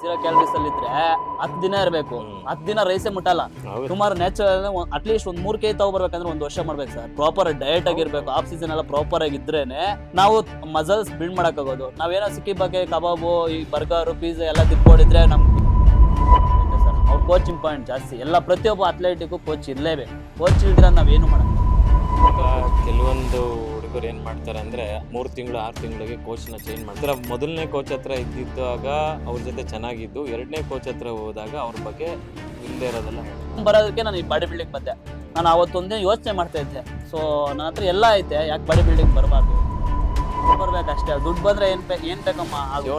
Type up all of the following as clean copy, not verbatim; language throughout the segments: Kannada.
0 ಕ್ಯಾಲರೀಸ್ ಅಲ್ಲಿ ಇದ್ರೆ 10 ದಿನ ಇರಬೇಕು. 10 ದಿನ ರೈಸೇ ಮುಟ್ಟಲ್ಲ. ಸುಮಾರು ನ್ಯಾಚುರಲ್ ಅಟ್ಲೀಸ್ಟ್ ಒಂದ್ 3 kg ತಗೋಬರ್ಬೇಕಂದ್ರೆ 1 ವರ್ಷ ಮಾಡ್ಬೇಕು ಸರ್. ಪ್ರಾಪರ್ ಡಯಟ್ ಆಗಿರ್ಬೇಕು. ಆಫ್ ಸೀಸನ್ ಎಲ್ಲ ಪ್ರಾಪರ್ ಆಗಿದ್ರೇನೆ ನಾವು ಮಸಲ್ಸ್ ಬಿಲ್ಡ್ ಮಾಡಕ್ ಆಗೋದು. ನಾವೇನೋ ಸಿಕ್ಕಿ ಬಗ್ಗೆ ಕಬಾಬು, ಈ ಬರ್ಗರ್, ಪಿಜ್ಜಾ ಎಲ್ಲ ತಿನ್ಕೊಂಡಿದ್ರೆ ನಮ್ಗೆ ಸರ್ ಅವ್ರ ಕೋಚಿಂಗ್ ಪಾಯಿಂಟ್ ಜಾಸ್ತಿ. ಎಲ್ಲ ಪ್ರತಿಯೊಬ್ಬ ಅಥ್ಲೆಟಿಗೂ ಕೋಚ್ ಇರಲೇಬೇಕು. ಕೋಚ್ ಇಲ್ದಿರ ನಾವೇನು ಮಾಡಲ್ಲ. ಕೆಲವೊಂದು ಹುಡುಗರು ಏನ್ ಮಾಡ್ತಾರೆ ಅಂದ್ರೆ 3 ತಿಂಗಳು 6 ತಿಂಗಳಿಗೆ ಕೋಚ್ನ ಚೇಂಜ್ ಮಾಡ್ತಾರೆ. ಮೊದಲನೇ ಕೋಚ್ ಹತ್ರ ಇದ್ದಿದ್ದಾಗ ಅವ್ರ ಜೊತೆ ಚೆನ್ನಾಗಿದ್ದು, 2ನೇ ಕೋಚ್ ಹತ್ರ ಹೋದಾಗ ಅವ್ರ ಬಗ್ಗೆ ಇಲ್ಲದೆ ಇರೋದೆಲ್ಲ ಬರೋದಕ್ಕೆ ನಾನು ಈ ಬಾಡಿ ಬಿಲ್ಡಿಂಗ್ ಬಂದೆ. ನಾನು ಅವತ್ತೊಂದೇ ಯೋಚನೆ ಮಾಡ್ತಾ ಇದ್ದೆ. ಸೊ ನನ್ನ ಹತ್ರ ಎಲ್ಲ ಐತೆ, ಯಾಕೆ ಬಾಡಿ ಬಿಲ್ಡಿಂಗ್ ಬರಬಾರ್ದು? ಬರ್ಬೇಕಷ್ಟೇ. ದುಡ್ಡು ಬಂದ್ರೆ ಏನ್ ಬೇಕಮ್ಮ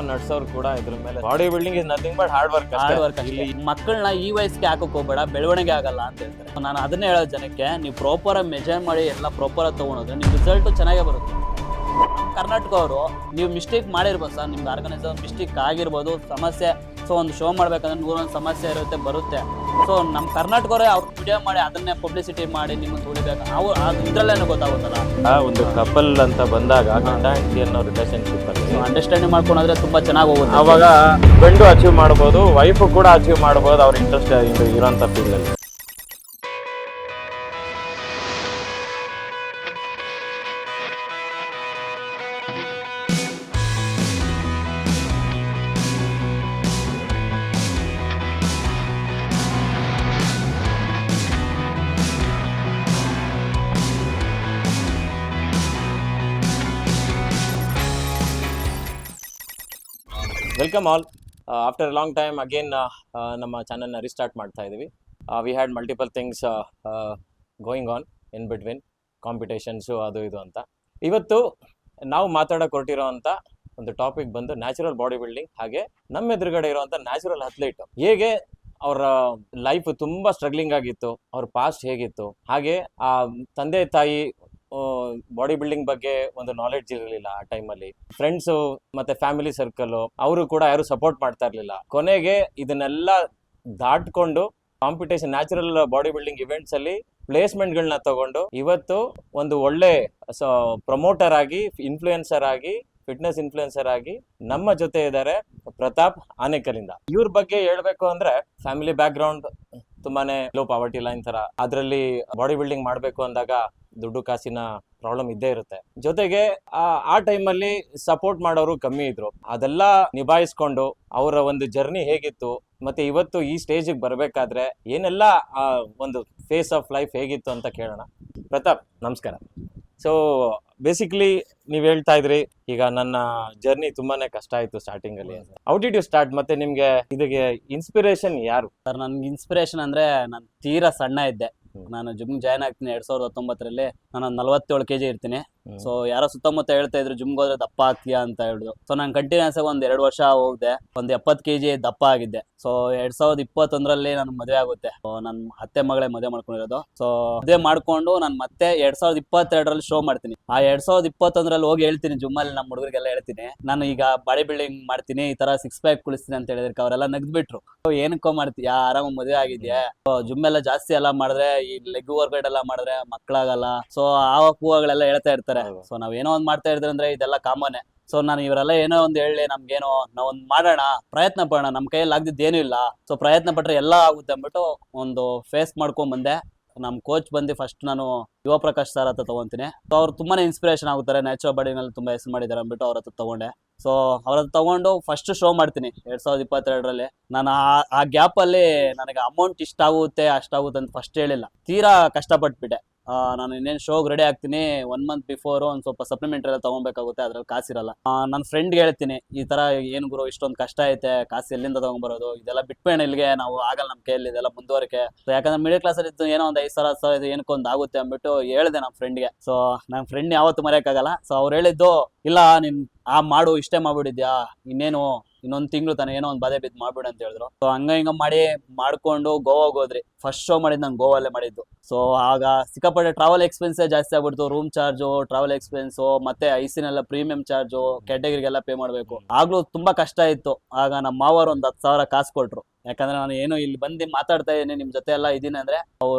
ನಡ್ಸೋರು ಕೂಡ ಇದ್ರ ಮೇಲೆ. Body building is nothing but hard work. ಇಲ್ಲಿ ಮಕ್ಕಳನ್ನ ಈ ವಯಸ್ಸಿಗೆ ಹಾಕಕ್ ಹೋಗ್ಬೇಡ, ಬೆಳವಣಿಗೆ ಆಗಲ್ಲ ಅಂತ ಹೇಳ್ತಾರೆ. ನಾನು ಅದನ್ನೇ ಹೇಳೋದು ಜನಕ್ಕೆ, ನೀವು ಪ್ರಾಪರ್ ಆಗಿ ಮೆಜರ್ ಮಾಡಿ ಎಲ್ಲ ಪ್ರಾಪರ್ ಆಗಿ ತಗೊಂಡ್ರೆ ನಿಮ್ ರಿಸಲ್ಟ್ ಚೆನ್ನಾಗೇ ಬರುತ್ತೆ. ಕರ್ನಾಟಕ ಅವರು ನೀವು ಮಿಸ್ಟೇಕ್ ಮಾಡಿರ್ಬೋದು ಸರ್, ನಿಮ್ಗೆ ಆರ್ಗನೈಸರ್ ಮಿಸ್ಟೇಕ್ ಆಗಿರ್ಬೋದು, ಸಮಸ್ಯೆ. ಸೊ ಒಂದು ಶೋ ಮಾಡ್ಬೇಕಂದ್ರೆ 101 ಸಮಸ್ಯೆ ಇರುತ್ತೆ, ಬರುತ್ತೆ. ಸೊ ನಮ್ಮ ಕರ್ನಾಟಕವರೇ ಅವ್ರು ವಿಡಿಯೋ ಮಾಡಿ ಅದನ್ನೇ ಪಬ್ಲಿಸಿಟಿ ಮಾಡಿ ನಿಮ್ಮನ್ನು ತುಳಿಬೇಕು. ಅವ್ರು ಇದ್ರಲ್ಲೇನೋ ಗೊತ್ತಾಗುತ್ತಲ್ಲ. ಒಂದು ಕಪಲ್ ಅಂತ ಬಂದಾಗ ಗಂಡ ಹೆಂಡತಿ ಅನ್ನೋ ರಿಲೇಶನ್ಶಿಪ್ ಅಲ್ಲಿ ಅಂಡರ್ಸ್ಟ್ಯಾಂಡಿಂಗ್ ಮಾಡ್ಕೊಂಡ್ರೆ ತುಂಬಾ ಚೆನ್ನಾಗಿ ಹೋಗುತ್ತೆ. ಅವಾಗ ಗಂಡು ಅಚೀವ್ ಮಾಡ್ಬೋದು, ವೈಫು ಕೂಡ ಅಚೀವ್ ಮಾಡ್ಬೋದು ಅವ್ರ ಇಂಟ್ರೆಸ್ಟ್ ಇರೋಂಥ ಫೀಲ್ಡ್ ಅಲ್ಲಿ. Welcome all. After long time again ನಮ್ಮ ಚಾನಲ್ನ ರೀಸ್ಟಾರ್ಟ್ ಮಾಡ್ತಾ ಇದ್ದೀವಿ. We had multiple things going on in between, competitions ಅದು ಇದು ಅಂತ. ಇವತ್ತು ನಾವು ಮಾತಾಡೋಕೆ ಹೊರಟಿರೋ ಅಂಥ ಒಂದು ಟಾಪಿಕ್ ಬಂದು ನ್ಯಾಚುರಲ್ ಬಾಡಿ ಬಿಲ್ಡಿಂಗ್, ಹಾಗೆ ನಮ್ಮ ಎದುರುಗಡೆ ಇರುವಂಥ ನ್ಯಾಚುರಲ್ ಅಥ್ಲೀಟ್ ಹೇಗೆ ಅವರ ಲೈಫ್ ತುಂಬ ಸ್ಟ್ರಗ್ಲಿಂಗ್ ಆಗಿತ್ತು, ಅವ್ರ ಪಾಸ್ಟ್ ಹೇಗಿತ್ತು, ಹಾಗೆ ಆ ತಂದೆ ತಾಯಿ ಬಾಡಿ ಬಿಲ್ಡಿಂಗ್ ಬಗ್ಗೆ ಒಂದು ನಾಲೆಡ್ಜ್ ಇರಲಿಲ್ಲ ಆ ಟೈಮಲ್ಲಿ. ಫ್ರೆಂಡ್ಸು ಮತ್ತೆ ಫ್ಯಾಮಿಲಿ ಸರ್ಕಲ್ ಅವರು ಕೂಡ ಯಾರು ಸಪೋರ್ಟ್ ಮಾಡ್ತಾ ಇರಲಿಲ್ಲ. ಕೊನೆಗೆ ಇದನ್ನೆಲ್ಲ ದಾಟ್ಕೊಂಡು competition natural body building events ಅಲ್ಲಿ ಪ್ಲೇಸ್ಮೆಂಟ್ಗಳನ್ನ ತಗೊಂಡು ಇವತ್ತು ಒಂದು ಒಳ್ಳೆ ಪ್ರಮೋಟರ್ ಆಗಿ, ಇನ್ಫ್ಲೂಯೆನ್ಸರ್ ಆಗಿ, ಫಿಟ್ನೆಸ್ ಇನ್ಫ್ಲೂಯೆನ್ಸರ್ ಆಗಿ ನಮ್ಮ ಜೊತೆ ಇದ್ದಾರೆ ಪ್ರತಾಪ್ ಆನೇಕಲ್ಲಿಂದ. ಇವ್ರ ಬಗ್ಗೆ ಹೇಳ್ಬೇಕು ಅಂದ್ರೆ ಫ್ಯಾಮಿಲಿ ಬ್ಯಾಕ್ ಗ್ರೌಂಡ್ ತುಂಬಾನೇ ಲೋ ಪಾವರ್ಟಿ ಲೈನ್ ತರ. ಅದರಲ್ಲಿ ಬಾಡಿ ಬಿಲ್ಡಿಂಗ್ ಮಾಡ್ಬೇಕು ಅಂದಾಗ ದುಡ್ಡು ಕಾಸಿನ ಪ್ರಾಬ್ಲಮ್ ಇದ್ದೇ ಇರುತ್ತೆ. ಜೊತೆಗೆ ಆ ಟೈಮಲ್ಲಿ ಸಪೋರ್ಟ್ ಮಾಡೋರು ಕಮ್ಮಿ ಇದ್ರು. ಅದೆಲ್ಲ ನಿಭಾಯಿಸ್ಕೊಂಡು ಅವರ ಒಂದು ಜರ್ನಿ ಹೇಗಿತ್ತು, ಮತ್ತೆ ಇವತ್ತು ಈ ಸ್ಟೇಜಿಗೆ ಬರ್ಬೇಕಾದ್ರೆ ಏನೆಲ್ಲ ಒಂದು ಫೇಸ್ ಆಫ್ ಲೈಫ್ ಹೇಗಿತ್ತು ಅಂತ ಕೇಳೋಣ. ಪ್ರತಾಪ್ ನಮಸ್ಕಾರ. ಸೊ ಬೇಸಿಕ್ಲಿ ನೀವ್ ಹೇಳ್ತಾ ಇದ್ರಿ, ಈಗ ನನ್ನ ಜರ್ನಿ ತುಂಬಾನೇ ಕಷ್ಟ ಆಯ್ತು ಸ್ಟಾರ್ಟಿಂಗ್ ಅಲ್ಲಿ. How did you start? ಮತ್ತೆ ನಿಮ್ಗೆ ಇದಕ್ಕೆ ಇನ್ಸ್ಪಿರೇಷನ್ ಯಾರು? ಸರ್ ನನ್ಗೆ ಇನ್ಸ್ಪಿರೇಷನ್ ಅಂದ್ರೆ, ನಾನು ತೀರಾ ಸಣ್ಣ ಇದ್ದೆ. ನಾನು ಜಿಮ್ ಜಾಯ್ನ್ ಆಗ್ತೀನಿ 2019ರಲ್ಲಿ. ನಾನು 47 kg ಇರ್ತೀನಿ. ಸೊ ಯಾರೋ ಸುತ್ತಮುತ್ತ ಹೇಳ್ತಾ ಇದ್ರು ಜಿಮ್ಗೆ ಹೋದ್ರೆ ದಪ್ಪ ಆಗ್ತೀಯಾ ಅಂತ ಹೇಳಿದ್ರು. ಸೊ ನಾನು ಕಂಟಿನ್ಯೂಸ್ ಆಗಿ 2 ವರ್ಷ ಹೋಗ್ದೆ, ಒಂದು 70 kg ದಪ್ಪ ಆಗಿದ್ದೆ. ಸೊ 2021ರಲ್ಲಿ ನನ್ ಮದುವೆ ಆಗುತ್ತೆ. ನನ್ನ ಅತ್ತೆ ಮಗಳೇ ಮದುವೆ ಮಾಡ್ಕೊಂಡಿರೋದು. ಸೊ ಮದುವೆ ಮಾಡ್ಕೊಂಡು ನಾನು ಮತ್ತೆ 2022ರಲ್ಲಿ ಶೋ ಮಾಡ್ತೀನಿ. ಆ 2021ರಲ್ಲಿ ಹೋಗಿ ಹೇಳ್ತೀನಿ ಜಿಮ್ ಅಲ್ಲಿ ನಮ್ಮ ಹುಡುಗರಿಗೆಲ್ಲ ಹೇಳ್ತೀನಿ, ನಾನು ಈಗ ಬಾಡಿ ಬಿಲ್ಡಿಂಗ್ ಮಾಡ್ತೀನಿ, ಈ ತರ 6 ಪ್ಯಾಕ್ ಕುಳಿಸ್ತೀನಿ ಅಂತ ಹೇಳಿದ್ರೆ ಅವರೆಲ್ಲ ನಗ್ದ್ಬಿಟ್ರು. ಏನಕ್ಕೋ ಮಾಡ್ತೀಯಾ, ಆರಾಮ ಮದುವೆ ಆಗಿದ್ಯಾ, ಜಿಮ್ ಎಲ್ಲ ಜಾಸ್ತಿ ಎಲ್ಲ ಮಾಡಿದ್ರೆ, ಈ ಲೆಗ್ ವರ್ಕೌಟ್ ಎಲ್ಲ ಮಾಡಿದ್ರೆ ಮಕ್ಕಳಾಗಲ್ಲ. ಸೊ ಆ ಹೂವುಗಳೆಲ್ಲ ಹೇಳ್ತಾ ಇರ್ತಾರೆ. ಸೊ ನಾವೇನೋ ಒಂದ್ ಮಾಡ್ತಾ ಇದ್ರೆ ಅಂದ್ರೆ ಇದೆಲ್ಲ ಕಾಮನೆ. ಸೊ ನಾನು ಇವರೆಲ್ಲ ಏನೋ ಒಂದ್ ಹೇಳಿ, ನಮ್ಗೇನೋ ನಾವೊಂದ್ ಮಾಡೋಣ, ಪ್ರಯತ್ನ ಪಡೋಣ, ನಮ್ ಕೈಯಲ್ಲಿ ಆಗ್ದಿದ್ದು ಏನೂ ಇಲ್ಲ, ಸೊ ಪ್ರಯತ್ನ ಪಟ್ರೆ ಎಲ್ಲ ಆಗುತ್ತೆ ಅಂದ್ಬಿಟ್ಟು ಒಂದು ಫೇಸ್ ಮಾಡ್ಕೊಂಡ್ ಬಂದೆ. ನಮ್ ಕೋಚ್ ಬಂದು ಫಸ್ಟ್ ನಾನು ಯುವ ಪ್ರಕಾಶ್ ಸರ್ ಹತ್ರ ತಗೊಂತೀನಿ. ಸೊ ಅವ್ರು ತುಂಬಾನೇ ಇನ್ಸ್ಪಿರೇಷನ್ ಆಗುತ್ತಾರೆ, ನ್ಯಾಚುರಲ್ ಬಾಡಿನಲ್ಲಿ ತುಂಬಾ ಹೆಸರು ಮಾಡಿದ್ದಾರೆ ಅಂದ್ಬಿಟ್ಟು ಅವ್ರ ಹತ್ರ ತಗೊಂಡೆ. ಸೊ ಅವ್ರ ಹತ್ರ ತಗೊಂಡು ಫಸ್ಟ್ ಶೋ ಮಾಡ್ತೀನಿ 2022ರಲ್ಲಿ. ನಾನು ಆ ಗ್ಯಾಪ್ ಅಲ್ಲಿ ನನಗೆ ಅಮೌಂಟ್ ಇಷ್ಟಾಗುತ್ತೆ ಅಷ್ಟಾಗುತ್ತೆ ಅಂತ ಫಸ್ಟ್ ಹೇಳಿಲ್ಲ, ತೀರಾ ಕಷ್ಟಪಟ್ಬಿಟ್ಟೆ. ನಾನು ಇನ್ನೇನು ಶೋಗೆ ರೆಡಿ ಆಗ್ತೀನಿ, 1 month ಬಿಫೋರ್ ಒಂದು ಸ್ವಲ್ಪ ಸಪ್ಲಿಮೆಂಟ್ ಎಲ್ಲ ತಗೊಬೇಕಾಗುತ್ತೆ, ಅದ್ರಲ್ಲಿ ಕಾಸಿರಲ್ಲ. ನನ್ನ ಫ್ರೆಂಡ್ಗೆ ಹೇಳ್ತೀನಿ, ಈ ತರ ಏನು ಗುರು ಇಷ್ಟೊಂದು ಕಷ್ಟ ಐತೆ, ಕಾಸು ಎಲ್ಲಿಂದ ತಗೊಂಡ್ಬರೋದು, ಇದೆಲ್ಲ ಬಿಟ್ಬೇಡ, ಇಲ್ಲಿಗೆ ನಾವು ಆಗಲ್ಲ, ನಮ್ಮ ಕೈಯಲ್ಲಿ ಇದೆಲ್ಲ ಮುಂದುವರಿಕೆ. ಯಾಕಂದ್ರೆ ಮಿಡಲ್ ಕ್ಲಾಸ್ ಅಲ್ಲಿ ಇದ್ದು ಏನೋ ಒಂದು 5,000 10,000 ಇದು ಏನಕ್ಕೊಂದು ಆಗುತ್ತೆ ಅಂದ್ಬಿಟ್ಟು ಹೇಳಿದೆ ನಮ್ಮ ಫ್ರೆಂಡ್ಗೆ. ಸೊ ನನ್ನ ಫ್ರೆಂಡ್ ಯಾವತ್ತು ಮರೆಯೋಕ್ಕಾಗಲ್ಲ. ಸೊ ಅವ್ರು ಹೇಳಿದ್ದು, ಇಲ್ಲ ನೀನ್ ಮಾಡು, ಇಷ್ಟೇ ಮಾಡ್ಬಿಟ್ಟಿದ್ಯಾ, ಇನ್ನೊಂದು ತಿಂಗಳು ತಾನೆ, ಏನೋ ಒಂದು ಬಾಧೆ ಬಿದ್ದು ಮಾಡ್ಬಿಡು ಅಂತ ಹೇಳಿದ್ರು. ಸೊ ಹಿಂಗ ಮಾಡ್ಕೊಂಡು ಗೋವಾಗೆ ಹೋದ್ರಿ. ಫಸ್ಟ್ ಶೋ ಮಾಡಿದ್ದು ನಾನು ಗೋವಲ್ಲೇ ಮಾಡಿದ್ದು. ಸೊ ಆಗ ಸಿಕ್ಕಾಪಟ್ಟೆ ಟ್ರಾವೆಲ್ ಎಕ್ಸ್ಪೆನ್ಸೇ ಜಾಸ್ತಿ ಆಗ್ಬಿಡ್ತು. ರೂಮ್ ಚಾರ್ಜು, ಟ್ರಾವೆಲ್ ಎಕ್ಸ್ಪೆನ್ಸು, ಮತ್ತೆ ಐಸಿನೆಲ್ಲ ಪ್ರೀಮಿಯಂ ಚಾರ್ಜು, ಕ್ಯಾಟಗರಿಗೆಲ್ಲ ಪೇ ಮಾಡ್ಬೇಕು. ಆಗ್ಲೂ ತುಂಬಾ ಕಷ್ಟ ಇತ್ತು. ಆಗ ನಮ್ಮ ಮಾವರು ಒಂದು 10,000 ಕಾಸು ಕೊಟ್ರು. ಯಾಕಂದ್ರೆ ನಾನು ಏನು ಇಲ್ಲಿ ಬಂದು ಮಾತಾಡ್ತಾ ಇದ್ದೀನಿ, ನಿಮ್ ಜೊತೆ ಎಲ್ಲ ಇದೀನಿ ಅಂದ್ರೆ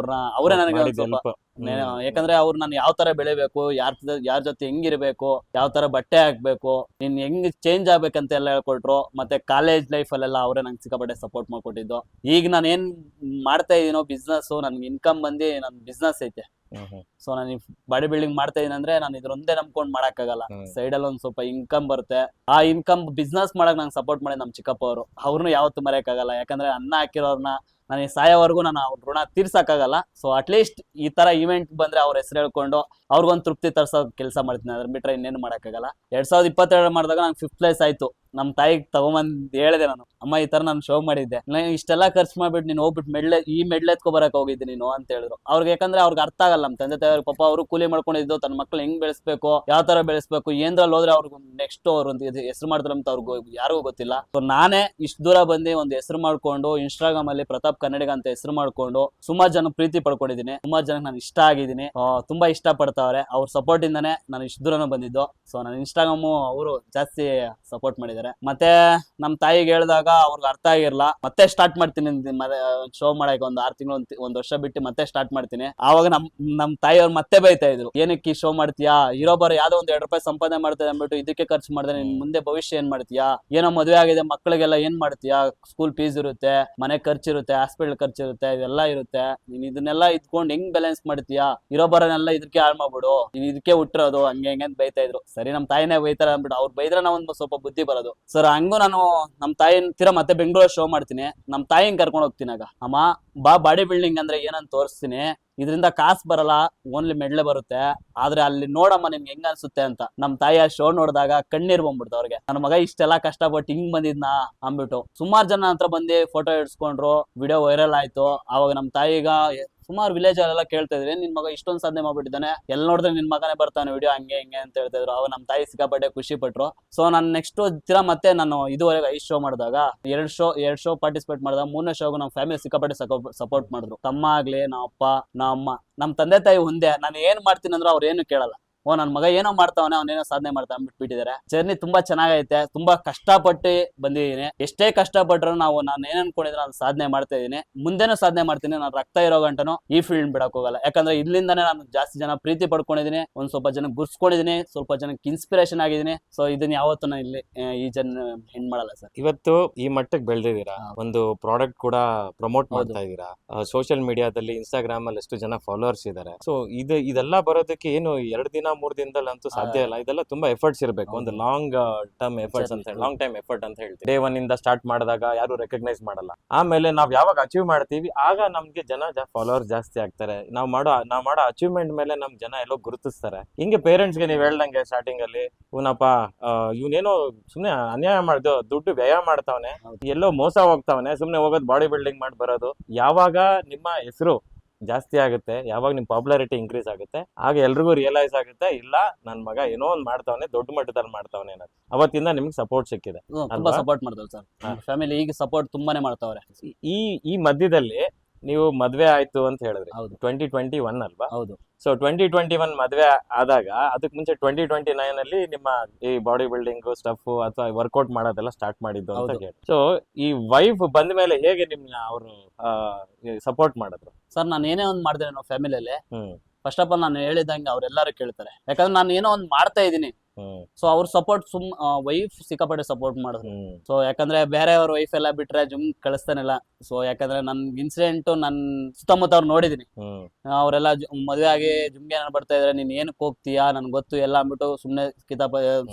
ಅವರೇ ನನಗೆ ಯಾಕಂದ್ರೆ ಅವ್ರು ನಾನು ಯಾವ ತರ ಬೆಳಿಬೇಕು, ಯಾರ ಜೊತೆ ಹೆಂಗಿರ್ಬೇಕು, ಯಾವ ತರ ಬಟ್ಟೆ ಹಾಕ್ಬೇಕು, ನೀನ್ ಹೆಂಗ್ ಚೇಂಜ್ ಆಗ್ಬೇಕಂತ ಎಲ್ಲ ಹೇಳ್ಕೊಟ್ರು. ಮತ್ತೆ ಕಾಲೇಜ್ ಲೈಫ್ ಅಲ್ಲೆಲ್ಲ ಅವರೇ ನಂಗೆ ಸಿಕ್ಕಾಪಟ್ಟೆ ಸಪೋರ್ಟ್ ಮಾಡ್ಕೊಟ್ಟಿದ್ದು. ಈಗ ನಾನು ಏನ್ ಮಾಡ್ತಾ ಇದೀನೋ ಬಿಸ್ನೆಸ್, ನನ್ಗೆ ಇನ್ಕಮ್ ಬಂದು ನನ್ ಬಿಸ್ನೆಸ್ ಐತೆ. ಸೊ ನಾನು ಬಾಡಿ ಬಿಲ್ಡಿಂಗ್ ಮಾಡ್ತಾ ಇದೀನಿ ಅಂದ್ರೆ ನಾನು ಇದ್ರೊಂದೇ ನಂಬ್ಕೊಂಡ್ ಮಾಡಕ್ಕಾಗಲ್ಲ. ಸೈಡ್ ಅಲ್ಲಿ ಒಂದ್ ಸ್ವಲ್ಪ ಇನ್ಕಮ್ ಬರುತ್ತೆ. ಆ ಇನ್ಕಮ್ ಬಿಸ್ನೆಸ್ ಮಾಡಕ್ ನಂಗೆ ಸಪೋರ್ಟ್ ಮಾಡಿ ನಮ್ ಚಿಕ್ಕಪ್ಪ ಅವರು, ಅವ್ರನ್ನು ಯಾವತ್ತೂ ಮರೆಯಕ್ಕಾಗಲ್ಲ. ಯಾಕಂದ್ರೆ ಅನ್ನ ಹಾಕಿರೋರ್ನ ನನಗೆ ಸಾಯೋವರೆಗೂ ನಾನು ಅವ್ರ ಋಣ ತೀರ್ಸಕ್ಕಾಗಲ್ಲ. ಸೊ ಅಟ್ಲೀಸ್ಟ್ ಈ ತರ ಇವೆಂಟ್ ಬಂದ್ರೆ ಅವ್ರ ಹೆಸರು ಹೇಳ್ಕೊಂಡು ಅವ್ರಿಗೊಂದು ತೃಪ್ತಿ ತರ್ಸೋ ಕೆಲಸ ಮಾಡ್ತೀನಿ. ಅದ್ರ ಬಿಟ್ರೆ ಇನ್ನೇನು ಮಾಡಕ್ಕಾಗಲ್ಲ. 2022 ಮಾಡಿದಾಗ ನಂಗೆ 5th ಪ್ಲೇಸ್ ಆಯ್ತು. ನಮ್ ತಾಯಿಗೆ ತಗೊಂಬಂದ್ ಹೇಳಿದೆ ನಾನು, ಅಮ್ಮ ಈ ತರ ನಾನು ಶೋ ಮಾಡಿದ್ದೆ, ನಾನು ಇಷ್ಟೆಲ್ಲ ಖರ್ಚು ಮಾಡ್ಬಿಟ್ಟು ನೀನು ಹೋಗ್ಬಿಟ್ಟು ಮೆಡ್ಲ್ ಎತ್ಕೊ ಬರಕ್ ಹೋಗಿದ್ದೆ ನೀನು ಅಂತ ಹೇಳಿದ್ರು. ಅವ್ರಿಗೆ ಯಾಕಂದ್ರೆ ಅವ್ರಿಗೆ ಅರ್ಥ ಆಗಲ್ಲ. ನಮ್ ತಂದೆ ತಾಯಿ ಪಾಪ ಅವರು ಕೂಲಿ ಮಾಡ್ಕೊಂಡಿದ್ದು, ತನ್ನ ಮಕ್ಳು ಹೆಂಗ್ ಬೆಳೆಸ್ಬೇಕು, ಯಾವ ತರ ಬೆಳೆಸ್ಬೇಕು, ಏನ್ರಲ್ಲಿ ಹೋದ್ರೆ ಅವ್ರಿಗೆ ನೆಕ್ಸ್ಟ್ ಅವ್ರು ಒಂದು ಹೆಸರು ಮಾಡ್ತಾರೆ ಅಂತ ಅವ್ರಿಗೂ ಯಾರಿಗೂ ಗೊತ್ತಿಲ್ಲ. ಸೊ ನಾನೇ ಇಷ್ಟು ದೂರ ಬಂದು ಒಂದು ಹೆಸರು ಮಾಡ್ಕೊಂಡು ಇನ್ಸ್ಟಾಗ್ರಾಮ್ ಅಲ್ಲಿ ಪ್ರತಾಪ್ ಕನ್ನಡಿಗ ಅಂತ ಹೆಸರು ಮಾಡ್ಕೊಂಡು ಸುಮಾರು ಜನ ಪ್ರೀತಿ ಪಡ್ಕೊಂಡಿದ್ದೀನಿ. ಸುಮಾರು ಜನಕ್ಕೆ ನಾನು ಇಷ್ಟ ಆಗಿದ್ದೀನಿ. ತುಂಬಾ ಇಷ್ಟ ಪಡ್ತಾವ್ರೆ. ಅವ್ರ ಸಪೋರ್ಟ್ ಇಂದಾನೆ ನಾನು ಇಷ್ಟು ದೂರನೂ ಬಂದಿದ್ದು. ಸೊ ನನ್ನ ಇನ್ಸ್ಟಾಗ್ರಾಮ್ ಅವರು ಜಾಸ್ತಿ ಸಪೋರ್ಟ್ ಮಾಡಿದ್ದಾರೆ. ಮತ್ತೆ ನಮ್ ತಾಯಿಗೆ ಹೇಳಿದಾಗ ಅವ್ರಿಗೆ ಅರ್ಥ ಆಗಿರ್ಲ, ಮತ್ತೆ ಸ್ಟಾರ್ಟ್ ಮಾಡ್ತೀನಿ ಶೋ ಮಾಡಕ್ಕೆ. ಒಂದು 6 ತಿಂಗಳು ಒಂದ್ ವರ್ಷ ಬಿಟ್ಟು ಮತ್ತೆ ಸ್ಟಾರ್ಟ್ ಮಾಡ್ತೀನಿ. ಆವಾಗ ನಮ್ ತಾಯಿಯವ್ರು ಮತ್ತೆ ಬೈತಾ ಇದ್ರು, ಏನಕ್ಕೆ ಶೋ ಮಾಡ್ತೀಯಾ, ಇರೋಬಾರ ಯಾವ್ದೋ ಒಂದ್ 2 ರೂಪಾಯಿ ಸಂಪಾದನೆ ಮಾಡ್ತಾರೆ ಅಂದ್ಬಿಟ್ಟು ಇದಕ್ಕೆ ಖರ್ಚು ಮಾಡಿದ್ರೆ ನಿನ್ ಮುಂದೆ ಭವಿಷ್ಯ ಏನ್ ಮಾಡ್ತೀಯಾ, ಏನೋ ಮದುವೆ ಆಗಿದೆ ಮಕ್ಳಿಗೆಲ್ಲ ಏನ್ ಮಾಡ್ತೀಯಾ, ಸ್ಕೂಲ್ ಫೀಸ್ ಇರುತ್ತೆ, ಮನೆ ಖರ್ಚಿರುತ್ತೆ, ಹಾಸ್ಪಿಟಲ್ ಖರ್ಚಿರುತ್ತೆ, ಇವೆಲ್ಲ ಇರುತ್ತೆ, ನೀನ್ ಇದನ್ನೆಲ್ಲ ಇದ್ಕೊಂಡು ಹೆಂಗ್ ಬ್ಯಾಲೆನ್ಸ್ ಮಾಡ್ತೀಯಾ, ಇರೋಬರನೆಲ್ಲ ಇದಕ್ಕೆ ಹಾಳು ಮಾಡ್ಬಿಡು, ನೀನ್ ಇದಕ್ಕೆ ಹುಟ್ಟಿರೋದು, ಹಂಗೆ ಹೆಂಗೆ ಅಂತ ಬೈತಾ ಇದ್ರು. ಸರಿ ನಮ್ ತಾಯಿನೇ ಬೈತಾರ ಅಂದ್ಬಿಟ್ಟು ಅವ್ರು ಬೈದ್ರೆ ನಾವು ಒಂದು ಸ್ವಲ್ಪ ಬುದ್ಧಿ ಬರೋದು. ಸರ್ ಹಂಗೂ ನಾನು ನಮ್ ತಾಯಿ ತೀರಾ ಮತ್ತೆ ಬೆಂಗಳೂರು ಶೋ ಮಾಡ್ತೀನಿ. ನಮ್ ತಾಯಿನ ಕರ್ಕೊಂಡು ಹೋಗ್ತೀನಿ. ಆಗ ಅಮ್ಮ ಬಾ ಬಾಡಿ ಬಿಲ್ಡಿಂಗ್ ಅಂದ್ರೆ ಏನಂತ ತೋರಿಸ್ತೀನಿ, ಇದರಿಂದ ಕಾಸು ಬರಲ್ಲ, ಓನ್ಲಿ ಮೆಡ್ಲೆ ಬರುತ್ತೆ, ಆದ್ರೆ ಅಲ್ಲಿ ನೋಡಮ್ಮ ನಿಮ್ಗೆ ಹೆಂಗ ಅನ್ಸುತ್ತೆ ಅಂತ. ನಮ್ ತಾಯಿ ಆ ಶೋ ನೋಡಿದಾಗ ಕಣ್ಣೀರ್ ಬಂದ್ಬಿಡ್ತು ಅವ್ರಿಗೆ. ನನ್ನ ಮಗ ಇಷ್ಟೆಲ್ಲ ಕಷ್ಟಪಟ್ಟು ಹಿಂಗ್ ಬಂದಿದ್ನಾ ಅಂದ್ಬಿಟ್ಟು. ಸುಮಾರು ಜನ ಹತ್ರ ಬಂದು ಫೋಟೋ ಇಡ್ಸ್ಕೊಂಡ್ರು, ವಿಡಿಯೋ ವೈರಲ್ ಆಯ್ತು. ಅವಾಗ ನಮ್ ತಾಯಿಗ ಸುಮಾರು ವಿಲೇಜ್ ಅಲ್ಲೆಲ್ಲ ಕೇಳ್ತಾ ಇದ್ರಿ, ನಿನ್ ಮಗ ಇಷ್ಟೊಂದು ಸಾಧನೆ ಮಾಡ್ಬಿಟ್ಟಿದ್ದಾನೆ, ಎಲ್ಲಿ ನೋಡಿದ್ರೆ ನಿನ್ ಮಗನೇ ಬರ್ತಾನೆ ವಿಡಿಯೋ ಹಂಗೆ ಹಿಂಗೆ ಅಂತ ಹೇಳ್ತಾ ಇದ್ರು. ಅವಾಗ ನಮ್ ತಾಯಿ ಸಿಕ್ಕಾಪಟ್ಟೆ ಖುಷಿ ಪಟ್ರು. ಸೊ ನಾನು ನೆಕ್ಸ್ಟ್ ತೀರಾ ಮತ್ತೆ ನಾನು ಇದುವರೆಗೆ 5 ಶೋ ಮಾಡಿದಾಗ 2 ಶೋ ಪಾರ್ಟಿಸಿಪೇಟ್ ಮಾಡಿದಾಗ 3ನೇ ಶೋಗೂ ನಮ್ಮ ಫ್ಯಾಮಿಲಿ ಸಿಕ್ಕಾಪಟ್ಟೆ ಸಪೋರ್ಟ್ ಮಾಡಿದ್ರು. ತಮ್ಮ ಆಗ್ಲಿ, ನಮ್ಮ ಅಪ್ಪ, ನಮ್ಮ ಅಮ್ಮ, ನಮ್ಮ ತಂದೆ ತಾಯಿ ಒಂದೇ. ನಾನು ಏನ್ ಮಾಡ್ತೀನಿ ಅಂದ್ರೆ ಅವ್ರು ಏನು ಕೇಳಲ್ಲ. ನನ್ ಮಗ ಏನೋ ಮಾಡ್ತಾವನೆ, ಅವನೇನೋ ಸಾಧನೆ ಮಾಡ್ತಾ ಅಂದ್ಬಿಟ್ಟಿದ್ದಾರೆ. ಜರ್ನಿ ತುಂಬಾ ಚೆನ್ನಾಗೈತೆ. ತುಂಬಾ ಕಷ್ಟಪಟ್ಟು ಬಂದಿದ್ದೀನಿ. ಎಷ್ಟೇ ಕಷ್ಟಪಟ್ರು ನಾನು ಏನ್ ಅನ್ಕೊಂಡಿದ್ರೆ ನಾನು ಸಾಧನೆ ಮಾಡ್ತಾ ಇದೀನಿ. ಮುಂದೆನೂ ಸಾಧನೆ ಮಾಡ್ತೀನಿ. ನಾನು ರಕ್ತ ಇರೋ ಗಂಟನು ಈ ಫೀಲ್ಡ್ ಬಿಡಕ್ ಹೋಗಲ್ಲ. ಯಾಕಂದ್ರೆ ಇಲ್ಲಿಂದಾನೇ ನಾನು ಜಾಸ್ತಿ ಜನ ಪ್ರೀತಿ ಪಡ್ಕೊಂಡಿದ್ದೀನಿ, ಒಂದ್ ಸ್ವಲ್ಪ ಜನ ಗುರ್ಸ್ಕೊಂಡಿದೀನಿ, ಸ್ವಲ್ಪ ಜನಕ್ಕೆ ಇನ್ಸ್ಪಿರೇಷನ್ ಆಗಿದ್ದೀನಿ. ಸೊ ಇದನ್ನ ಯಾವತ್ತೂ ನಾನು ಇಲ್ಲಿ ಈ ಜನ ಹೆಣ್ ಮಾಡಲ್ಲ ಸರ್. ಇವತ್ತು ಈ ಮಟ್ಟಕ್ಕೆ ಬೆಳೆದಿದ್ದೀರಾ, ಒಂದು ಪ್ರಾಡಕ್ಟ್ ಕೂಡ ಪ್ರಮೋಟ್ ಮಾಡ್ತಾ ಇದ್ದೀರಾ, ಸೋಷಿಯಲ್ ಮೀಡಿಯಾದಲ್ಲಿ ಇನ್ಸ್ಟಾಗ್ರಾಮ್ ಅಲ್ಲಿ ಎಷ್ಟು ಜನ ಫಾಲೋವರ್ಸ್ ಇದ್ದಾರೆ. ಸೊ ಇದೆಲ್ಲ ಬರೋದಕ್ಕೆ ಏನು 2 ದಿನ 3 ದಿನದಲ್ಲಿ ಅಂತೂ ಸಾಧ್ಯ ಇಲ್ಲ. ಇದೆಲ್ಲ ತುಂಬಾ ಎಫರ್ಟ್ಸ್ ಇರಬೇಕು. ಒಂದು ಲಾಂಗ್ ಟರ್ಮ್ ಎಫರ್ಟ್ಸ್ ಅಂತ ಹೇಳಿ, ಲಾಂಗ್ ಟೈಮ್ ಎಫರ್ಟ್ ಅಂತ ಹೇಳ್ತೀವಿ. ಡೇ 1 ಇಂದ ಸ್ಟಾರ್ಟ್ ಮಾಡಿದಾಗ ಯಾರು ರೆಕಗ್ನೈಸ್ ಮಾಡಲ್ಲ. ಆಮೇಲೆ ನಾವ್ ಯಾವಾಗ ಅಚೀವ್ ಮಾಡ್ತೀವಿ ಆಗ ನಮ್ಗೆ ಫಾಲೋವರ್ಸ್ ಜಾಸ್ತಿ ಆಗ್ತಾರೆ. ನಾವ್ ಮಾಡೋ ಅಚೀವ್ಮೆಂಟ್ ಮೇಲೆ ನಮ್ ಜನ ಎಲ್ಲೋ ಗುರುತಿಸ್ತಾರೆ. ಹಿಂಗೆ ಪೇರೆಂಟ್ಸ್ಗೆ ನೀವ್ ಹೇಳ್ದಂಗೆ ಸ್ಟಾರ್ಟಿಂಗ್ ಅಲ್ಲಿ, ಇವನಪ್ಪ ಇವನೇನೋ ಸುಮ್ನೆ ಅನ್ಯಾಯ ಮಾಡ್ದು ದುಡ್ಡು ವ್ಯಯ ಮಾಡ್ತಾವನೆ, ಎಲ್ಲೋ ಮೋಸ ಹೋಗ್ತಾವನೆ, ಸುಮ್ನೆ ಹೋಗೋದು ಬಾಡಿ ಬಿಲ್ಡಿಂಗ್ ಮಾಡಿ ಬರೋದು. ಯಾವಾಗ ನಿಮ್ಮ ಹೆಸರು ಜಾಸ್ತಿ ಆಗುತ್ತೆ, ಯಾವಾಗ ನಿಮ್ ಪಾಪ್ಯುಲಾರಿಟಿ ಇನ್ಕ್ರೀಸ್ ಆಗುತ್ತೆ, ಆಗ ಎಲ್ರಿಗೂ ರಿಯಲೈಸ್ ಆಗುತ್ತೆ, ಇಲ್ಲ ನನ್ ಮಗ ಏನೋ ಒಂದ್ ಮಾಡ್ತಾವನೆ, ದೊಡ್ಡ ಮಟ್ಟದಲ್ಲಿ ಮಾಡ್ತಾವನೆ ಅನ್ನೋದು. ಅವತ್ತಿಂದ ನಿಮ್ಗೆ ಸಪೋರ್ಟ್ ಸಿಕ್ಕಿದೆ. ತುಂಬಾ ಸಪೋರ್ಟ್ ಮಾಡ್ತಾವ್ರೆ ಸರ್. ಫ್ಯಾಮಿಲಿ ಈಗ ಸಪೋರ್ಟ್ ತುಂಬಾನೇ ಮಾಡ್ತಾವ್ರೆ. ಈ ಮಧ್ಯದಲ್ಲಿ ನೀವು ಮದ್ವೆ ಆಯ್ತು ಅಂತ ಹೇಳಿದ್ರಿ. ಹೌದು. 2021 ಅಲ್ವಾ? ಹೌದು. ಸೊ 2021 ಮದ್ವೆ ಆದಾಗ ಅದಕ್ಕೆ ಮುಂಚೆ 2029 ಅಲ್ಲಿ ನಿಮ್ಮ ಈ ಬಾಡಿ ಬಿಲ್ಡಿಂಗ್ ಸ್ಟಫ್ ಅಥವಾ ವರ್ಕೌಟ್ ಮಾಡೋದೆಲ್ಲ ಸ್ಟಾರ್ಟ್ ಮಾಡಿದ್ದು ಅಂತ ಹೇಳಿ. ಸೊ ಈ ವೈಫ್ ಬಂದ ಮೇಲೆ ಹೇಗೆ ನಿಮ್ನ ಅವರು ಸಪೋರ್ಟ್ ಮಾಡಿದ್ರು? ಸರ್ ನಾನು ಏನೇ ಒಂದ್ ಮಾಡಿದ್ರೆ ನಾವು ಫ್ಯಾಮಿಲಿಯಲ್ಲಿ ಫಸ್ಟ್ ಆಫ್ ಆಲ್ ನಾನು ಹೇಳಿದಂಗೆ ಅವ್ರೆಲ್ಲಾರು ಕೇಳ್ತಾರೆ. ಯಾಕಂದ್ರೆ ನಾನು ಏನೋ ಒಂದ್ ಮಾಡ್ತಾ ಇದೀನಿ. ಸೊ ಅವ್ರ ಸಪೋರ್ಟ್ ವೈಫ್ ಸಿಕ್ಕಾಪಟ್ಟೆ ಸಪೋರ್ಟ್ ಮಾಡಿದ್ರು. ಸೊ ಯಾಕಂದ್ರೆ ಬೇರೆಯವ್ರ ವೈಫ್ ಎಲ್ಲ ಬಿಟ್ರೆ ಜುಮ್ ಕಳಿಸ್ತಾನಿಲ್ಲ. ಸೊ ಯಾಕಂದ್ರೆ ನನ್ ಇನ್ಸಿಡೆಂಟ್ ನನ್ ಸುತ್ತಮುತ್ತ ಅವ್ರು ನೋಡಿದೀನಿ. ಅವರೆಲ್ಲ ಮದುವೆ ಆಗಿ ಜುಮ್ಗೆ ಏನಾರು ಬರ್ತಾ ಇದ್ರೆ ನೀನ್ ಏನಕ್ಕೆ ಹೋಗ್ತೀಯಾ, ನನ್ಗೆ ಗೊತ್ತು ಎಲ್ಲ ಅಂದ್ಬಿಟ್ಟು ಸುಮ್ನೆ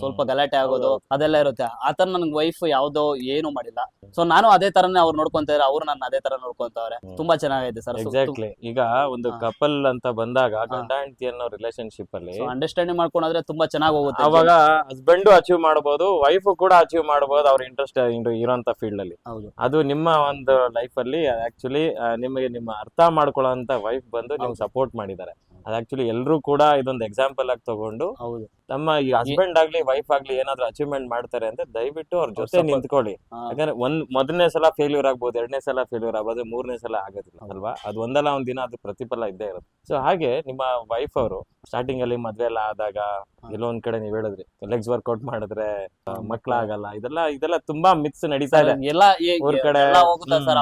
ಸ್ವಲ್ಪ ಗಲಾಟೆ ಆಗೋದು ಅದೆಲ್ಲ ಇರುತ್ತೆ. ಆತರ ನನ್ ವೈಫ್ ಯಾವ್ದೋ ಏನು ಮಾಡಿಲ್ಲ. ಸೊ ನಾನು ಅದೇ ತರನೇ ಅವ್ರು ನೋಡ್ಕೊಂತ ಇದ್ರೆ, ಅವ್ರು ನನ್ನ ಅದೇ ತರ ನೋಡ್ಕೊಂತವ್ರೆ. ತುಂಬಾ ಚೆನ್ನಾಗೈತೆ ಸರ್. ಎಕ್ಸಾಕ್ಟ್ಲಿ. ಈಗ ಒಂದು ಕಪಲ್ ಅಂತ ಬಂದಾಗ ಗಂಡ ಹೆಂಡತಿ ಅನ್ನೋ ರಿಲೇಶನ್ಶಿಪ್ ಅಲ್ಲಿ ಅಂಡರ್ಸ್ಟ್ಯಾಂಡಿಂಗ್ ಮಾಡ್ಕೊಂಡ್ರೆ ತುಂಬಾ ಚೆನ್ನಾಗಿ ಹೋಗುತ್ತೆ. ಅವಾಗ ಹಸ್ಬೆಂಡ್ ಅಚೀವ್ ಮಾಡಬಹುದು, ವೈಫ್ ಕೂಡ ಅಚೀವ್ ಮಾಡಬಹುದು ಅವ್ರ ಇಂಟ್ರೆಸ್ಟ್ ಇರೋಂತ ಫೀಲ್ಡ್ ಅಲ್ಲಿ. ಅದು ನಿಮ್ಮ ಒಂದು ಲೈಫ್ ಅಲ್ಲಿ ಆಕ್ಚುಲಿ ನಿಮಗೆ ನಿಮ್ಮ ಅರ್ಥ ಮಾಡ್ಕೊಳ್ಳೋಂತ ವೈಫ್ ಬಂದು ನಿಮ್ಗೆ ಸಪೋರ್ಟ್ ಮಾಡಿದ್ದಾರೆ. ಅದ್ ಆಕ್ಚುಲಿ ಎಲ್ರು ಕೂಡ ಇದೊಂದು ಎಕ್ಸಾಂಪಲ್ ಆಗಿ ತಗೊಂಡು ತಮ್ಮ ಈ ಹಸ್ಬೆಂಡ್ ಆಗ್ಲಿ ವೈಫ್ ಆಗ್ಲಿ ಏನಾದ್ರು ಅಚೀವ್ಮೆಂಟ್ ಮಾಡ್ತಾರೆ ಅಂದ್ರೆ ದಯವಿಟ್ಟು ಅವ್ರ ಜೊತೆ ನಿಂತ್ಕೊಳ್ಳಿ. ಯಾಕಂದ್ರೆ ಮೊದಲನೇ ಸಲ ಫೇಲ್ಯೂರ್ ಆಗ್ಬೋದು, 2ನೇ ಸಲ ಫೇಲ್ಯೂರ್ ಆಗ್ಬೋದು, 3ನೇ ಸಲ ಆಗೋದಿಲ್ಲ ಅಲ್ವಾ? ಅದು ಒಂದಲ್ಲ ಒಂದ್ ದಿನ ಅದು ಪ್ರತಿಫಲ ಇದ್ದೇ ಇರುತ್ತೆ. ಸೊ ಹಾಗೆ ನಿಮ್ಮ ವೈಫ್ ಅವರು ಸ್ಟಾರ್ಟಿಂಗ್ ಅಲ್ಲಿ ಮದ್ವೆ ಎಲ್ಲ ಆದಾಗ ಎಲ್ಲೋ ಒಂದ್ ಕಡೆ ನೀವ್ ಹೇಳಿದ್ರಿ ಲೆಗ್ಸ್ ವರ್ಕೌಟ್ ಮಾಡಿದ್ರೆ ಮಕ್ಳಾಗಲ್ಲ, ಇದೆಲ್ಲ ತುಂಬಾ ಮಿಕ್ಸ್ ನಡೀತಾ ಇದೆ.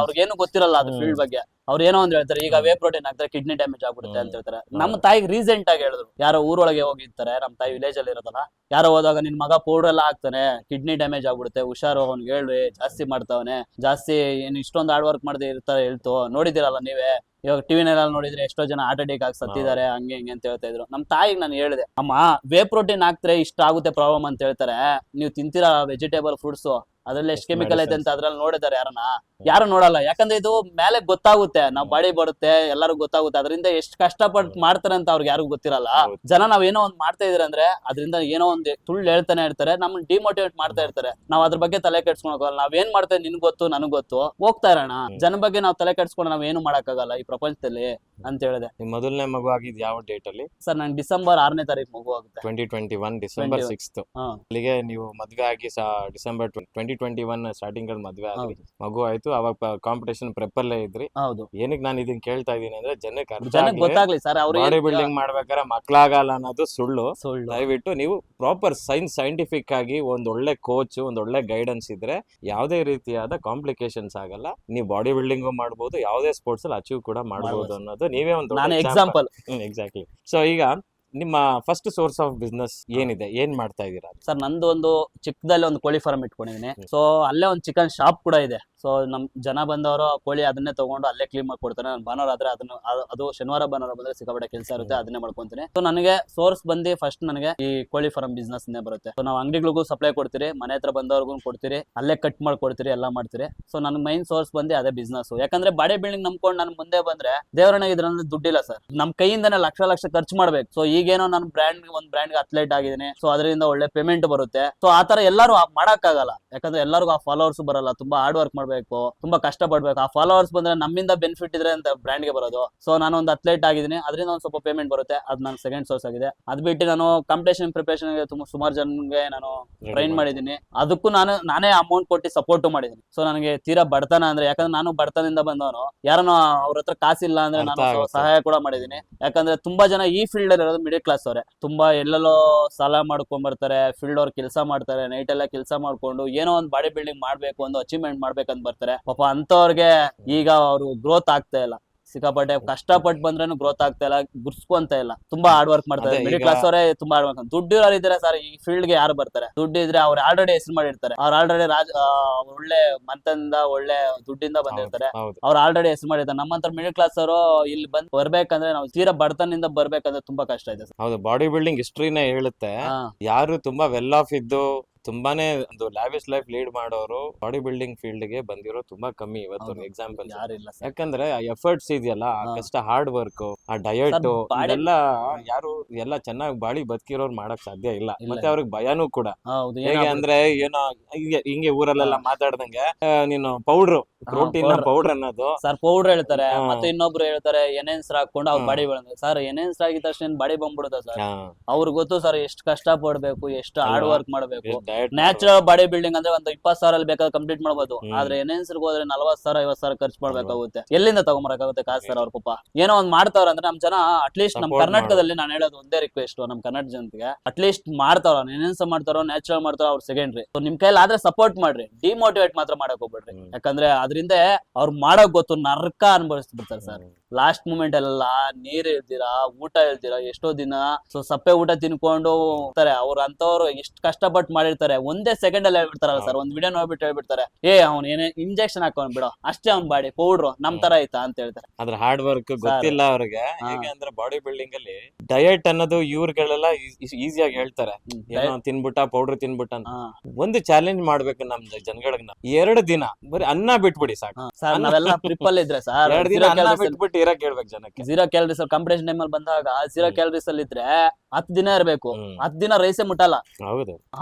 ಅವ್ರಿಗೇನು ಗೊತ್ತಿರಲ್ಲ ಅದು ಫೀಲ್ಡ್ ಬಗ್ಗೆ. ಅವ್ರು ಏನೋ ಒಂದ್ ಹೇಳ್ತಾರೆ, ಈಗ ವೇ ಪ್ರೋಟೀನ್ ಹಾಕ್ತಾರೆ ಕಿಡ್ನಿ ಡ್ಯಾಮೇಜ್ ಆಗ್ಬಿಡುತ್ತೆ ಅಂತ ಹೇಳ್ತಾರೆ. ನಮ್ಮ ತಾಯಿಗೆ ರೀಸೆಂಟ್ ಆಗಿ ಹೇಳಿದ್ರು, ಯಾರೋ ಊರೊಳಗೆ ಹೋಗಿರ್ತಾರೆ, ನಮ್ಮ ತಾಯಿ ವಿಲೇಜ್ ಅಲ್ಲಿ ಇರೋದಲ್ಲ, ಯಾರೋ ಹೋದಾಗ ನಿನ್ ಮಗ ಪೌಡರ್ ಎಲ್ಲ ಹಾಕ್ತಾನೆ, ಕಿಡ್ನಿ ಡ್ಯಾಮೇಜ್ ಆಗ್ಬಿಡುತ್ತೆ, ಹುಷಾರು, ಅವ್ನಿಗೆ ಹೇಳ್ರಿ, ಜಾಸ್ತಿ ಮಾಡ್ತಾವನೆ, ಜಾಸ್ತಿ ಏನು ಇಷ್ಟೊಂದು ಹಾರ್ಡ್ ವರ್ಕ್ ಮಾಡದೆ ಇರ್ತಾರೆ, ಹೇಳ್ತು ನೋಡಿದಿರಲ್ಲ ನೀವೇ, ಇವಾಗ ಟಿವಿನೆಲ್ಲ ನೋಡಿದ್ರೆ ಎಷ್ಟೋ ಜನ ಹಾರ್ಟ್ ಅಟ್ಯಾಕ್ ಆಗಿ ಸತ್ತಿದ್ದಾರೆ, ಹಂಗೆ ಹಿಂಗೆ ಅಂತ ಹೇಳ್ತಾ ಇದ್ರು. ನಮ್ಮ ತಾಯಿಗೆ ನಾನು ಹೇಳಿದೆ, ಅಮ್ಮ ವೇ ಪ್ರೋಟೀನ್ ಹಾಕ್ತಾರೆ ಇಷ್ಟ ಆಗುತ್ತೆ ಪ್ರಾಬ್ಲಮ್ ಅಂತ ಹೇಳ್ತಾರೆ, ನೀವು ತಿಂತೀರಾ ವೆಜಿಟೇಬಲ್ ಫ್ರೂಟ್ಸ್, ಅದ್ರಲ್ಲಿ ಎಷ್ಟು ಕೆಮಿಕಲ್ ಐತೆ ಅಂತ ಅದ್ರಲ್ಲಿ ನೋಡಿದಾರೆ ಯಾರು ನೋಡಲ್ಲ. ಯಾಕಂದ್ರೆ ಇದು ಮೇಲೆ ಗೊತ್ತಾಗುತ್ತೆ, ನಾವ್ ಬಾಡಿ ಬರುತ್ತೆ, ಎಲ್ಲರಿಗೂ ಗೊತ್ತಾಗುತ್ತೆ, ಅದರಿಂದ ಎಷ್ಟು ಕಷ್ಟಪಟ್ಟು ಮಾಡ್ತಾರೆ ಅಂತ ಅವ್ರಿಗೆ ಯಾರಿಗೂ ಗೊತ್ತಿರಲ್ಲ. ಜನ ನಾವ್ ಏನೋ ಒಂದ್ ಮಾಡ್ತಾ ಇದ್ರೆ ಅಂದ್ರೆ ಅದರಿಂದ ಏನೋ ಒಂದ್ ಸುಳ್ಳು ಹೇಳ್ತಾನೆ ಇರ್ತಾರೆ, ನಮ್ಮನ್ನ ಡಿಮೋಟಿವೇಟ್ ಮಾಡ್ತಾ ಇರ್ತಾರೆ. ನಾವ್ ಅದ್ರ ಬಗ್ಗೆ ತಲೆ ಕೆಡ್ಸ್ಕೊಳಕ್ ನಾವ್ ಏನ್ ಮಾಡ್ತೇವೆ ನಿನ್ ಗೊತ್ತು ನನಗ್ ಗೊತ್ತು, ಹೋಗ್ತಾ ಇರೋಣ. ಜನ ಬಗ್ಗೆ ನಾವ್ ತಲೆ ಕೆಡ್ಸ್ಕೊಂಡು ನಾವ್ ಏನು ಮಾಡಕ್ಕಾಗಲ್ಲ ಈ ಪ್ರಪಂಚದಲ್ಲಿ ಅಂತ ಹೇಳಿದೆ. ನಿಮ್ ಮೊದಲನೇ ಮಗು ಆಗಿದ್ ಯಾವ ಡೇಟ್ ಅಲ್ಲಿ? ಸರ್ ನಂಗೆ ಡಿಸೆಂಬರ್ 6ನೇ ತಾರೀಕು ಮಗು ಆಗುತ್ತೆ. 2021 ಡಿಸೆಂಬರ್ 6th. ಅಲ್ಲಿಗೆ ನೀವು ಮದ್ವೆ ಆಗಿ ಡಿಸೆಂಬರ್ 2021 ಸ್ಟಾರ್ಟಿಂಗ್ ಅಲ್ಲಿ ಮದ್ವೆ ಆಗಿ ಮಗು ಆಯ್ತು. ಅವಾಗ ಕಾಂಪಿಟೇಷನ್ ಪ್ರೆಪ್ ಅಲ್ಲೇ ಇದ್ರಿ. ಹೌದು. ಏನಕ್ಕೆ ನಾನು ಇದನ್ನ ಕೇಳ್ತಾ ಇದೀನಿ ಅಂದ್ರೆ ಜನಕ್ಕೆ ಗೊತ್ತಾಗ್ಲಿ ಸರ್, ಅವ್ರು ಬಾಡಿ ಬಿಲ್ಡಿಂಗ್ ಮಾಡ್ಬೇಕಾದ್ರೆ ಮಕ್ಳಾಗಲ್ಲ ಅನ್ನೋದು ಸುಳ್ಳು. ದಯವಿಟ್ಟು ನೀವು ಪ್ರಾಪರ್ ಸೈಂಟಿಫಿಕ್ ಆಗಿ ಒಂದ್ ಒಳ್ಳೆ ಕೋಚ್, ಒಂದ್ ಒಳ್ಳೆ ಗೈಡೆನ್ಸ್ ಇದ್ರೆ ಯಾವುದೇ ರೀತಿಯಾದ ಕಾಂಪ್ಲಿಕೇಶನ್ಸ್ ಆಗಲ್ಲ. ನೀವು ಬಾಡಿ ಬಿಲ್ಡಿಂಗ್ ಮಾಡ್ಬೋದು, ಯಾವುದೇ ಸ್ಪೋರ್ಟ್ಸ್ ಅಲ್ಲಿ ಅಚೀವ್ ಕೂಡ ಮಾಡ್ಬೋದು ಅನ್ನೋದು ನೀವೇ ಒಂದು ಎಕ್ಸಾಂಪಲ್. ಎಕ್ಸಾಕ್ಟ್ಲಿ. ಸೊ ಈಗ ನಿಮ್ಮ ಫಸ್ಟ್ ಸೋರ್ಸ್ ಆಫ್ ಬಿಸ್ನೆಸ್ ಏನಿದೆ, ಏನ್ ಮಾಡ್ತಾ ಇದೀರಾ? ಸರ್ ನಂದು ಒಂದು ಚಿಕ್ಕದಲ್ಲಿ ಒಂದು ಕೋಳಿ ಫಾರ್ಮ್ ಇಟ್ಕೊಂಡಿದ್ದೀನಿ. ಸೊ ಅಲ್ಲೇ ಒಂದು ಚಿಕನ್ ಶಾಪ್ ಕೂಡ ಇದೆ. ಸೊ ನಮ್ ಜನ ಬಂದವರು ಕೋಳಿ ಅದನ್ನೇ ತಗೊಂಡು ಅಲ್ಲೇ ಕ್ಲೀನ್ ಮಾಡಿ ಕೊಡ್ತಾರೆ. ನಾನು ಭಾನುವಾರ ಆದ್ರೆ ಅದು ಶನಿವಾರ ಭಾನುವಾರ ಬಂದ್ರೆ ಸಿಕ್ಕಾಪಟ್ಟೆ ಕೆಲಸ ಇರುತ್ತೆ, ಅದನ್ನೇ ಮಾಡ್ಕೊಂತೀನಿ. ಸೊ ನನಗೆ ಸೋರ್ಸ್ ಬಂದು ಫಸ್ಟ್ ನನಗೆ ಈ ಕೋಳಿ ಫಾರ್ಮ್ ಬಿಸ್ನೆಸ್ ಬರುತ್ತೆ. ಸೊ ನಾವು ಅಂಗಡಿಗಳಿಗೂ ಸಪ್ಲೈ ಕೊಡ್ತೀರಿ, ಮನೆ ಹತ್ರ ಬಂದವ್ರಿಗೂ ಕೊಡ್ತೀರಿ, ಅಲ್ಲೇ ಕಟ್ ಮಾಡ್ಕೊಡ್ತೀರಿ, ಎಲ್ಲ ಮಾಡ್ತೀರಿ. ಸೊ ನನ್ನ ಮೈನ್ ಸೋರ್ಸ್ ಬಂದು ಅದೇ ಬಿಸ್ನೆಸ್. ಯಾಕಂದ್ರೆ ಬಾಡಿ ಬಿಲ್ಡಿಂಗ್ ನಂಬ್ಕೊಂಡು ನಾನು ಮುಂದೆ ಬಂದ್ರೆ ದೇವರನ್ನ ಇದ್ರಲ್ಲಿ ದುಡ್ಡಿಲ್ಲ ಸರ್, ನಮ್ ಕೈಯಿಂದಾನೆ ಲಕ್ಷ ಖರ್ಚು ಮಾಡ್ಬೇಕು. ಸೊ ಈಗೇನೋ ನಾನು ಒಂದ್ ಬ್ರ್ಯಾಂಡ್ ಅಥ್ಲೇಟ್ ಆಗಿದ್ದೀನಿ, ಸೊ ಅದರಿಂದ ಒಳ್ಳೆ ಪೇಮೆಂಟ್ ಬರುತ್ತೆ. ಸೊ ಆತರ ಎಲ್ಲರೂ ಮಾಡಕ್ಕಾಗಲ್ಲ, ಯಾಕಂದ್ರೆ ಎಲ್ಲರಿಗೂ ಆ ಫಾಲೋವರ್ಸ್ ಬರಲ್ಲ, ತುಂಬಾ ಹಾರ್ಡ್ ವರ್ಕ್ ಮಾಡ್ಬೇಕು, ತುಂಬಾ ಕಷ್ಟ ಪಡ್ಬೇಕು. ಆ ಫಾಲೋವರ್ಸ್ ಬಂದ್ರೆ ನಮ್ಮಿಂದ ಬೆನಿಫಿಟ್ ಇದ್ರೆ ಅಂತ ಬ್ರ್ಯಾಂಡ್ ಗೆ ಬರೋದು. ಸೊ ನಾನು ಒಂದು ಅಥ್ಲೇಟ್ ಆಗಿದ್ದೀನಿ, ಅದರಿಂದ ಒಂದು ಸ್ವಲ್ಪ ಪೇಮೆಂಟ್ ಬರುತ್ತೆ, ಅದು ನನ್ನ ಸೆಕೆಂಡ್ ಸೋರ್ಸ್ ಆಗಿದೆ. ಅದ್ ಬಿಟ್ಟು ನಾನು ಕಾಂಪಿಟೇಷನ್ ಪ್ರಿಪರೇಷನ್ ಸುಮಾರು ಜನಗೆ ನಾನು ಟ್ರೈನ್ ಮಾಡಿದ್ದೀನಿ, ಅದಕ್ಕೂ ನಾನೇ ಅಮೌಂಟ್ ಕೊಟ್ಟು ಸಪೋರ್ಟ್ ಮಾಡಿದ್ದೀನಿ. ಸೊ ನನಗೆ ತೀರಾ ಬಡತನ ಅಂದ್ರೆ, ಯಾಕಂದ್ರೆ ನಾನು ಬಡತನದಿಂದ ಬಂದವನು, ಯಾರನ್ನೋ ಅವ್ರ ಹತ್ರ ಕಾಸಿಲ್ಲ ಅಂದ್ರೆ ನಾನು ಸಹಾಯ ಕೂಡ ಮಾಡಿದ್ದೀನಿ. ಯಾಕಂದ್ರೆ ತುಂಬಾ ಜನ ಈ ಫೀಲ್ಡ್ ಅಲ್ಲಿ ಇರೋದು ಮಿಡಿಲ್ ಕ್ಲಾಸ್ ಅವರೇ, ತುಂಬಾ ಎಲ್ಲೆಲ್ಲೋ ಸಾಲ ಮಾಡ್ಕೊಂಡ್ ಬರ್ತಾರೆ, ಫೀಲ್ಡ್ ಅವ್ರು ಕೆಲಸ ಮಾಡ್ತಾರೆ, ನೈಟ್ ಎಲ್ಲ ಕೆಲಸ ಮಾಡ್ಕೊಂಡು ಏನೋ ಒಂದು ಬಾಡಿ ಬಿಲ್ಡಿಂಗ್ ಮಾಡ್ಬೇಕು, ಒಂದು ಅಚೀವ್ಮೆಂಟ್ ಮಾಡ್ಬೇಕಂತ ಬರ್ತಾರೆ. ಪಾಪ ಅಂತವ್ರಿಗೆ ಈಗ ಅವರು ಗ್ರೋತ್ ಆಗ್ತಾ ಇಲ್ಲ, ಸಿಕ್ಕಾಪಟ್ಟೆ ಕಷ್ಟಪಟ್ಟು ಬಂದ್ರೇನು ಗ್ರೋತ್ ಆಗ್ತಾ ಇಲ್ಲ, ಗುರ್ಸ್ಕೊಂತ ಇಲ್ಲ, ತುಂಬಾ ಹಾರ್ಡ್ ವರ್ಕ್ ಮಾಡ್ತಾರೆ. ಮಿಡಿಲ್ ಕ್ಲಾಸ್ ಅವರೇ ತುಂಬಾ ಹಾರ್ಡ್ ವರ್ಕ್. ದುಡ್ಡು ಇರೋರು ಇದಾರೆ ಸರ್ ಈ ಫೀಲ್ಡ್ ಗೆ, ಯಾರು ಬರ್ತಾರೆ? ದುಡ್ಡು ಇದ್ರೆ ಅವ್ರು ಆಲ್ರೆಡಿ ಹೆಸರು ಮಾಡಿರ್ತಾರೆ, ಅವ್ರು ಆಲ್ರೆಡಿ ಒಳ್ಳೆ ಮಂತದಿಂದ ಒಳ್ಳೆ ದುಡ್ಡಿಂದ ಬಂದಿರ್ತಾರೆ, ಅವ್ರು ಆಲ್ರೆಡಿ ಹೆಸರು ಮಾಡಿರ್ತಾರೆ. ನಮ್ಮಂತ ಮಿಡಿಲ್ ಕ್ಲಾಸ್ ಅವರು ಇಲ್ಲಿ ಬರ್ಬೇಕಂದ್ರೆ ನಾವು ತೀರಾ ಬಡತನದಿಂದ ಬರ್ಬೇಕಂದ್ರೆ ತುಂಬಾ ಕಷ್ಟ ಇದೆ. ಹೌದು, ಬಾಡಿ ಬಿಲ್ಡಿಂಗ್ ಹಿಸ್ಟ್ರಿನೇ ಹೇಳುತ್ತೆ, ಯಾರು ತುಂಬಾ ವೆಲ್ ಆಫ್ ಇದ್ದು ತುಂಬಾನೇ ಒಂದು ಲ್ಯಾವಿಶ್ ಲೈಫ್ ಲೀಡ್ ಮಾಡೋರು ಬಾಡಿ ಬಿಲ್ಡಿಂಗ್ ಫೀಲ್ಡ್ ಗೆ ಬಂದಿರೋ ತುಂಬಾ ಕಮ್ಮಿ ಇವತ್ತು ಎಕ್ಸಾಂಪಲ್. ಯಾಕಂದ್ರೆ ಆ ಎಫರ್ಟ್ಸ್ ಇದೆಯಲ್ಲ, ಆ ಕಷ್ಟ, ಹಾರ್ಡ್ ವರ್ಕ್, ಆ ಡಯಟ್ ಇದೆಲ್ಲ ಯಾರು ಎಲ್ಲ ಚೆನ್ನಾಗಿ ಬಾಡಿ ಬದುಕಿರೋರು ಮಾಡಕ್ ಸಾಧ್ಯ ಇಲ್ಲ. ಮತ್ತೆ ಅವ್ರಿಗೆ ಭಯನೂ ಕೂಡ. ಹೇಗೆ ಅಂದ್ರೆ ಏನೋ ಹಿಂಗೆ ಊರಲ್ಲೆಲ್ಲ ಮಾತಾಡ್ದಂಗೆ ನೀನು ಪೌಡ್ರು, ಪ್ರೋಟೀನ್ ಪೌಡರ್ ಅನ್ನೋದು ಸರ್ ಪೌಡರ್ ಹೇಳ್ತಾರೆ, ಮತ್ತೆ ಇನ್ನೊಬ್ರು ಹೇಳ್ತಾರೆ ಎನ್ಎನ್ಸರ್ ಹಾಕೊಂಡು ಅವ್ರ ಬಾಡಿ ಬೆಳೆದ. ಸರ್ ಎನ್ಎನ್ಸರ್ ಆಗಿದ ತಕ್ಷಣ ಬಾಡಿ ಬಂದ್ಬಿಡುತ್ತೆ ಸರ್, ಅವ್ರಿಗೆ ಗೊತ್ತು ಸರ್ ಎಷ್ಟು ಕಷ್ಟ ಪಡ್ಬೇಕು, ಎಷ್ಟು ಹಾರ್ಡ್ ವರ್ಕ್ ಮಾಡ್ಬೇಕು. ನ್ಯಾಚುರಲ್ ಬಾಡಿ ಬಿಲ್ಡಿಂಗ್ ಅಂದ್ರೆ ಒಂದು 20,000 ಬೇಕಾದ್ರೆ ಕಂಪ್ಲೀಟ್ ಮಾಡ್ಬೋದು, ಆದ್ರೆ ಎನ್ಎನ್ಸರ್ ಹೋದ್ರೆ 40,000 50,000 ಖರ್ಚು ಮಾಡ್ಬೇಕಾಗುತ್ತೆ. ಎಲ್ಲಿಂದ ತಗೊಂಬರಕಾಗುತ್ತೆ ಕಾಸು ಸರ್? ಅವ್ರ ಪಾಪ ಏನೋ ಒಂದ್ ಮಾಡ್ತಾವ್ರ ಅಂದ್ರೆ ನಮ್ ಜನ ಅಟ್ಲೀಸ್ಟ್ ನಮ್ ಕರ್ನಾಟಕದಲ್ಲಿ ನಾನು ಹೇಳೋದು ಒಂದೇ ರಿಕ್ವೆಸ್ಟ್, ನಮ್ ಕರ್ನಾಟಕ ಜನತೆಗೆ ಅಟ್ಲೀಸ್ಟ್ ಮಾಡ್ತಾರ, ಎನ್ಎನ್ಸರ್ ಮಾಡ್ತಾರೋ ನ್ಯಾಚುರಲ್ ಮಾಡ್ತಾರೋ ಅವ್ರ ಸೆಕೆಂಡ್ರಿ. ನಿಮ್ ಕೈಲಿ ಆದ್ರೆ ಸಪೋರ್ಟ್ ಮಾಡ್ರಿ, ಡಿಮೋಟಿವೇಟ್ ಮಾತ್ರ ಮಾಡಕ್ ಹೋಗ್ಬೇಡ್ರಿ. ಯಾಕಂದ್ರೆ ಅದರಿಂದ ಅವ್ರು ಮಾಡೋಕ್ ಗೊತ್ತು ನರ್ಕ ಅನ್ಭವಿಸ್ಬಿಡ್ತಾರೆ ಸರ್. ಲಾಸ್ಟ್ ಮೂಮೆಂಟ್ ಎಲ್ಲ ನೀರ್ ಇಲ್ದಿರಾ, ಊಟ ಇಲ್ದಿರಾ ಎಷ್ಟೋ ದಿನ ಸಪ್ಪೆ ಊಟ ತಿನ್ಕೊಂಡು ಹೋಗ್ತಾರೆ. ಅವ್ರ ಅಂತವ್ರು ಎಷ್ಟು ಕಷ್ಟಪಟ್ಟು ಮಾಡಿರ್ತಾರೆ, ಒಂದೇ ಸೆಕೆಂಡ್ ಅಲ್ಲಿ ಹೇಳ್ಬಿಡ್ತಾರಲ್ಲ ಸರ್, ಒಂದ್ ವಿಡಿಯೋ ನೋಡ್ಬಿಟ್ಟು ಹೇಳ್ಬಿಡ್ತಾರೆ, ಅವ್ನು ಏನೇ ಇಂಜೆಕ್ಷನ್ ಹಾಕೊಂಡ್ ಬಿಡೋ ಅಷ್ಟೇ, ಅವ್ನ್ ಬಾಡಿ ಪೌಡ್ರು ನಮ್ ತರ ಐತಾ ಅಂತ ಹೇಳ್ತಾರೆ. ಅದ್ರ ಹಾರ್ಡ್ ವರ್ಕ್ ಗೊತ್ತಿಲ್ಲ ಅವ್ರಿಗೆ. ಹೇಗೆ ಅಂದ್ರೆ ಬಾಡಿ ಬಿಲ್ಡಿಂಗ್ ಅಲ್ಲಿ ಡಯಟ್ ಅನ್ನೋದು ಇವ್ರುಗಳೆಲ್ಲ ಈಸಿಯಾಗಿ ಹೇಳ್ತಾರೆ, ಏನೋ ತಿನ್ಬಿಟ್ಟ ಪೌಡರ್ ತಿನ್ಬಿಟ್ಟ ಅಂತ. ಒಂದು ಚಾಲೆಂಜ್ ಮಾಡ್ಬೇಕು ನಮ್ ಜನಗಳಿಗೆ, 2 ದಿನ ಬರೀ ಅನ್ನ ಬಿಟ್ಬಿಡಿ ಸಾಕು. ನಾವೆಲ್ಲ ಟ್ರಿಪಲ್ ಇದ್ರೆ ಸರ್ 2 ದಿನ ಅನ್ನ ಬಿಟ್ಬಿಟ್ಟು ಇರಕ್ ಹೇಳ್ಬೇಕು ಜನಕ್ಕೆ. 0 ಕ್ಯಾಲರೀಸ್ ಕಾಂಪಿಟೇಷನ್ ಟೈಮ್ ಅಲ್ಲಿ ಬಂದಾಗ 0 ಕ್ಯಾಲರೀಸ್ ಅಲ್ಲಿ ಇದ್ರೆ 10 ದಿನ ಇರ್ಬೇಕು, 10 ದಿನ ರೈಸೇ ಮುಟ್ಟಲ್ಲ. ಹೌದು,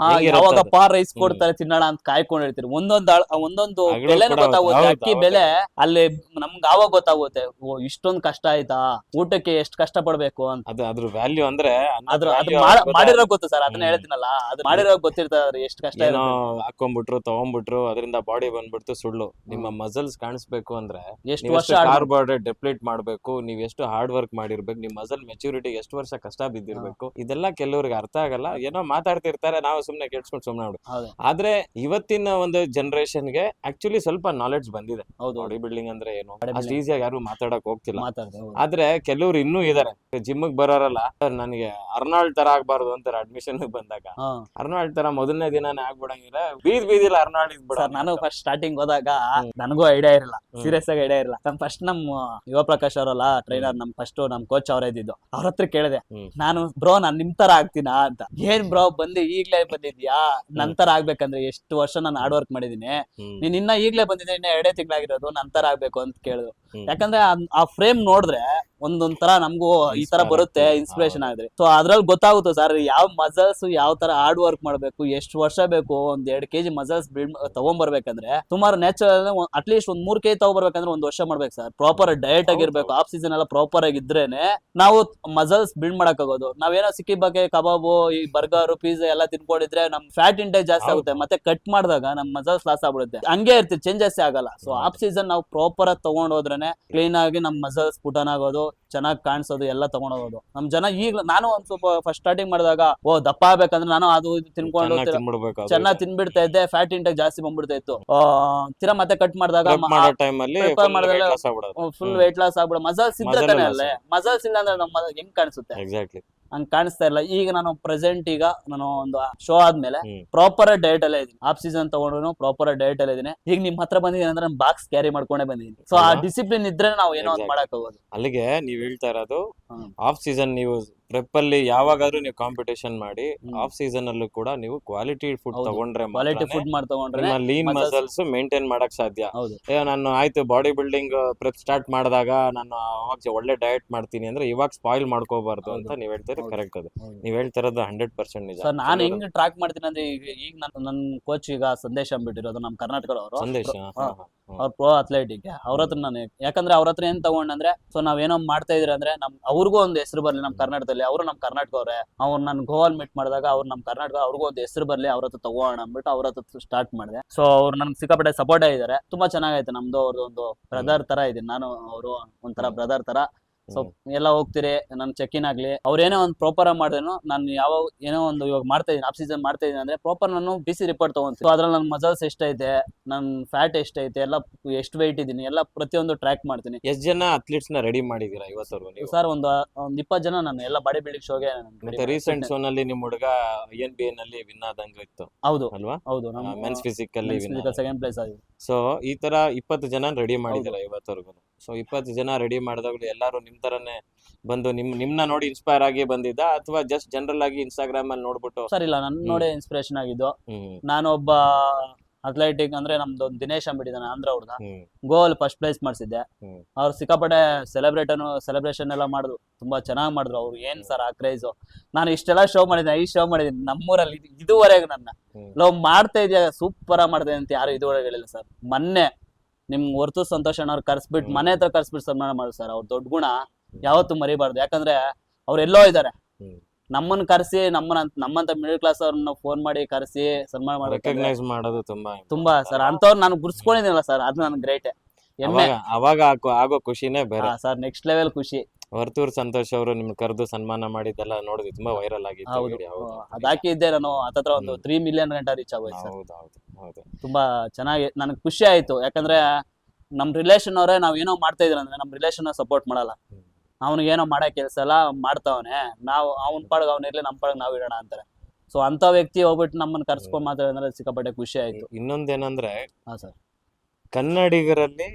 ಯಾವಾಗಪ್ಪ ರೈಸ್ ಕೊಡ್ತಾರೆ ತಿನ್ನೋಣ ಅಂತ ಕಾಯ್ಕೊಂಡಿರ್ತೀರಿ. ಒಂದೊಂದು ಬೆಲೆನೂ ಗೊತ್ತಾಗುತ್ತೆ, ಅಕ್ಕಿ ಬೆಲೆ ಅಲ್ಲಿ ನಮ್ಗೆ ಆವಾಗ ಗೊತ್ತಾಗುತ್ತೆ, ಇಷ್ಟೊಂದು ಕಷ್ಟ ಆಯ್ತಾ, ಊಟಕ್ಕೆ ಎಷ್ಟು ಕಷ್ಟ ಪಡ್ಬೇಕು ಅಂತ. ಅದ್ರ ವ್ಯಾಲ್ಯೂ ಅಂದ್ರೆ ಮಾಡಿರೋ ಗೊತ್ತು ಸರ್, ಅದನ್ನ ಹೇಳ್ತೀನಲ್ಲ, ಅದು ಮಾಡಿರೋ ಗೊತ್ತಿರ್ತಾರೆ ಎಷ್ಟು ಕಷ್ಟ. ಹಾಕೊಂಡ್ಬಿಟ್ರು ತಗೊಂಡ್ಬಿಟ್ರು ಅದರಿಂದ ಬಾಡಿ ಬಂದ್ಬಿಡ್ತು ಸುಳ್ಳು. ನಿಮ್ಮ ಮಸಲ್ಸ್ ಕಾಣಿಸ್ಬೇಕು ಅಂದ್ರೆ ಎಷ್ಟು ವರ್ಷ ಕಾರ್ಬೋಹೈಡ್ರೇಟ್ ಡೆಪ್ಲೀಟ್ ಮಾಡ್ಬೇಕು, ನೀವ್ ಎಷ್ಟು ಹಾರ್ಡ್ ವರ್ಕ್ ಮಾಡಿರ್ಬೇಕು, ನಿಮ್ ಮಸಲ್ ಮೆಚುರಿಟಿ ಎಷ್ಟು ವರ್ಷ ಕಷ್ಟ ಬಿದ್ದಿರ್ಬೇಕು. ಇದೆಲ್ಲ ಕೆಲವ್ರಿಗೆ ಅರ್ಥ ಆಗಲ್ಲ. ಏನೋ ಮಾತಾಡ್ತಿರ್ತಾರೆ, ನಾವು ಸುಮ್ನೆ ಕೇಳಿಸ್ಕೊಂಡು ಸುಮ್ಮನೆ ಬಿಡು. ಹೌದು ಆದ್ರೆ ಇವತ್ತಿನ ಒಂದು ಜನರೇಷನ್ಗೆ ಆಕ್ಚುಲಿ ಸ್ವಲ್ಪ ನಾಲೆಡ್ಜ್ ಬಂದಿದೆ. ಹೌದು ಬಾಡಿ ಬಿಲ್ಡಿಂಗ್ ಅಂದ್ರೆ ಏನು Bodybuilding. ಅಷ್ಟು ಈಸಿಯಾಗಿ ಯಾರು ಮಾತಾಡಕ್ ಹೋಗ್ತಿಲ್ಲ. ಮಾತಾಡ್ದೆ ಆದ್ರೆ ಕೆಲವ್ರು ಇನ್ನೂ ಇದಾರೆ ಜಿಮ್ಗೆ ಬರೋರಲ್ಲ, ನನಗೆ ಅರ್ನಾಲ್ಡ್ ತರ ಆಗ್ಬಾರ್ದು ಅಂತಾರೆ ಅಡ್ಮಿಷನ್ ಬಂದಾಗ. ಅರ್ನಾಲ್ಡ್ ತರ ಮೊದಲನೇ ದಿನಾನೇ ಆಗ್ಬಿಡಂಗಿಲ್ಲ, ಬೀದಿಲಿ ಅರ್ನಾಲ್ಡ್ ಇದ್ಬಿಡ. ಸರ್ ನಾನು ಫಸ್ಟ್ ಸ್ಟಾರ್ಟಿಂಗ್ ಹೋದಾಗ ನನಗೂ ಐಡಿಯಾ ಇರಲ್ಲ, ಸೀರಿಯಸ್ ಆಗಿ ಐಡಿಯಾ ಇರಲ್ಲ. ಫಸ್ಟ್ ನಮ್ಮ ಯುವ ಪ್ರಕಾಶ್ ಅವರಲ್ಲ ಟ್ರೈನರ್, ನಮ್ ಫಸ್ಟ್ ನಮ್ ಕೋಚ್ ಅವರೇ ಇದ್ದಿದ್ದು, ಅವ್ರ ಹತ್ರ ಕೇಳಿದೆ ನಾನು, ಬ್ರೋ ನಾನ್ ನಿಮ್ ತರ ಆಗ್ತೀನಾ ಅಂತ. ಏನ್ ಬ್ರೋ ಬಂದು ಈಗ್ಲೇ ಬಂದಿದ್ಯಾ, ನಂತರ ಆಗ್ಬೇಕಂದ್ರೆ ಎಷ್ಟು ವರ್ಷ ನಾನು ಹಾರ್ಡ್ ವರ್ಕ್ ಮಾಡಿದೀನಿ, ನೀನ್ ಇನ್ನ ಈಗ್ಲೇ ಬಂದಿದ್ದೆ, ಇನ್ನ 2 ತಿಂಗಳಾಗಿರೋದು, ನಂತರ ಆಗ್ಬೇಕು ಅಂತ ಕೇಳಿದ್ರು. ಯಾಕಂದ್ರೆ ಆ ಫ್ರೇಮ್ ನೋಡಿದ್ರೆ ಒಂದೊಂದ್ ತರ ನಮ್ಗೂ ಈ ತರ ಬರುತ್ತೆ, ಇನ್ಸ್ಪಿರೇಷನ್ ಆಗಿದೆ. ಸೊ ಅದ್ರಲ್ಲಿ ಗೊತ್ತಾಗುತ್ತೆ ಸರ್ ಯಾವ ಮಸಲ್ಸ್ ಯಾವ ತರ ಹಾರ್ಡ್ ವರ್ಕ್ ಮಾಡ್ಬೇಕು, ಎಷ್ಟು ವರ್ಷ ಬೇಕು. ಒಂದ್ 2 kg ಮಸಲ್ಸ್ ತಗೊಂಡ್ಬರ್ಬೇಕಂದ್ರೆ ಸುಮಾರು ನ್ಯಾಚುರಲ್ ಅಟ್ಲೀಸ್ಟ್ ಒಂದ್ 3 kg ತಗೊಂಡ್ಬರ್ಬೇಕಂದ್ರೆ 1 ವರ್ಷ ಮಾಡ್ಬೇಕು ಸರ್. ಪ್ರಾಪರ್ ಡಯಟ್ ಆಗಿರ್ಬೇಕು, ಆಫ್ ಸೀಸನ್ ಎಲ್ಲ ಪ್ರಾಪರ್ ಆಗಿದ್ರೇನೆ ನಾವು ಮಸಲ್ಸ್ ಬಿಲ್ಡ್ ಮಾಡಕ್ ಆಗೋದು. ನಾವೇನೋ ಸಿಕ್ಕಿ ಬಗ್ಗೆ ಕಬಾಬು, ಈ ಬರ್ಗರ್, ಪಿಜ್ಜಾ ಎಲ್ಲ ತಿನ್ಕೊಂಡಿದ್ರೆ ನಮ್ ಫ್ಯಾಟ್ ಇಂಟೇಕ್ ಜಾಸ್ತಿ ಆಗುತ್ತೆ, ಮತ್ತೆ ಕಟ್ ಮಾಡಿದಾಗ ನಮ್ ಮಸಲ್ಸ್ ಲಾಸ್ ಆಗ್ಬಿಡುತ್ತೆ. ಹಂಗೆ ಇರ್ತೀವಿ, ಚೇಂಜಸ್ ಆಗಲ್ಲ. ಸೊ ಆಫ್ ಸೀಸನ್ ನಾವು ಪ್ರಾಪರ್ ಆಗಿ ತಗೊಂಡ್ ಹೋದ್ರೇನೆ ಕ್ಲೀನ್ ಆಗಿ ನಮ್ ಮಸಲ್ಸ್ ಪುಟನ್ ಆಗೋದು, ಚೆನ್ನಾಗಿ ಕಾಣಿಸೋದು, ಎಲ್ಲ ತಗೊಂಡ್ ಹೋಗೋದು. ನಮ್ ಜನ ಈಗ ನಾನು ಒಂದ್ ಸ್ವಲ್ಪ ಫಸ್ಟ್ ಸ್ಟಾರ್ಟಿಂಗ್ ಮಾಡಿದಾಗ ದಪ್ಪ ಆಗ್ಬೇಕಂದ್ರೆ ನಾನು ಅದು ಇದು ತಿನ್ಕೊಂಡು ಚೆನ್ನಾಗಿ ತಿನ್ಬಿಡ್ತಾ ಇದ್ದೆ, ಫ್ಯಾಟ್ ಇಂಟೆಕ್ ಜಾಸ್ತಿ ಬಂದ್ಬಿಡ್ತಾ ಇತ್ತು. ತಿರಾ ಮತ್ತೆ ಕಟ್ ಮಾಡಿದಾಗ ಫುಲ್ ವೇಟ್ ಲಾಸ್ ಆಗ್ಬಿಡ. ಮಸಲ್ಸ್ ಇದ್ರೆ ತಾನೇ ಅಲ್ಲೇ, ಮಸಲ್ಸ್ ಇಲ್ಲ ಅಂದ್ರೆ ನಮ್ಮ ಹೆಂಗ್ ಕಾಣಿಸುತ್ತೆ, ಹಂಗ್ ಕಾಣಿಸ್ತಾ ಇಲ್ಲ. ಈಗ ನಾನು ಪ್ರೆಸೆಂಟ್ ಈಗ ನಾನು ಒಂದು ಶೋ ಆದ್ಮೇಲೆ ಪ್ರಾಪರ್ ಡಯಟ್ ಅಲ್ಲೇ ಇದೀನಿ. ಆಫ್ ಸೀಸನ್ ತಗೊಂಡ್ರು ಪ್ರಾಪರ್ ಡಯಟ್ ಅಲ್ಲೇ ಇದೀನಿ. ಈಗ ನಿಮ್ ಹತ್ರ ಬಂದಿದ್ದೀನಿ ಅಂದ್ರೆ ನಾನು ಬಾಕ್ಸ್ ಕ್ಯಾರಿ ಮಾಡ್ಕೊಂಡೇ ಬಂದಿದ್ದೀನಿ. ಸೊ ಆ ಡಿಸಿಪ್ಲಿನ್ ಇದ್ರೆ ನಾವು ಏನೋ ಒಂದು ಮಾಡಕ್ ಹೋಗೋದು. ಅಲ್ಲಿಗೆ ನೀವ್ ಹೇಳ್ತಾ ಇರೋದು ಆಫ್ ಸೀಸನ್ ನೀವು ಪ್ರೆಪ್ ಅಲ್ಲಿ ಯಾವಾಗಾದ್ರೂ ನೀವು ಕಾಂಪಿಟೇಷನ್ ಮಾಡಿ, ಆಫ್ ಸೀಸನ್ ಅಲ್ಲೂ ಕೂಡ ನೀವು ಕ್ವಾಲಿಟಿ ಫುಡ್ ತಗೊಂಡ್ರೆ, ಕ್ವಾಲಿಟಿ ಫುಡ್ ಮಾಡಿ ತಗೊಂಡ್ರೆ ಲೀನ್ ಮಸಲ್ಸ್ ಮೇಂಟೈನ್ ಮಾಡಕ್ ಸಾಧ್ಯ. ನಾನು ಆಯ್ತು ಬಾಡಿ ಬಿಲ್ಡಿಂಗ್ ಪ್ರೆಪ್ ಸ್ಟಾರ್ಟ್ ಮಾಡಿದಾಗ ನಾನು ಅವಾಗ ಒಳ್ಳೆ ಡಯಟ್ ಮಾಡ್ತೀನಿ ಅಂದ್ರೆ ಇವಾಗ ಸ್ಪಾಯಿಲ್ ಮಾಡ್ಕೋಬಾರ್ದು ಅಂತ ನೀವ್ ಹೇಳ್ತಾ ಇರೋದು ಕರೆಕ್ಟ್. ಅದು ನೀವ್ ಹೇಳ್ತಾ ಇರೋದು 100% ನಿಜ. ಸರ್ ನಾನು ಹೆಂಗ್ ಟ್ರ್ಯಾಕ್ ಮಾಡ್ತೀನಿ ಅಂದ್ರೆ, ಈಗ ನನ್ನ ಕೋಚ್ ಈಗ ಸಂದೇಶ ಅಂದ್ಬಿಟ್ಟಿರೋದು ನಮ್ಮ ಕರ್ನಾಟಕದವರು, ಸಂದೇಶ ಅವ್ರ ಪ್ರೋ ಅಥ್ಲೆಟಿಕ್, ಅವ್ರ ಹತ್ರ ನಾನು ಯಾಕಂದ್ರೆ ಅವ್ರ ಹತ್ರ ಏನ್ ತಗೊಂಡ್ರೆ, ಸೊ ನಾವೇನೋ ಮಾಡ್ತಾ ಇದ್ರೆ ಅಂದ್ರೆ ಅವ್ರಿಗೂ ಒಂದು ಹೆಸರು ಬರ್ಲಿ ನಮ್ ಕರ್ನಾಟಕದಲ್ಲಿ. ಅವರು ನಮ್ ಕರ್ನಾಟಕವ್ರೆ, ಅವ್ರು ನಾನು ಗೋವಾಲ್ ಮೀಟ್ ಮಾಡಿದಾಗ ಅವ್ರು ನಮ್ ಕರ್ನಾಟಕ, ಅವ್ರಿಗೂ ಒಂದು ಹೆಸರು ಬರ್ಲಿ, ಅವ್ರ ಹತ್ರ ತಗೋಣ ಅಂದ್ಬಿಟ್ಟು ಅವ್ರ ಹತ್ರ ಸ್ಟಾರ್ಟ್ ಮಾಡಿದೆ. ಸೊ ಅವ್ರು ನನ್ಗೆ ಸಿಕ್ಕಾಪಟ್ಟೆ ಸಪೋರ್ಟ್ ಆಗಿದ್ದಾರೆ, ತುಂಬಾ ಚೆನ್ನಾಗೈತೆ. ನಮ್ದು ಅವ್ರದ್ದು ಒಂದು ಬ್ರದರ್ ತರ ಇದೀನಿ ನಾನು, ಅವರು ಒಂಥರ ಬ್ರದರ್ ತರ. ಸೊ ಎಲ್ಲ ಹೋಗ್ತೀರಿ, ನನ್ ಚೆಕ್ ಇನ್ ಆಗ್ಲಿ, ಅವ್ರೇನೋ ಒಂದು ಪ್ರಾಪರ್ ಆಗಿ ಮಾಡಿದ್ರು, ನಾನು ಯಾವ ಏನೋ ಒಂದು ಇವಾಗ ಮಾಡ್ತಾ ಇದೀನಿ, ಆಫ್ ಸೀಸನ್ ಮಾಡ್ತಾ ಇದೀನಿ ಅಂದ್ರೆ ಪ್ರಾಪರ್ ನಾನು BC ರಿಪೋರ್ಟ್ ತಗೊಂತೀನಿ. ಅದ್ರಲ್ಲಿ ನನ್ನ ಮಸಲ್ಸ್ ಎಷ್ಟೈತೆ, ನನ್ ಫ್ಯಾಟ್ ಎಷ್ಟೈತೆ, ಎಲ್ಲ ಎಷ್ಟು ವೆಯ್ಟ್ ಇದೀನಿ, ಎಲ್ಲ ಪ್ರತಿಯೊಂದು ಟ್ರ್ಯಾಕ್ ಮಾಡ್ತೀನಿ. ಎಷ್ಟು ಜನ ಅಥ್ಲೀಟ್ಸ್ ನ ರೆಡಿ ಮಾಡಿದೀರಾ ಇವತ್ತವರೆಗೂ? ಸರ್ ಒಂದು 20 ಜನ ನಾನು ಎಲ್ಲ ಬಾಡಿ ಬಿಲ್ಡಿಂಗ್ ಶೋಗೆ. ಮತ್ತೆ ರೀಸೆಂಟ್ ಶೋ ನಲ್ಲಿ ನಿಮ್ ಹುಡುಗ INBA ನಲ್ಲಿ ವಿನ್ ಆದಂಗ ಇತ್ತು. ಹೌದು ಅಲ್ವಾ? ಹೌದು, ಮೆನ್ಸ್ ಫಿಸಿಕ್ ಅಲ್ಲಿ ಸೆಕೆಂಡ್ ಪ್ಲೇಸ್ ಆಗಿದೆ. ಸೊ ಈ ತರ 20 ಜನ ರೆಡಿ ಮಾಡಿದಾರೆ ಇವತ್ತವರೆಗೂ. ಸೊ 20 ಜನ ರೆಡಿ ಮಾಡಿದಾಗ್ಲೂ ಎಲ್ಲಾರು ನಿಮ್ ತರನೇ ಬಂದು ನಿಮ್ನ ನೋಡಿ ಇನ್ಸ್ಪೈರ್ ಆಗಿ ಬಂದಿದ್ದ, ಅಥವಾ ಜಸ್ಟ್ ಜನರಲ್ ಆಗಿ ಇನ್ಸ್ಟಾಗ್ರಾಮ್ ಅಲ್ಲಿ ನೋಡ್ಬಿಟ್ಟು? ಸರ್ ಇಲ್ಲ, ನನ್ನ ನೋಡಿ ಇನ್ಸ್ಪಿರೇಷನ್ ಆಗಿದ್ದು. ನಾನು ಒಬ್ಬ ಅಥ್ಲೆಟಿಕ್ ಅಂದ್ರೆ ನಮ್ದು ದಿನೇಶ್ ಅಂಬಿಟ್ಟಿದ್ದಾನೆ, ಆಂಧ್ರ ಹುಡುಗ, ಗೋಲ್ ಫಸ್ಟ್ ಪ್ಲೇಸ್ ಮಾಡಿಸಿದ್ದೆ. ಅವ್ರು ಸಿಕ್ಕಾಪಟ್ಟೆ ಸೆಲೆಬ್ರೇಷನ್ ಎಲ್ಲ ಮಾಡಿದ್ರು, ತುಂಬಾ ಚೆನ್ನಾಗಿ ಮಾಡಿದ್ರು. ಅವ್ರು ಏನ್ ಸರ್ ಆ ಕ್ರೇಜ್. ನಾನು ಇಷ್ಟೆಲ್ಲ ಶೋ ಮಾಡಿದ್ದೀನಿ ನಮ್ಮೂರಲ್ಲಿ ಇದುವರೆಗೂ. ನನ್ನ ಲವ್ ಮಾಡ್ತಾ ಇದೆಯಾ, ಸೂಪರ್ ಆಗಿ ಮಾಡ್ತಾ ಅಂತ ಯಾರು ಇದುವರೆಗೆ ಹೇಳಿಲ್ಲ ಸರ್. ಮೊನ್ನೆ ನಿಮ್ ಹೊರತು ಸಂತೋಷ್ ಅಣ್ಣವ್ರು ಕರ್ಸ್ಬಿಟ್ಟು ಮನೆ ಹತ್ರ ಕರ್ಸ್ಬಿಟ್ಟು ಸನ್ಮಾನ ಮಾಡಿದ್ರು ಸರ್. ಅವ್ರ ದೊಡ್ಡ ಗುಣ ಯಾವತ್ತೂ ಮರಿಬಾರ್ದು. ಯಾಕಂದ್ರೆ ಅವ್ರು ಎಲ್ಲೋ ಇದಾರೆ, ನಮ್ಮನ್ನ ಕರ್ಸಿ ನಮ್ಮಂತ ಮಿಡಲ್ ಕ್ಲಾಸ್ ಅವ್ರನ್ನ ಫೋನ್ ಮಾಡಿ ಕರ್ಸಿ ಸನ್ಮಾನ ಮಾಡೋದು ತುಂಬಾ ಸರ್. ಅಂತವ್ರು ನಾನು ಗುರ್ಸ್ಕೊಂಡಿದ್ದೀನಲ್ಲ ಸರ್, ಅದು ನನ್ ಗ್ರೇಟ್ ಹೆಮ್ಮೆ. ಅವಾಗ ಆಗೋ ಖುಷಿನೇ ಬೇರೆ ಸರ್, ನೆಕ್ಸ್ಟ್ ಲೆವೆಲ್ ಖುಷಿ. ವರ್ತೂರ್ ಸಂತೋಷ್ ಅವರು ನಿಮ್ಗೆ ಕರೆದು ಸನ್ಮಾನ ಮಾಡಿದ್ದೆಲ್ಲ ನೋಡಿದ್ವಿ, ತುಂಬಾ ವೈರಲ್ ಆಗಿತ್ತು. ಅದಾಕಿದ್ದೆ ನಾನು ಹತ್ತತ್ರ ಒಂದು 3 ಮಿಲಿಯನ್ ಗಂಟ ರೀಚ್ ಆಗೋಯ್ತು. ತುಂಬಾ ಚೆನ್ನಾಗಿ ನನಗೆ ಖುಷಿ ಆಯ್ತು. ಯಾಕಂದ್ರೆ ನಮ್ ರಿಲೇಷನ್ ಅವರೇ ನಾವ್ ಏನೋ ಮಾಡ್ತಾ ಇದ್ರ ಅಂದ್ರೆ ನಮ್ ರಿಲೇಷನ್ ಸಪೋರ್ಟ್ ಮಾಡಲ್ಲ. ಅವ್ನಿಗೆ ಏನೋ ಮಾಡೋ ಕೆಲಸ ಎಲ್ಲ ಮಾಡ್ತಾವನೆ, ನಾವು ಅವ್ನ ಪಾಡ್ಗೆ ಅವ್ನ ಇರ್ಲಿ, ನಮ್ ಪಾಡ್ಗೆ ನಾವ್ ಇಡೋಣ ಅಂತಾರೆ. ಸೊ ಅಂತ ವ್ಯಕ್ತಿ ಹೋಗ್ಬಿಟ್ಟು ನಮ್ಮನ್ನ ಕರ್ಸ್ಕೊಂಡ್ ಮಾತಾಡಿದ್ರೆ ಸಿಕ್ಕಾಪಟ್ಟೆ ಖುಷಿ ಆಯ್ತು. ಇನ್ನೊಂದೇನಂದ್ರೆ ಸರ್, ಕನ್ನಡಿಗರಲ್ಲಿ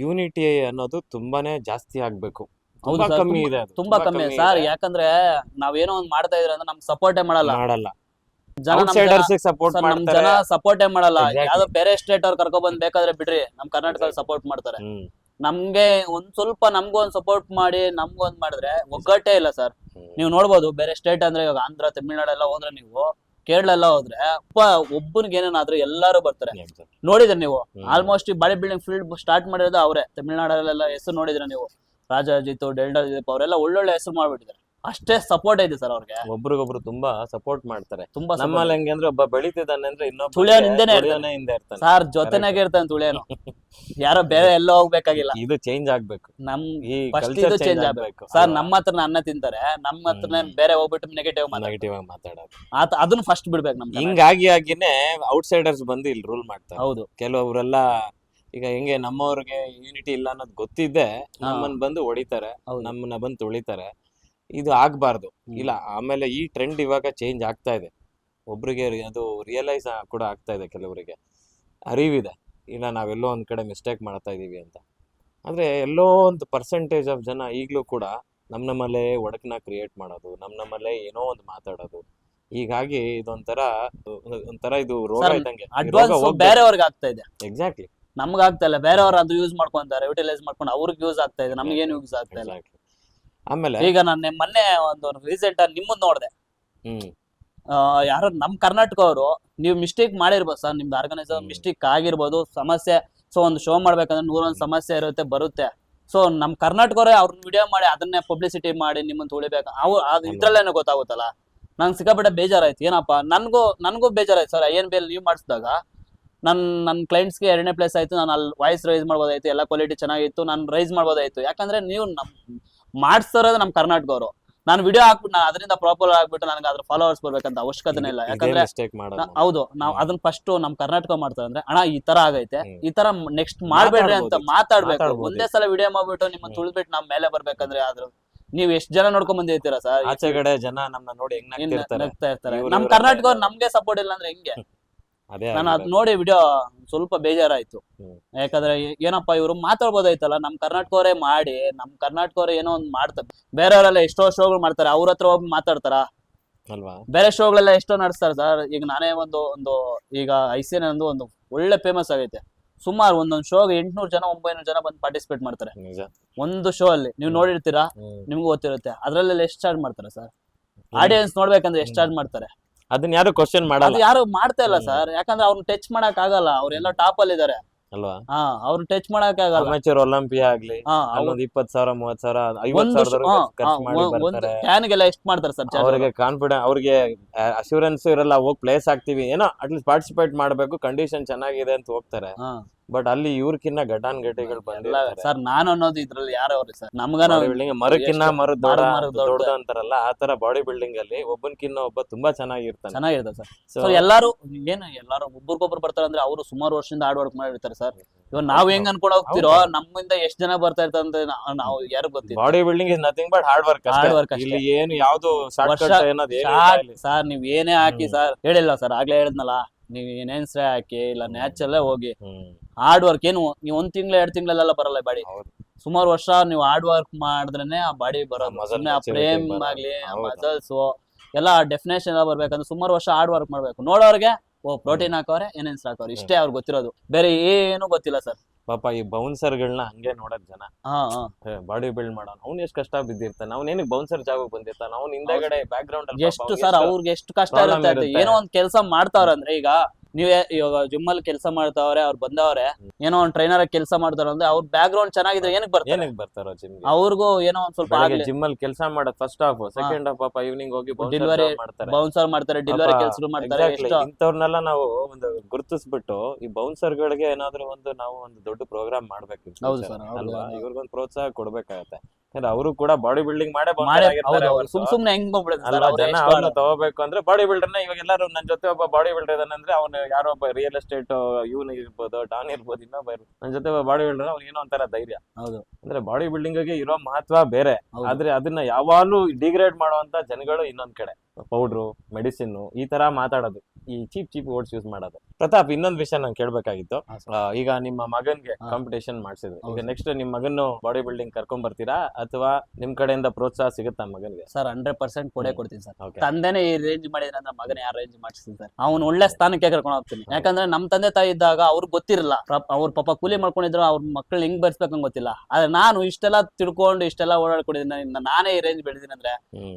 ಯೂನಿಟಿ ಅನ್ನೋದು ತುಂಬಾನೇ ಜಾಸ್ತಿ ಆಗ್ಬೇಕು. ತುಂಬಾ ಕಮ್ಮಿ ಇದೆ, ತುಂಬಾ ಕಮ್ಮಿ ಸರ್. ಯಾಕಂದ್ರೆ ನಾವೇನೋ ಒಂದ್ ಮಾಡ್ತಾ ಇದ್ರೆ ಅಂದ್ರೆ ನಮ್ ಸಪೋರ್ಟೇ ಮಾಡಲ್ಲ. ಜನ ಸಪೋರ್ಟೇ ಮಾಡಲ್ಲ. ಯಾವ್ದೋ ಬೇರೆ ಸ್ಟೇಟ್ ಅವ್ರು ಕರ್ಕೊ ಬಂದ್ ಬೇಕಾದ್ರೆ ಬಿಡ್ರಿ, ನಮ್ ಕರ್ನಾಟಕ ಸಪೋರ್ಟ್ ಮಾಡ್ತಾರೆ. ನಮ್ಗೆ ಒಂದ್ ಸ್ವಲ್ಪ ನಮ್ಗೂ ಒಂದ್ ಸಪೋರ್ಟ್ ಮಾಡಿ ನಮ್ಗೊಂದ್ ಮಾಡಿದ್ರೆ ಒಗ್ಗಟ್ಟೇ ಇಲ್ಲ ಸರ್. ನೀವು ನೋಡ್ಬೋದು ಬೇರೆ ಸ್ಟೇಟ್ ಅಂದ್ರೆ ಇವಾಗ ಆಂಧ್ರ, ತಮಿಳ್ನಾಡು ಎಲ್ಲ ಹೋದ್ರೆ, ನೀವು ಕೇರಳ ಎಲ್ಲ ಹೋದ್ರೆ ಒಬ್ಬನಿಗೆ ಏನೇನಾದ್ರೂ ಎಲ್ಲಾರು ಬರ್ತಾರೆ. ನೋಡಿದ್ರೆ ನೀವು almost body building field start ಮಾಡಿರೋದು ಅವ್ರೆ. ತಮಿಳ್ನಾಡಲ್ಲೆಲ್ಲ ಹೆಸರು ನೋಡಿದ್ರೆ ನೀವು, ರಾಜಾಜಿತ್, ಡೆಲ್ಟಾ ಅವರೆಲ್ಲ ಒಳ್ಳೊಳ್ಳೆ ಹೆಸರು ಮಾಡ್ಬಿಟ್ಟಿದ್ದಾರೆ. ಅಷ್ಟೇ ಸಪೋರ್ಟ್ ಐತೆ ಸರ್ ಅವ್ರಿಗೆ, ಒಬ್ರಿಗೊಬ್ರು ತುಂಬಾ ಸಪೋರ್ಟ್ ಮಾಡ್ತಾರೆ. ತುಂಬಾ ನಮ್ಮಲ್ಲಿ ಹೆಂಗೆ ಅಂದ್ರೆ ಒಬ್ಬ ಬೆಳಿತಿದ್ದಾನೆ ಅಂದ್ರೆ ಇನ್ನೊಬ್ಬ ತುಳಿಯೋನ್ ಹಿಂದೆನೆ ಹಿಂದೆ ಇರ್ತಾನೆ. ಸರ್ ಜೊತೆನಾಗೆ ಇರ್ತಾನೆ ತುಳಿಯೋನು, ಯಾರೋ ಬೇರೆ ಎಲ್ಲೋ ಹೋಗ್ಬೇಕಾಗಿಲ್ಲ. ಇದು ಚೇಂಜ್ ಆಗ್ಬೇಕು, ನಮ್ ಈ ಫಸ್ಟ್ ಕಲ್ಚರ್ ಇದು ಚೇಂಜ್ ಚೇಂಜ್ ಆಗ್ಬೇಕು. ಆಗ್ಬೇಕು ಸರ್. ನಮ್ಮ ಹತ್ರನ ಅನ್ನ ತಿಂತಾರೆ, ನಮ್ಮ ಹತ್ರನೇ ಬೇರೆ ಹೋಗ್ಬಿಟ್ಟು ನೆಗೆಟಿವ್ ನೆಗೆಟಿವ್ ಆಗಿ ಮಾತಾಡೋದು, ಅದನ್ನ ಫಸ್ಟ್ ಬಿಡ್ಬೇಕು ನಮ್ಗೆ. ಹಿಂಗಾಗಿ ಆಗಿನೇ ಔಟ್ಸೈಡರ್ಸ್ ಬಂದು ಇಲ್ಲಿ ರೂಲ್ ಮಾಡ್ತಾರೆ. ಹೌದು, ಕೆಲವೊಬ್ರೆಲ್ಲ ಈಗ ಹೆಂಗೆ ನಮ್ಮವ್ರಿಗೆ ಯೂನಿಟಿ ಇಲ್ಲ ಅನ್ನೋದು ಗೊತ್ತಿದ್ದೆ ನಮ್ಮನ್ನ ಬಂದು ಹೊಡಿತಾರೆ, ನಮ್ಮನ್ನ ಬಂದು ತುಳಿತಾರೆ. ಇದು ಆಗ್ಬಾರ್ದು. ಇಲ್ಲ ಆಮೇಲೆ ಈ ಟ್ರೆಂಡ್ ಇವಾಗ ಚೇಂಜ್ ಆಗ್ತಾ ಇದೆ. ಒಬ್ರಿಗೆ ಅದು ರಿಯಲೈಸ್ ಕೂಡ ಆಗ್ತಾ ಇದೆ, ಕೆಲವರಿಗೆ ಅರಿವಿದೆ ಇಲ್ಲ ನಾವೆಲ್ಲೋ ಒಂದ್ ಕಡೆ ಮಿಸ್ಟೇಕ್ ಮಾಡ್ತಾ ಇದೀವಿ ಅಂತ. ಆದ್ರೆ ಎಲ್ಲೋ ಒಂದು ಪರ್ಸೆಂಟೇಜ್ ಆಫ್ ಜನ ಈಗಲೂ ಕೂಡ ನಮ್ಮಲ್ಲೇ ಒಡಕನ್ನ ಕ್ರಿಯೇಟ್ ಮಾಡೋದು, ನಮ್ಮಲ್ಲೇ ಏನೋ ಒಂದು ಮಾತಾಡೋದು. ಹೀಗಾಗಿ ಒಂಥರ ಇದು ರೋಗ ಇದ್ದಂಗೆ, ಅಡ್ವಾನ್ಸ್ ಬೇರೆಯವ್ರಿಗೆ ಆಗ್ತಾ ಇದೆ. ಎಕ್ಸಾಕ್ಟ್ಲಿ, ನಮ್ಗೆ ಆಗ್ತಾ ಇಲ್ಲ, ಬೇರೆಯವ್ರು ಅದು ಯೂಸ್ ಮಾಡ್ಕೊಂತಾರೆ, ಯುಟಿಲೈಸ್ ಮಾಡ್ಕೊಂಡು ಅವ್ರಿಗೆ ಯೂಸ್ ಆಗ್ತಾ ಇದೆ, ನಮ್ಗೇನು ಯೂಸ್ ಆಗ್ತಾ ಇಲ್ಲ. ಆಮೇಲೆ ಈಗ ನಾನು ಮೊನ್ನೆ ಒಂದು ರೀಸೆಂಟ್ ಆಗಿ ನಿಮ್ಮನ್ನ ನೋಡಿದೆ, ಯಾರೋ ನಮ್ ಕರ್ನಾಟಕ ಅವರು, ನೀವು ಮಿಸ್ಟೇಕ್ ಮಾಡಿರ್ಬೋದು ಸರ್, ನಿಮ್ದು ಆರ್ಗನೈಸರ್ ಮಿಸ್ಟೇಕ್ ಆಗಿರ್ಬೋದು, ಸಮಸ್ಯೆ. ಸೊ ಒಂದು ಶೋ ಮಾಡ್ಬೇಕಂದ್ರೆ 101 ಸಮಸ್ಯೆ ಇರುತ್ತೆ, ಬರುತ್ತೆ. ಸೊ ನಮ್ ಕರ್ನಾಟಕವರೇ ಅವ್ರನ್ನ ವಿಡಿಯೋ ಮಾಡಿ ಅದನ್ನೇ ಪಬ್ಲಿಸಿಟಿ ಮಾಡಿ ನಿಮ್ಮನ್ನ ತುಳಿಬೇಕು, ಅದು ಇದ್ರಲ್ಲೇನೋ ಗೊತ್ತಾಗುತ್ತಲ್ಲ. ನಂಗೆ ಸಿಕ್ಕಾಪಟ್ಟೆ ಬೇಜಾರಾಯ್ತು. ಏನಪ್ಪಾ, ನನ್ಗೂ ಬೇಜಾರಾಯ್ತು ಸರ್. INBL ನೀವು ಮಾಡಿಸಿದಾಗ ನನ್ನ ಕ್ಲೈಂಟ್ಸ್ಗೆ 2ನೇ ಪ್ಲೇಸ್ ಆಯ್ತು, ನಾನು ಅಲ್ಲಿ ವಾಯ್ಸ್ ರೈಸ್ ಮಾಡ್ಬೋದಾಯ್ತು, ಎಲ್ಲ ಕ್ವಾಲಿಟಿ ಚೆನ್ನಾಗಿತ್ತು, ನಾನು ರೈಸ್ ಮಾಡ್ಬೋದಾಯ್ತು. ಯಾಕಂದ್ರೆ ನೀವು ಮಾಡಿಸ್ತಾರೋದು ನಮ್ಮ ಕರ್ನಾಟಕವರು. ನಾನು ವಿಡಿಯೋ ಹಾಕ್ಬಿಟ್ಟು ನಾನು ಅದರಿಂದ ಪ್ರಾಪರ್ ಆಗ್ಬಿಟ್ಟು ನನಗೆ ಅದ್ರ ಫಾಲೋವರ್ಸ್ ಬರ್ಬೇಕಂತ ಅವಶ್ಯಕತೆ ಇಲ್ಲ. ಯಾಕಂದ್ರೆ ಹೌದು, ನಾವು ಅದನ್ನ ಫಸ್ಟ್ ನಮ್ ಕರ್ನಾಟಕ ಮಾಡ್ತಾರೆ ಅಂದ್ರೆ, ಅಣ್ಣ ಈ ತರ ಆಗೈತೆ, ಈ ತರ ನೆಕ್ಸ್ಟ್ ಮಾಡ್ಬೇಡ್ರಿ ಅಂತ ಮಾತಾಡ್ಬೇಕು. ಒಂದೇ ಸಲ ವಿಡಿಯೋ ಮಾಡ್ಬಿಟ್ಟು ನಿಮ್ಮನ್ನ ತುಳಿದ್ಬಿಟ್ಟು ನಮ್ ಮೇಲೆ ಬರ್ಬೇಕಂದ್ರೆ ಆದ್ರೂ ನೀವ್ ಎಷ್ಟ್ ಜನ ನೋಡ್ಕೊಂಡ್ ಬಂದಿರ್ತೀರಾ ಸರ್? ಆಚೆ ಕಡೆ ಜನ ನಮ್ಮನ್ನ ನೋಡಿ ನಗ್ತಾ ಇರ್ತಾರೆ. ನಮ್ ಕರ್ನಾಟಕ ನಮ್ಗೆ ಸಪೋರ್ಟ್ ಇಲ್ಲ ಅಂದ್ರೆ ಹೆಂಗೆ? ನಾನು ಅದ್ ನೋಡಿ ವಿಡಿಯೋ ಸ್ವಲ್ಪ ಬೇಜಾರಾಯ್ತು. ಯಾಕಂದ್ರೆ ಏನಪ್ಪಾ ಇವ್ರು ಮಾತಾಡ್ಬೋದಾಯ್ತಲ್ಲ, ನಮ್ ಕರ್ನಾಟಕವರೇ ಮಾಡಿ, ನಮ್ ಕರ್ನಾಟಕವರೇ ಏನೋ ಒಂದ್ ಮಾಡ್ತಾರೆ. ಬೇರೆಯವರೆಲ್ಲ ಎಷ್ಟೋ ಶೋಗಳು ಮಾಡ್ತಾರೆ, ಅವ್ರ ಹತ್ರ ಹೋಗಿ ಮಾತಾಡ್ತಾರ ಅಲ್ವಾ? ಬೇರೆ ಶೋಗಳೆಲ್ಲ ಎಷ್ಟೋ ನಡೆಸ್ತಾರೆ ಸರ್. ಈಗ ನಾನೇ ಒಂದು ಈಗ ICN ಒಂದು ಒಳ್ಳೆ ಫೇಮಸ್ ಆಗೈತೆ. ಸುಮಾರು ಒಂದೊಂದು ಶೋಗೆ 800 ಜನ 900 ಜನ ಬಂದು ಪಾರ್ಟಿಸಿಪೇಟ್ ಮಾಡ್ತಾರೆ ಒಂದು ಶೋ ಅಲ್ಲಿ. ನೀವು ನೋಡಿರ್ತೀರಾ, ನಿಮ್ಗೂ ಗೊತ್ತಿರುತ್ತೆ. ಅದ್ರಲ್ಲೆಲ್ಲ ಎಷ್ಟು ಚಾರ್ಜ್ ಮಾಡ್ತಾರೆ ಸರ್? ಆಡಿಯನ್ಸ್ ನೋಡ್ಬೇಕಂದ್ರೆ ಎಷ್ಟು ಚಾರ್ಜ್ ಮಾಡ್ತಾರೆ? ಅದನ್ನ ಯಾರು ಕ್ವಶನ್ ಮಾಡಲ್ಲ, ಯಾರು ಮಾಡ್ತಾ ಇಲ್ಲ ಸರ್. ಯಾಕಂದ್ರೆ ಅವ್ರನ್ನ ಟಚ್ ಮಾಡಕ್ ಆಗಲ್ಲ, ಅವ್ರೆಲ್ಲ ಟಾಪ್ ಅಲ್ಲಿ ಇದಾರೆ ಅಲ್ವಾ? ಅವ್ರನ್ನ ಟಚ್ ಮಾಡಕ್ ಆಗಲ್ಲ. ಅಮೆಚೂರ್ ಒಲಿಂಪಿಯಾ ಆಗ್ಲಿ, 20,000 30,000 50,000 ಕ್ಯಾನ್ಗೆಲ್ಲ ಎಷ್ಟು ಮಾಡ್ತಾರೆ ಸರ್? ಅವ್ರಿಗೆ ಕಾನ್ಫಿಡೆನ್ಸ್, ಅವ್ರಿಗೆ ಅಶ್ಯೂರೆನ್ಸ್ ಇರಲ್ಲ, ಹೋಗಿ ಪ್ಲೇಸ್ ಆಗ್ತೀವಿ, ಏನೋ ಅಟ್ಲೀಸ್ಟ್ ಪಾರ್ಟಿಸಿಪೇಟ್ ಮಾಡ್ಬೇಕು, ಕಂಡೀಷನ್ ಚೆನ್ನಾಗಿದೆ ಅಂತ ಹೋಗ್ತಾರೆ. ಬಟ್ ಅಲ್ಲಿ ಇವ್ರಕಿನ್ನ ಘಟಾನ್ ಘಟಿಗಳು ಬಂದಿಲ್ಲ ಸರ್. ನಾನು ಅನ್ನೋದು ಇದ್ರಲ್ಲಿ ಯಾರು ಅವ್ರಿ ಸರ್? ನಮ್ಗನ ಮರಕ್ಕಿನ್ನ ಮರ ದೊಡ್ಡ ಅಂತಾರಲ್ಲ, ಆ ತರ ಬಾಡಿ ಬಿಲ್ಡಿಂಗ್ ಅಲ್ಲಿ ಒಬ್ಬನ್ಕಿನ್ನ ಒಬ್ಬ ತುಂಬಾ ಚೆನ್ನಾಗಿರ್ತಾರೆ ಸರ್. ಸೊ ಎಲ್ಲಾರು ಒಬ್ಬರಿಗೊಬ್ರು ಬರ್ತಾರೆ ಅಂದ್ರೆ ಅವರು ಸುಮಾರು ವರ್ಷದಿಂದ ಹಾರ್ಡ್ ವರ್ಕ್ ಮಾಡಿರ್ತಾರೆ ಸರ್. ಇವಾಗ ನಾವ್ ಹೆಂಗ್ ಅನ್ಕೊಂಡು ಹೋಗ್ತಿರೋ, ನಮ್ಮಿಂದ ಎಷ್ಟ್ ಜನ ಬರ್ತಾ ಇರ್ತಾರೆ ಅಂತ ನಾವು ಯಾರು ಗೊತ್ತಿಲ್ಲ. Body building is nothing but hard work. ಇಲ್ಲಿ ಏನು ಯಾವ್ದು ಸರ್ ನೀವ್ ಏನೇ ಹಾಕಿ ಸರ್, ಹೇಳಿಲ್ಲ ಸರ್, ಆಗ್ಲೇ ಹೇಳಿದ್ನಲ್ಲ, ನೀವ್ ಏನೇನ್ ಸ್ಟ್ರೇ ಹಾಕಿ ಇಲ್ಲ ನ್ಯಾಚುರಲ್ ಹೋಗಿ ಹಾರ್ಡ್ ವರ್ಕ್. ಏನು ನೀವು 1 ತಿಂಗಳು 2 ತಿಂಗಳೆಲ್ಲ ಬರಲ್ಲ ಬಾಡಿ. ಸುಮಾರು ವರ್ಷ ನೀವು ಹಾರ್ಡ್ ವರ್ಕ್ ಮಾಡಿದ್ರೇನೆ ಆ ಬಾಡಿ ಬರೋದು. ಸುಮ್ಮನೆ ಆ ಫ್ರೇಮ್ ಆಗ್ಲಿ, ಮಸಲ್ಸ್ ಎಲ್ಲ ಡೆಫಿನೇಷನ್ ಎಲ್ಲ ಬರ್ಬೇಕಂದ್ರೆ ಸುಮಾರು ವರ್ಷ ಹಾರ್ಡ್ ವರ್ಕ್ ಮಾಡ್ಬೇಕು. ನೋಡೋರ್ಗೆ ಪ್ರೋಟೀನ್ ಹಾಕೋರೆ, ಏನೇನ್ ಹಾಕೋರೆ, ಇಷ್ಟೇ ಅವ್ರಿಗೆ ಗೊತ್ತಿರೋದು, ಬೇರೆ ಏನು ಗೊತ್ತಿಲ್ಲ ಸರ್. ಪಾಪ ಈ ಬೌನ್ಸರ್ಗಳನ್ನ ಹಂಗೆ ನೋಡಕ್ ಜನ, ಬಾಡಿ ಬಿಲ್ಡ್ ಮಾಡೋಣ, ಅವ್ನು ಎಷ್ಟು ಕಷ್ಟ ಬಿದ್ದಿರ್ತಾನೆ, ಅವ್ನೇನಿಗೆ ಬೌನ್ಸರ್ ಜಾಗ ಬಂದಿರ್ತಾನೆ, ಅವ್ನ ಹಿಂದಗಡೆ ಬ್ಯಾಕ್ ಗ್ರೌಂಡ್ ಎಷ್ಟು ಸರ್ ಅವ್ರಿಗೆ ಎಷ್ಟು ಕಷ್ಟ ಇರುತ್ತೆ. ಏನೋ ಒಂದ್ ಕೆಲಸ ಮಾಡ್ತಾವ್ರಂದ್ರೆ, ಈಗ ನೀವೇ ಇವಾಗ ಜಿಮ್ ಅಲ್ಲಿ ಕೆಲಸ ಮಾಡ್ತಾವ್ರೆ, ಅವ್ರು ಬಂದವ್ರೆ, ಏನೋ ಒಂದ್ ಟ್ರೈನರ್ ಕೆಲಸ ಮಾಡ್ತಾರ ಅಂದ್ರೆ ಅವ್ರ ಬ್ಯಾಕ್ ಗ್ರೌಂಡ್ ಚೆನ್ನಾಗಿದ್ರೆ ಏನಕ್ಕೆ ಬರ್ತಾರೋ ಜಿಮ್? ಅವ್ರಿಗೂ ಏನೋ ಒಂದ್ ಸ್ವಲ್ಪ ಜಿಮ್ ಅಲ್ಲಿ ಕೆಲಸ ಮಾಡೋದು ಫಸ್ಟ್ ಹಾಫ್, ಸೆಕೆಂಡ್ ಹಾಫ್ ಪಾಪ ಈವ್ನಿಂಗ್ ಹೋಗಿ ಡೆಲಿವರಿ ಬೌನ್ಸರ್ ಮಾಡ್ತಾರೆ, ಡೆಲಿವರಿ ಕೆಲಸ ಮಾಡ್ತಾರೆ. ಇಂಥವ್ರನ್ನೆಲ್ಲ ನಾವು ಒಂದು ಗುರುತಿಸ್ಬಿಟ್ಟು ಈ ಬೌನ್ಸರ್ ಗಳಿಗೆ ಏನಾದ್ರು ನಾವು ಒಂದು ದೊಡ್ಡ ಪ್ರೋಗ್ರಾಮ್ ಮಾಡ್ಬೇಕು ಅಲ್ವಾ? ಇವ್ರಿಗೊಂದು ಪ್ರೋತ್ಸಾಹ ಕೊಡ್ಬೇಕಾಗತ್ತೆ. ಅವರು ಕೂಡ ಬಾಡಿ ಬಿಲ್ಡಿಂಗ್ ಸುಮ್ನೆ ಹೆಂಗ್ ಜನ ಅವ್ರನ್ನ ತಗೋಬೇಕು ಅಂದ್ರೆ ಬಾಡಿ ಬಿಲ್ಡರ್ನ. ಇವಾಗ ಎಲ್ಲರೂ ನನ್ನ ಜೊತೆ ಒಬ್ಬ ಬಾಡಿ ಬಿಲ್ಡರ್ ಇದಾನಂದ್ರೆ ಅವ್ನು ಯಾರೋ ಒಬ್ಬ ರಿಯಲ್ ಎಸ್ಟೇಟ್ ಇವನ್ ಇರ್ಬೋದು, ಡಾನ್ ಇರ್ಬೋದು, ಇನ್ನೊಬ್ಬ ಇರ್ಬೋದು, ನನ್ನ ಜೊತೆ ಒಬ್ಬ ಬಾಡಿ ಬಿಲ್ಡರ್ ಅವ್ನು ಏನೋ ಒಂಥರ ಧೈರ್ಯ. ಅಂದ್ರೆ ಬಾಡಿ ಬಿಲ್ಡಿಂಗ್ ಗೆ ಇರೋ ಮಹತ್ವ ಬೇರೆ. ಆದ್ರೆ ಅದನ್ನ ಯಾವಾಗ್ಲೂ ಡಿಗ್ರೇಡ್ ಮಾಡುವಂತ ಜನಗಳು ಇನ್ನೊಂದ್ ಕಡೆ ಪೌಡ್ರು, ಮೆಡಿಸಿನ್ ಈ ತರ ಮಾತಾಡೋದು, ಈ ಚೀಪ್ ವರ್ಡ್ಸ್ ಯೂಸ್ ಮಾಡೋದು. ಪ್ರತಾಪ್, ಇನ್ನೊಂದ್ ವಿಷಯ ನಾನು ಕೇಳ್ಬೇಕಾಗಿತ್ತು. ಈಗ ನಿಮ್ಮ ಮಗನ್ಗೆ ಕಾಂಪಿಟೇಷನ್ ಮಾಡ್ಸಿದ್ರು, ಈಗ ನೆಕ್ಸ್ಟ್ ನಿಮ್ ಮಗನ್ನು ಬಾಡಿ ಬಿಲ್ಡಿಂಗ್ ಕರ್ಕೊಂಡ್ ಬರ್ತೀರಾ ಅಥವಾ ನಿಮ್ ಕಡೆಯಿಂದ ಪ್ರೋತ್ಸಾಹ ಸಿಗುತ್ತಾ ಮಗನ್ಗೆ? ಸರ್ 100% ಕೊಡ್ತೀನಿ ಸರ್. ತಂದೆನೇ ಈ ರೇಂಜ್ ಮಾಡಿದ್ರೆ ಅಂದ್ರೆ ಮಗನ ಯಾವ ರೇಂಜ್ ಮಾಡಿಸ್ತೀನಿ ಸರ್. ಅವ್ನು ಒಳ್ಳೆ ಸ್ಥಾನಕ್ಕೆ ಕರ್ಕೊಂಡು ಹೋಗ್ತೀನಿ. ಯಾಕಂದ್ರೆ ನಮ್ ತಂದೆ ತಾಯಿ ಇದ್ದಾಗ ಅವ್ರಿಗೆ ಗೊತ್ತಿರಲ್ಲ, ಅವ್ರ ಪಾಪ ಕೂಲಿ ಮಾಡ್ಕೊಂಡಿದ್ರು, ಅವ್ರ ಮಕ್ಳು ಹೆಂಗ್ ಬೆಳೆಸ್ಬೇಕಂತ ಗೊತ್ತಿಲ್ಲ. ಆದ್ರೆ ನಾನು ಇಷ್ಟೆಲ್ಲ ತಿಳ್ಕೊಂಡು ಇಷ್ಟೆಲ್ಲ ಓಡಾಡ್ಕೊಂಡಿದ್ದೀನಿ, ನಾನೇ ಈ ರೇಂಜ್ ಬೆಳೆದಿದ್ದೀನಿ ಅಂದ್ರೆ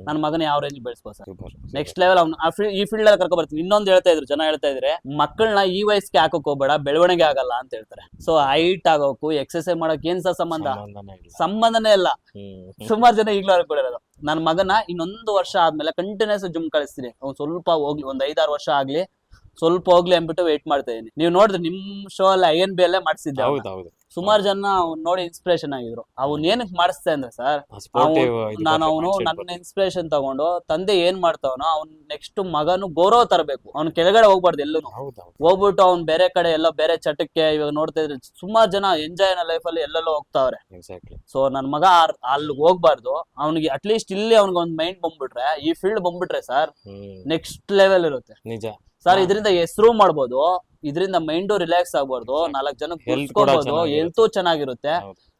ನನ್ನ ಮಗನ ಯಾವ ರೇಂಜ್ ಬೆಳೆಸ್ಬೋದು ಸರ್. ನೆಕ್ಸ್ಟ್ ಲೆವೆಲ್ ಅವ್ನು ಈ ಫೀಲ್ಡ್ ಅಲ್ಲಿ ಕರ್ಕೊ ಬರ್ತೀನಿ. ಇನ್ನೊಂದು ಜನ ಹೇಳ್ತಾ ಇದ್ರೆ, ಮಕ್ಕಳನ್ನ ಈ ವಯಸ್ಸಿಗೆ ಹಾಕಕ್ ಹೋಗ್ಬೇಡ, ಬೆಳವಣಿಗೆ ಆಗಲ್ಲ ಅಂತ ಹೇಳ್ತಾರೆ. ಸೊ ಹೈಟ್ ಆಗೋಕು, ಎಕ್ಸರ್ಸೈಸ್ ಮಾಡೋಕೆ ಏನ್ ಸಹ ಸಂಬಂಧನೇ ಇಲ್ಲ. ಸುಮಾರು ಜನ ಈಗ್ಲೂ ಅನ್ಕೊಂಡಿರೋದು ನನ್ನ ಮಗನ ಇನ್ನೊಂದು ವರ್ಷ ಆದ್ಮೇಲೆ ಕಂಟಿನ್ಯೂಸ್ ಜಿಮ್ ಕಳಿಸ್ತೀನಿ. ಅವ್ನು ಸ್ವಲ್ಪ ಹೋಗ್ಲಿ, ಒಂದ್ 5-6 ವರ್ಷ ಆಗ್ಲಿ, ಸ್ವಲ್ಪ ಹೋಗ್ಲಿ ಅಂದ್ಬಿಟ್ಟು ವೇಟ್ ಮಾಡ್ತಾ ಇದೀನಿ. ನೀವು ನೋಡಿದ್ರೆ ನಿಮ್ ಶೋ ಅಲ್ಲಿ INB ಅಲ್ಲೇ ಮಾಡಿಸಿದ್ದೆ. ಹೌದೌದು, ಸುಮಾರು ಜನ ಅವ್ನ್ ನೋಡಿ ಇನ್ಸ್ಪಿರೇಷನ್ ಆಗಿದ್ರು. ಅವ್ನ್ ಏನಕ್ ಮಾಡಿಸ್ತಾ ಅಂದ್ರೆ ಸರ್, ಸ್ಪೋರ್ಟಿವ್ ನಾನು ಅವನು ನನ್ನ ಇನ್ಸ್ಪಿರೇಷನ್ ತಗೊಂಡು ತಂದೆ ಏನ್ ಮಾಡ್ತಾವನೋ ಅವ್ನ್ ನೆಕ್ಸ್ಟ್ ಮಗನು ಗೌರವ ತರಬೇಕು. ಅವ್ನ್ ಕೆಳಗಡೆ ಹೋಗ್ಬಾರ್ದು ಎಲ್ಲೂ. ಹೋಗ್ಬಿಟ್ಟು ಅವ್ನ್ ಬೇರೆ ಕಡೆ ಎಲ್ಲೋ ಬೇರೆ ಚಟಕ್ಕೆ ಇವಾಗ ನೋಡ್ತಾ ಇದ್ರೆ ಸುಮಾರು ಜನ ಎಂಜಾಯ್ ಲೈಫ್ ಅಲ್ಲಿ ಎಲ್ಲೆಲ್ಲೋ ಹೋಗ್ತಾವ್ರೆ. ಸೊ ನನ್ ಮಗ ಅಲ್ಲಿ ಹೋಗ್ಬಾರ್ದು. ಅವ್ನಿಗೆ ಅಟ್ಲೀಸ್ಟ್ ಇಲ್ಲಿ ಅವ್ನಿಗೆ ಒಂದ್ ಮೈಂಡ್ ಬಂದ್ಬಿಟ್ರೆ, ಈ ಫೀಲ್ಡ್ ಬಂದ್ಬಿಟ್ರೆ ಸರ್ ನೆಕ್ಸ್ಟ್ ಲೆವೆಲ್ ಇರುತ್ತೆ. ನಿಜ ಸರ್, ಇದರಿಂದ ಹೆಸರು ಮಾಡ್ಬೋದು, ಇದರಿಂದ ಮೈಂಡ್ ರಿಲ್ಯಾಕ್ಸ್ ಆಗ್ಬಾರ್ದು, 4 ಜನ ಕೂತ್ಕೋಬಹುದು, ಹೆಲ್ತ್ ಚೆನ್ನಾಗಿರುತ್ತೆ.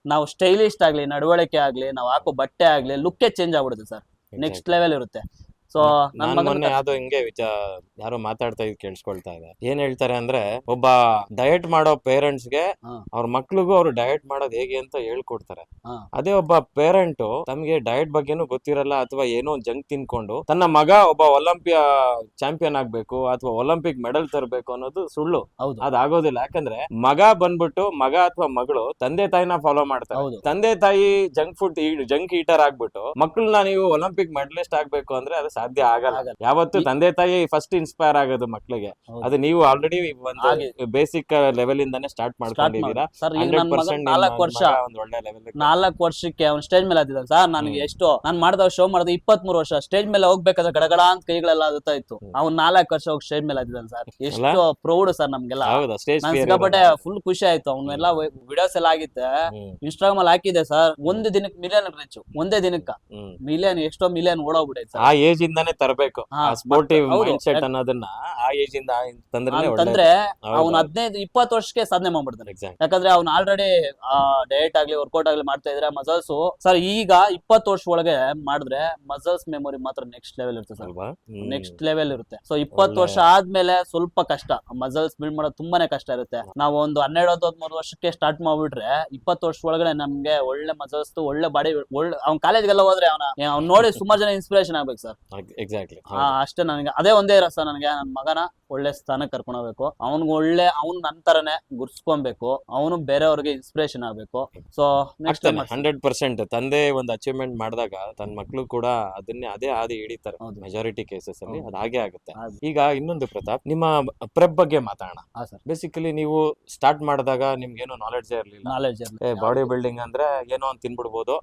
ನಾವು ಸ್ಟೈಲಿಸ್ಟ್ ಆಗ್ಲಿ, ನಡವಳಿಕೆ ಆಗ್ಲಿ, ನಾವು ಹಾಕೋ ಬಟ್ಟೆ ಆಗ್ಲಿ, ಲುಕ್ಕೇ ಚೇಂಜ್ ಆಗ್ಬಿಡುತ್ತೆ ಸರ್. ನೆಕ್ಸ್ಟ್ ಲೆವೆಲ್ ಇರುತ್ತೆ. ಸೊ ಮೊನ್ನೆ ಯಾವ್ದೋ ಹಿಂಗೆ ಯಾರೋ ಮಾತಾಡ್ತಾ ಇದ್ ಕೇಳಿಸ್ಕೊಳ್ತಾ ಇದೆ. ಏನ್ ಹೇಳ್ತಾರೆ ಅಂದ್ರೆ, ಒಬ್ಬ ಡಯಟ್ ಮಾಡೋ ಪೇರೆಂಟ್ಸ್ ಗೆ ಅವ್ರ ಮಕ್ಳಿಗೂ ಅವ್ರು ಡಯಟ್ ಮಾಡೋದ್ ಹೇಗೆ ಅಂತ ಹೇಳ್ಕೊಡ್ತಾರೆ. ಅದೇ ಒಬ್ಬ ಪೇರೆಂಟ್ ತಮ್ಗೆ ಡಯಟ್ ಬಗ್ಗೆನೂ ಗೊತ್ತಿರಲ್ಲ, ಅಥವಾ ಏನೋ ಜಂಕ್ ತಿನ್ಕೊಂಡು ತನ್ನ ಮಗ ಒಬ್ಬ ಒಲಿಂಪಿಯಾ ಚಾಂಪಿಯನ್ ಆಗ್ಬೇಕು ಅಥವಾ ಒಲಿಂಪಿಕ್ ಮೆಡಲ್ ತರಬೇಕು ಅನ್ನೋದು ಸುಳ್ಳು. ಅದಾಗೋದಿಲ್ಲ. ಯಾಕಂದ್ರೆ ಮಗ ಬಂದ್ಬಿಟ್ಟು, ಮಗ ಅಥವಾ ಮಗಳು ತಂದೆ ತಾಯಿನ ಫಾಲೋ ಮಾಡ್ತಾರೆ. ತಂದೆ ತಾಯಿ ಜಂಕ್ ಈಟರ್ ಆಗ್ಬಿಟ್ಟು ಮಕ್ಕಳನ್ನ ನೀವು ಒಲಿಂಪಿಕ್ ಮೆಡಲಿಸ್ಟ್ ಆಗ್ಬೇಕು ಅಂದ್ರೆ ಅದು ಸಾಧ್ಯ ಆಗಲ್ಲ. ಯಾವತ್ತು ತಂದೆ ತಾಯಿ ಫಸ್ಟ್ ಇನ್ಸ್ಪೈರ್ ಆಗೋದು ಮಕ್ಳಿಗೆ. ಅದು ನೀವು ಆಲ್ರೆಡಿ ಒಂದು ಬೇಸಿಕ್ ಲೆವೆಲ್ ಇಂದಾನೆ ಸ್ಟಾರ್ಟ್ ಮಾಡ್ಕೊಂಡಿದ್ದೀರಾ. 4 ವರ್ಷಕ್ಕೆ ಅವ್ನು ಸ್ಟೇಜ್ ಮೇಲೆ ಹತ್ತಿದ್ದಾನೆ ಸರ್. ನನಗೆ ಎಷ್ಟು ನಾನು ಮಾಡಿದ ಶೋ ಮಾಡಿದ 23 ವರ್ಷ ಸ್ಟೇಜ್ ಮೇಲೆ ಹೋಗ್ಬೇಕಾದ್ರೆ ಗಡಗಡ ಅಂತ ಕೈಗಳೆಲ್ಲ ಆಗುತ್ತಾ ಇತ್ತು. ಅವ್ನು 4 ವರ್ಷ ಹೋಗಿ ಸ್ಟೇಜ್ ಮೇಲೆ ಹತ್ತಿದ್ದಾನೆ ಸರ್. ಎಷ್ಟು ಪ್ರೌಡ್ ಸರ್ ನಮ್ಗೆಲ್ಲ. ಸಿಕ್ಕಾಪಟ್ಟೆ ಫುಲ್ ಖುಷಿ ಆಯ್ತು. ಅವ್ನೆಲ್ಲ ವಿಡಿಯೋಸ್ ಎಲ್ಲ ಆಗಿತ್ತೆ, ಇನ್ಸ್ಟಾಗ್ರಾಮ್ ಅಲ್ಲಿ ಹಾಕಿದೆ ಸರ್. ಒಂದು ದಿನಕ್ಕೆ ಮಿಲಿಯನ್ ರೀಚ್, ಒಂದೇ ದಿನಕ್ಕ ಮಿಲಿಯನ್, ಎಷ್ಟೋ ಮಿಲಿಯನ್ ಓಡೋಗ್ಬಿಟ್ಟೈತೆ. ಆ ಏಜ್ ಇಂದಾನೆ ತರಬೇಕು ಸ್ಪೋರ್ಟಿವ್ ಮೈಂಡ್ ಸೆಟ್ ಅನ್ನೋದನ್ನ. ಆ ಏಜ್ ಇಂದ ಅಂತಂದ್ರೆ ಅವ್ನು 15-20 ವರ್ಷಕ್ಕೆ ಸಾಧನೆ ಮಾಡ್ಬಿಡ್ತಾನೆ. ಯಾಕಂದ್ರೆ ಅವ್ನು ಆಲ್ರೆಡಿ ಡಯಟ್ ಆಗ್ಲಿ, ವರ್ಕೌಟ್ ಆಗ್ಲಿ ಮಾಡ್ತಾ ಇದ್ರೆ ಮಸಲ್ಸ್ ಸರ್ ಈಗ 20 ವರ್ಷ ಒಳಗೆ ಮಾಡಿದ್ರೆ ಮಸಲ್ಸ್ ಮೆಮೊರಿ ಮಾತ್ರ ನೆಕ್ಸ್ಟ್ ಲೆವೆಲ್ ಇರುತ್ತೆ ಸರ್. ನೆಕ್ಸ್ಟ್ ಲೆವೆಲ್ ಇರುತ್ತೆ. ಸೊ 20 ವರ್ಷ ಆದ್ಮೇಲೆ ಸ್ವಲ್ಪ ಕಷ್ಟ, ಮಸಲ್ಸ್ ಬಿಲ್ಡ್ ಮಾಡೋದು ತುಂಬಾನೇ ಕಷ್ಟ ಇರುತ್ತೆ. ನಾವು ಒಂದು 12-13 ವರ್ಷಕ್ಕೆ ಸ್ಟಾರ್ಟ್ ಮಾಡ್ಬಿಟ್ರೆ 20 ವರ್ಷ ಒಳಗಡೆ ನಮ್ಗೆ ಒಳ್ಳೆ ಮಸಲ್ಸ್, ಒಳ್ಳೆ ಬಾಡಿ, ಒಳ್ಳೆ ಅವ್ನ್ ಕಾಲೇಜ್ಗೆಲ್ಲ ಹೋದ್ರೆ ಅವ್ನ ನೋಡಿ ಸುಮಾರು ಜನ ಇನ್ಸ್ಪಿರೇಷನ್ ಆಗ್ಬೇಕು ಸರ್. ಎಕ್ಸಾಕ್ಟ್ಲಿ. ಅಷ್ಟೇ. ನನಗೆ ಅದೇ ಒಂದೇ ಇರೋ ನನಗೆ ನನ್ನ ಮಗನ ಒಳ್ಳೆ ಸ್ಥಾನಕ್ಕೆ ಕರ್ಕೊಂಡು ಹೋಗ್ಬೇಕು. ಅವ್ನಿಗೆ ಅವ್ನು ನಂತರನೇ ಗುರ್ಸ್ಕೊಬೇಕು. ಅವನು ಬೇರೆಯವ್ರಿಗೆ ಇನ್ಸ್ಪಿರೇಷನ್ ಆಗ್ಬೇಕು. ಸೊ 100% ತಂದೆ ಒಂದು ಅಚೀವ್ಮೆಂಟ್ ಮಾಡಿದಾಗ ತನ್ನ ಮಕ್ಳು ಕೂಡ ಅದನ್ನೇ ಅದೇ ಹಾದಿ ಹಿಡಿತಾರೆ. ಮೆಜಾರಿಟಿ ಕೇಸಸ್ ಅಲ್ಲಿ ಅದು ಹಾಗೆ ಆಗುತ್ತೆ. ಈಗ ಇನ್ನೊಂದು ಪ್ರತಾಪ್, ನಿಮ್ಮ ಪ್ರೆಪ್ ಬಗ್ಗೆ ಮಾತಾಡೋಣ. ಬೇಸಿಕಲಿ ನೀವು ಸ್ಟಾರ್ಟ್ ಮಾಡಿದಾಗ ನಿಮ್ಗೆ ಏನೋ ನಾಲೆಡ್ಜ್ ಇರ್ಲಿಲ್ಲ. ಬಾಡಿ ಬಿಲ್ಡಿಂಗ್ ಅಂದ್ರೆ ಏನೋ ಒಂದು ತಿನ್ಬಿಡ್ಬೋದು,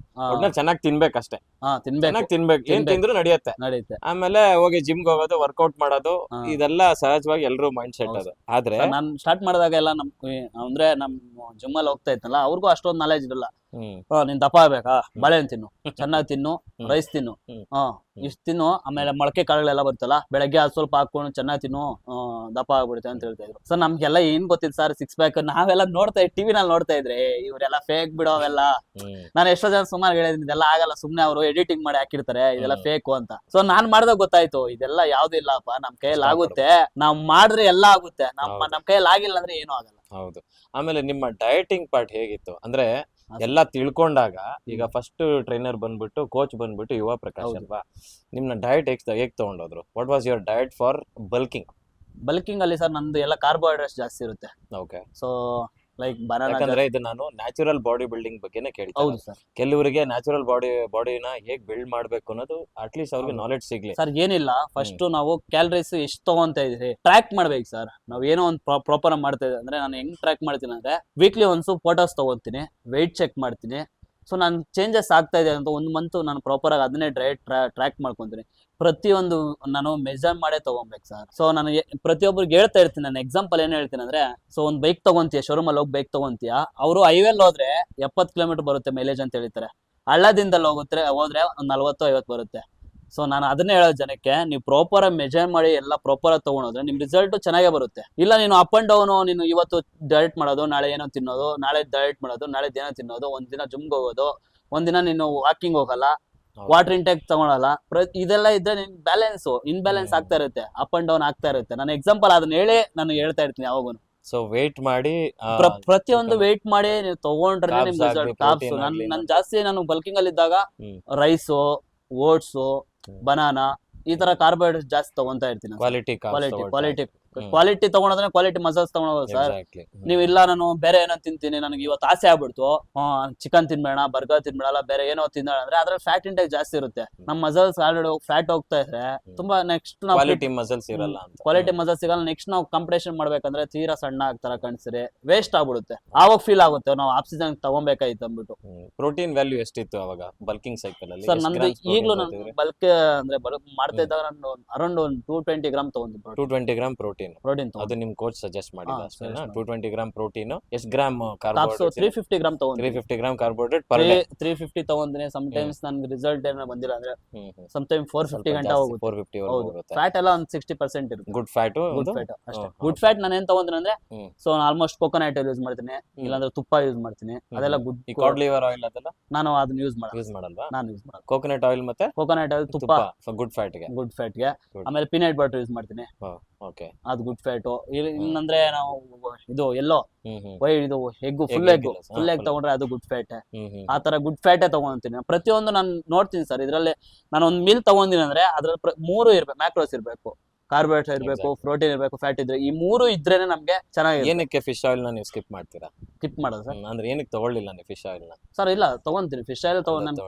ಚೆನ್ನಾಗಿ ತಿನ್ಬೇಕಷ್ಟೇ. ಚೆನ್ನಾಗಿ ತಿನ್ಬೇಕು, ಏನ್ ತಿಂದ್ರು ನಡೆಯುತ್ತೆ. ಆಮೇಲೆ ಹೋಗಿ ಜಿಮ್ಗೆ ಹೋಗೋದು, ವರ್ಕೌಟ್ ಮಾಡೋದು, ಇದೆಲ್ಲ ಸಹಜವಾಗಿ ಎಲ್ರೂ ಮೈಂಡ್ ಸೆಟ್ ಅದು. ಆದ್ರೆ ನಾನು ಸ್ಟಾರ್ಟ್ ಮಾಡಿದಾಗ ಎಲ್ಲ ಅಂದ್ರೆ ನಮ್ ಜಿಮ್ ಅಲ್ಲಿ ಹೋಗ್ತಾ ಇತ್ತಲ್ಲ, ಅವ್ರಿಗೂ ಅಷ್ಟೊಂದು ನಾಲೆಜ್ ಇರಲ್ಲ. ನೀನ್ ದಪ್ಪ ಆಗ್ಬೇಕಾ, ಬಾಳೆಹಣ್ಣು ತಿನ್ನು, ಚೆನ್ನಾಗಿ ತಿನ್ನು, ರೈಸ್ ತಿನ್ನು, ಇಷ್ಟ ತಿನ್ನು, ಆಮೇಲೆ ಮೊಳಕೆ ಕಾಳುಗಳೆಲ್ಲ ಬರ್ತಲ್ಲ ಬೆಳಗ್ಗೆ ಅದು ಸ್ವಲ್ಪ ಹಾಕೊಂಡು ಚೆನ್ನಾಗಿ ತಿನ್ನು, ದಪ್ಪ ಆಗ್ಬಿಡುತ್ತೆ ಅಂತ ಹೇಳ್ತಾ ಇದ್ರು. ಸೊ ನಮ್ಗೆಲ್ಲ ಏನ್ ಗೊತ್ತಿತ್ತು ಸರ್, 6 ಪ್ಯಾಕ್ ನಾವೆಲ್ಲ ಟಿವಿನಲ್ಲಿ ನೋಡ್ತಾ ಇದ್ರೆ ಇವ್ರೆಲ್ಲ ಫೇಕ್ ಬಿಡೋ ಅವೆಲ್ಲ. ನಾನು ಎಷ್ಟೋ ಜನ ಸುಮಾರು ಹೇಳಿದ್ದೀನಿ ಇದೆಲ್ಲ ಆಗಲ್ಲ, ಸುಮ್ನೆ ಅವರು ಎಡಿಟಿಂಗ್ ಮಾಡಿ ಹಾಕಿರ್ತಾರೆ, ಇದೆಲ್ಲ ಫೇಕು ಅಂತ. ಸೊ ನಾನ್ ಮಾಡ್ದಾಗ ಗೊತ್ತಾಯ್ತು ಇದೆಲ್ಲ ಯಾವ್ದು ಇಲ್ಲಪ್ಪ, ನಮ್ ಕೈಯಲ್ಲಿ ಆಗುತ್ತೆ, ನಾವ್ ಮಾಡಿದ್ರೆ ಎಲ್ಲ ಆಗುತ್ತೆ, ನಮ್ ಕೈಯಲ್ಲಿ ಆಗಿಲ್ಲ ಅಂದ್ರೆ ಏನೂ ಆಗಲ್ಲ. ಹೌದು. ಆಮೇಲೆ ನಿಮ್ಮ ಡಯಟಿಂಗ್ ಪಾರ್ಟ್ ಹೇಗಿತ್ತು ಅಂದ್ರೆ, ಎಲ್ಲ ತಿಳ್ಕೊಂಡಾಗ ಈಗ ಫಸ್ಟ್ ಟ್ರೈನರ್ ಬಂದ್ಬಿಟ್ಟು, ಕೋಚ್ ಬಂದ್ಬಿಟ್ಟು ಯುವ ಪ್ರಕಾಶ್ ಅಲ್ವಾ, ನಿಮ್ನ ಡಯಟ್ ಹೇಗ್ ತಗೊಂಡೋದ್ರು? What was your diet for bulking ಅಲ್ಲಿ ಸರ್ ನಂದು ಎಲ್ಲ ಕಾರ್ಬೋಹೈಡ್ರೇಟ್ಸ್ ಜಾಸ್ತಿ ಇರುತ್ತೆ. ಓಕೆ. ಸೊ ಲೈಕ್ ಬನಾನಾ, ಯಾಕಂದ್ರೆ ಇದು ನಾನು ನ್ಯಾಚುರಲ್ ಬಾಡಿ ಬಿಲ್ಡಿಂಗ್ ಬಗ್ಗೆನೇ ಕೇಳ್ತೀನಿ. ಕೆಲವರಿಗೆ ನ್ಯಾಚುರಲ್ ಬಾಡಿನ ಹೇಗ್ ಬಿಲ್ಡ್ ಮಾಡ್ಬೇಕು ಅನ್ನೋದು ಅಟ್ಲೀಸ್ಟ್ ಅವ್ರಿಗೆ ನಾಲೆಡ್ಜ್ ಸಿಗ್ಲಿ. ಸರ್ ಏನಿಲ್ಲ, ಫಸ್ಟ್ ನಾವು ಕ್ಯಾಲರೀಸ್ ಎಷ್ಟು ತಗೊಂತ ಇದೀವಿ ಟ್ರ್ಯಾಕ್ ಮಾಡ್ಬೇಕು ಸರ್. ನಾವ್ ಏನೋ ಒಂದು ಪ್ರಾಪರ್ ಮಾಡ್ತಾ ಇದ್ದೀವಿ ಅಂದ್ರೆ, ನಾನು ಹೆಂಗ್ ಟ್ರ್ಯಾಕ್ ಮಾಡ್ತೀನಿ ಅಂದ್ರೆ, ವೀಕ್ಲಿ ಒನ್ಸು ಫೋಟೋಸ್ ತಗೊಂತೀನಿ, ವೆಯ್ಟ್ ಚೆಕ್ ಮಾಡ್ತೀನಿ. ಸೊ ನಾನು ಚೇಂಜಸ್ ಆಗ್ತಾ ಇದೆ ಅಂತ 1 ಮಂತ್ ನಾನು ಪ್ರಾಪರ್ ಆಗಿ ಅದನ್ನೇ ಟ್ರ್ಯಾಕ್ ಮಾಡ್ಕೊಂತೀನಿ. ಪ್ರತಿಯೊಂದು ನಾನು ಮೆಜರ್ ಮಾಡೇ ತಗೊಬೇಕು ಸರ್. ಸೊ ನಾನು ಪ್ರತಿಯೊಬ್ಬರಿಗೆ ಹೇಳ್ತಾ ಇರ್ತೀನಿ. ನಾನು ಎಕ್ಸಾಂಪಲ್ ಏನ್ ಹೇಳ್ತೀನಿ ಅಂದ್ರೆ, ಸೊ ಒಂದು ಬೈಕ್ ತಗೊಂತೀಯ, ಶೋರೂಮ್ ಅಲ್ಲಿ ಹೋಗಿ ಬೈಕ್ ತಗೊಂತೀಯ, ಅವರು ಹೈವೇಲ್ ಹೋದ್ರೆ 70 ಕಿಲೋಮೀಟರ್ ಬರುತ್ತೆ ಮೈಲೇಜ್ ಅಂತ ಹೇಳ್ತಾರೆ. ಹಳ್ಳದಿಂದಲ್ಲಿ ಹೋದ್ರೆ 40-50 ಬರುತ್ತೆ. ಸೊ ನಾನು ಅದನ್ನೇ ಹೇಳೋದು ಜನಕ್ಕೆ, ನೀವು ಪ್ರಾಪರ್ ಆಗಿ ಮೆಜರ್ ಮಾಡಿ ಎಲ್ಲ ಪ್ರಾಪರ್ ಆಗಿ ತಗೊಂಡ್ರೆ ನಿಮ್ ರಿಸಲ್ಟ್ ಚೆನ್ನಾಗೇ ಬರುತ್ತೆ. ಇಲ್ಲ ನೀನು ಅಪ್ ಅಂಡ್ ಡೌನ್, ನೀನು ಇವತ್ತು ಡಯಟ್ ಮಾಡೋದು, ನಾಳೆ ಏನೋ ತಿನ್ನೋದು, ನಾಳೆ ಡಯಟ್ ಮಾಡೋದು, ನಾಳೆ ಏನೋ ತಿನ್ನೋದು, ಒಂದಿನ ಜಿಮ್ಗೆ ಹೋಗೋದು, ಒಂದಿನ ನೀನು ವಾಕಿಂಗ್ ಹೋಗಲ್ಲ, ವಾಟರ್ ಇಂಟೇಕ್ ತಗೊಳಲ್ಲ, ಇದೆಲ್ಲ ಇದ್ರೆ ನಿನ್ ಇನ್ಬ್ಯಾಲೆನ್ಸ್ ಆಗ್ತಾ ಇರುತ್ತೆ, ಅಪ್ ಅಂಡ್ ಡೌನ್ ಆಗ್ತಾ ಇರುತ್ತೆ. ನಾನು ಎಕ್ಸಾಂಪಲ್ ಅದನ್ನ ಹೇಳಿ ನಾನು ಹೇಳ್ತಾ ಇರ್ತೀನಿ ಯಾವಾಗೂ. ಸೊ ವೇಟ್ ಮಾಡಿ, ಪ್ರತಿಯೊಂದು ವೇಟ್ ಮಾಡಿ ನೀವು ತಗೊಂಡ್ರೆ ನಿಮ್ ರಿಸಲ್ಟ್. ನಾನು ಜಾಸ್ತಿ ನಾನು ಬಲ್ಕಿಂಗ್ ಅಲ್ಲಿ ಇದ್ದಾಗ ರೈಸು, ಓಟ್ಸು, ಬನಾನಾ, ಈ ತರ ಕಾರ್ಬೋಹೈಡ್ರೇಟ್ಸ್ ಜಾಸ್ತಿ ತಗೊಂತಾ ಇರ್ತೀನಿ. ಕ್ವಾಲಿಟಿ ಕ್ವಾಲಿಟಿ ತಗೊಳೋದ್ರೆ ಕ್ವಾಲಿಟಿ ಮಸಾಜ್ ತಗೊಳೋದು ಸರ್. ಎಕ್ಸಾಕ್ಟ್ಲಿ. ನೀವು ಇಲ್ಲ ನಾನು ಬೇರೆ ಏನೋ ತಿಂತೀನಿ, ನನಗೆ ಇವತ್ತು ಆಸೆ ಆಗ್ಬಿಡ್ತು, ಚಿಕನ್ ತಿನ್ಬೇಡ, ಬರ್ಗರ್ ತಿನ್ಬೇಡ, ಅಲ್ಲ ಬೇರೆ ಏನೋ ತಿನ್ನೋಣ ಅಂದ್ರೆ ಅದ್ರಲ್ಲಿ ಫ್ಯಾಟ್ ಇಂಟೆಕ್ ಜಾಸ್ತಿ ಇರುತ್ತೆ. ನಮ್ಮ ಮಸಲ್ಸ್ ಆಲ್ರೆಡಿ ಫ್ಯಾಟ್ ಹೋಗ್ತಾ ಇದ್ರೆ ತುಂಬಾ ನೆಕ್ಸ್ಟ್ ನಾವು ಕ್ವಾಲಿಟಿ ಮಸಲ್ಸ್ ಇರಲ್ಲ ಅಂತ. ಕ್ವಾಲಿಟಿ ಮಸಲ್ಸ್ ಸಿಗಲ್ಲ. ನೆಕ್ಸ್ಟ್ ನಾವು ಕಾಂಪಿಟೇಷನ್ ಮಾಡ್ಬೇಕಂದ್ರೆ ತೀರಾ ಸಣ್ಣ ಆಗ್ತಾರ ಕಾಣಿಸ್ರಿ, ವೇಸ್ಟ್ ಆಗ್ಬಿಡುತ್ತೆ. ಆವಾಗ ಫೀಲ್ ಆಗುತ್ತೆ ನಾವು ಆಫೀಸಿಗೆ ತಗೊಬೇಕಾಯ್ತು ಅಂದ್ಬಿಟ್ಟು. ಪ್ರೋಟೀನ್ ವ್ಯಾಲ್ಯೂ ಎಷ್ಟಿತ್ತು ಅವಾಗ ಬಲ್ಕಿಂಗ್ ಸೈಕಲ್ ಅಲ್ಲಿ? ಸರ್ ನಂದು ಈಗಲೂ ನಾನು ಬಲ್ಕ್ ಅಂದ್ರೆ ಬಲ್ಕ್ ಮಾಡ್ತಾ ಇದ್ದಾಗ ನಾನು ಅರೌಂಡ್ ಒಂದು 220 ಗ್ರಾಮ್ ತಗೊಂಡು 220 ಗ್ರಾಮ್ ಪ್ರೋಟೀನ್. ಅದು ನಿಮ್ ಕೋಚ್ ಸಜೆಸ್ಟ್ ಮಾಡಿದ ಅಷ್ಟೇನಾ? 220 ಗ್ರಾಮ್ ಪ್ರೋಟೀನ್, ಎಷ್ಟು ಗ್ರಾಮ್ ಕಾರ್ಬೋಹೈಡ್ರೇಟ್? 350 ಗ್ರಾಮ್ ತಗೊಂಡು 350 ಗ್ರಾಮ್ ಕಾರ್ಬೋಹೈಡ್ರೇಟ್ ಪರ್ ಡೇ. 350 ತಗೊಂಡಿನಿ. ಸಮ್ ಟೈಮ್ಸ್ ನನ್ಗೆ ರಿಸಲ್ಟ್ ಏನೋ ಬಂದಿಲ್ಲ ಅಂದ್ರೆ ಸಮ್ ಟೈಮ್ 450 ಗಂಟೆ ಹೋಗುತ್ತೆ. 450 ವರೆಗೂ ಹೋಗುತ್ತೆ. ಫ್ಯಾಟ್ ಎಲ್ಲ ಒಂದು 60% ಇರುತ್ತೆ. Good fat. ಗುಡ್ ಫ್ಯಾಟ್ ಅಷ್ಟೇ. ಗುಡ್ ಫ್ಯಾಟ್ ನಾನು ಏನ್ ತಗೊಂಡ್ರೆ ಅಂದ್ರೆ ಸೊ ಆಲ್ಮೋಸ್ಟ್ ಕೋಕೋನಟ್ ಯೂಸ್ ಮಾಡ್ತೀನಿ, ಇಲ್ಲಾಂದ್ರೆ ತುಪ್ಪ ಯೂಸ್ ಮಾಡ್ತೀನಿ. ಅದೆಲ್ಲ ಗುಡ್. ಈ ಕಾಡ್ ಲಿವರ್ ಆಯಿಲ್ ಅದೆಲ್ಲ ನಾನು ಅದನ್ನ ಯೂಸ್ ಮಾಡಲ್ವಾ? ನಾನು ಯೂಸ್ ಮಾಡಲ್ಲ. ಕೋಕೋನಟ್ ಆಯಿಲ್ ಮತ್ತೆ ಕೋಕೋನಟ್ ಆಯಿಲ್, ತುಪ್ಪ ಗುಡ್ ಫ್ಯಾಟ್ ಗೆ. ಗುಡ್ ಫ್ಯಾಟ್ ಗೆ. ಆಮೇಲೆ ಪೀನಟ್ ಬಟರ್ ಯೂಸ್ ಮಾಡ್ತೀನಿ. ಓಕೆ, ಅದು ಗುಡ್ ಫ್ಯಾಟ್. ಇನ್ನಂದ್ರೆ ನಾವು ಇದು ಎಲ್ಲೋ ಇದು ಎಗ್ ಫುಲ್ ಎಗ್ ತಗೊಂಡ್ರೆ ಅದು ಗುಡ್ ಫ್ಯಾಟ್. ಆ ತರ ಗುಡ್ ಫ್ಯಾಟೇ ತಗೊಂತೀನಿ. ಪ್ರತಿಯೊಂದು ನಾನು ನೋಡ್ತೀನಿ ಸರ್. ಇದ್ರಲ್ಲಿ ನಾನು ಒಂದು ಮೀಲ್ ತಗೊಂಡಿನಿ ಅಂದ್ರೆ ಅದ್ರಲ್ಲಿ 3 ಇರ್ಬೇಕು, ಮ್ಯಾಕ್ರೋಸ್ ಇರ್ಬೇಕು, ಕಾರ್ಬೋಹೈಡ್ರೇಟ್ ಇರಬೇಕು, ಪ್ರೋಟೀನ್ ಇರಬೇಕು, ಫ್ಯಾಟ್ ಇದ್ರೆ ಈ 3 ಇದ್ರೇನೆ ನಮ್ಗೆ ಚೆನ್ನಾಗಿ. ಏನಕ್ಕೆ ಫಿಶ್ ಆಯಿಲ್ ನ ನೀವು ಸ್ಕಿಪ್ ಮಾಡ್ತೀರಾ? ಸ್ಕಿಪ್ ಮಾಡೋದು ಸರ್ ಅಂದ್ರೆ ಏನಕ್ಕೆ ತಗೊಳ್ಳಿಲ್ಲ ನೀವು ಫಿಶ್ ಆಯಿಲ್ ನ? ಸರ್ ಇಲ್ಲ ತಗೊಂತೀನಿ ಫಿಶ್ ಆಯಿಲ್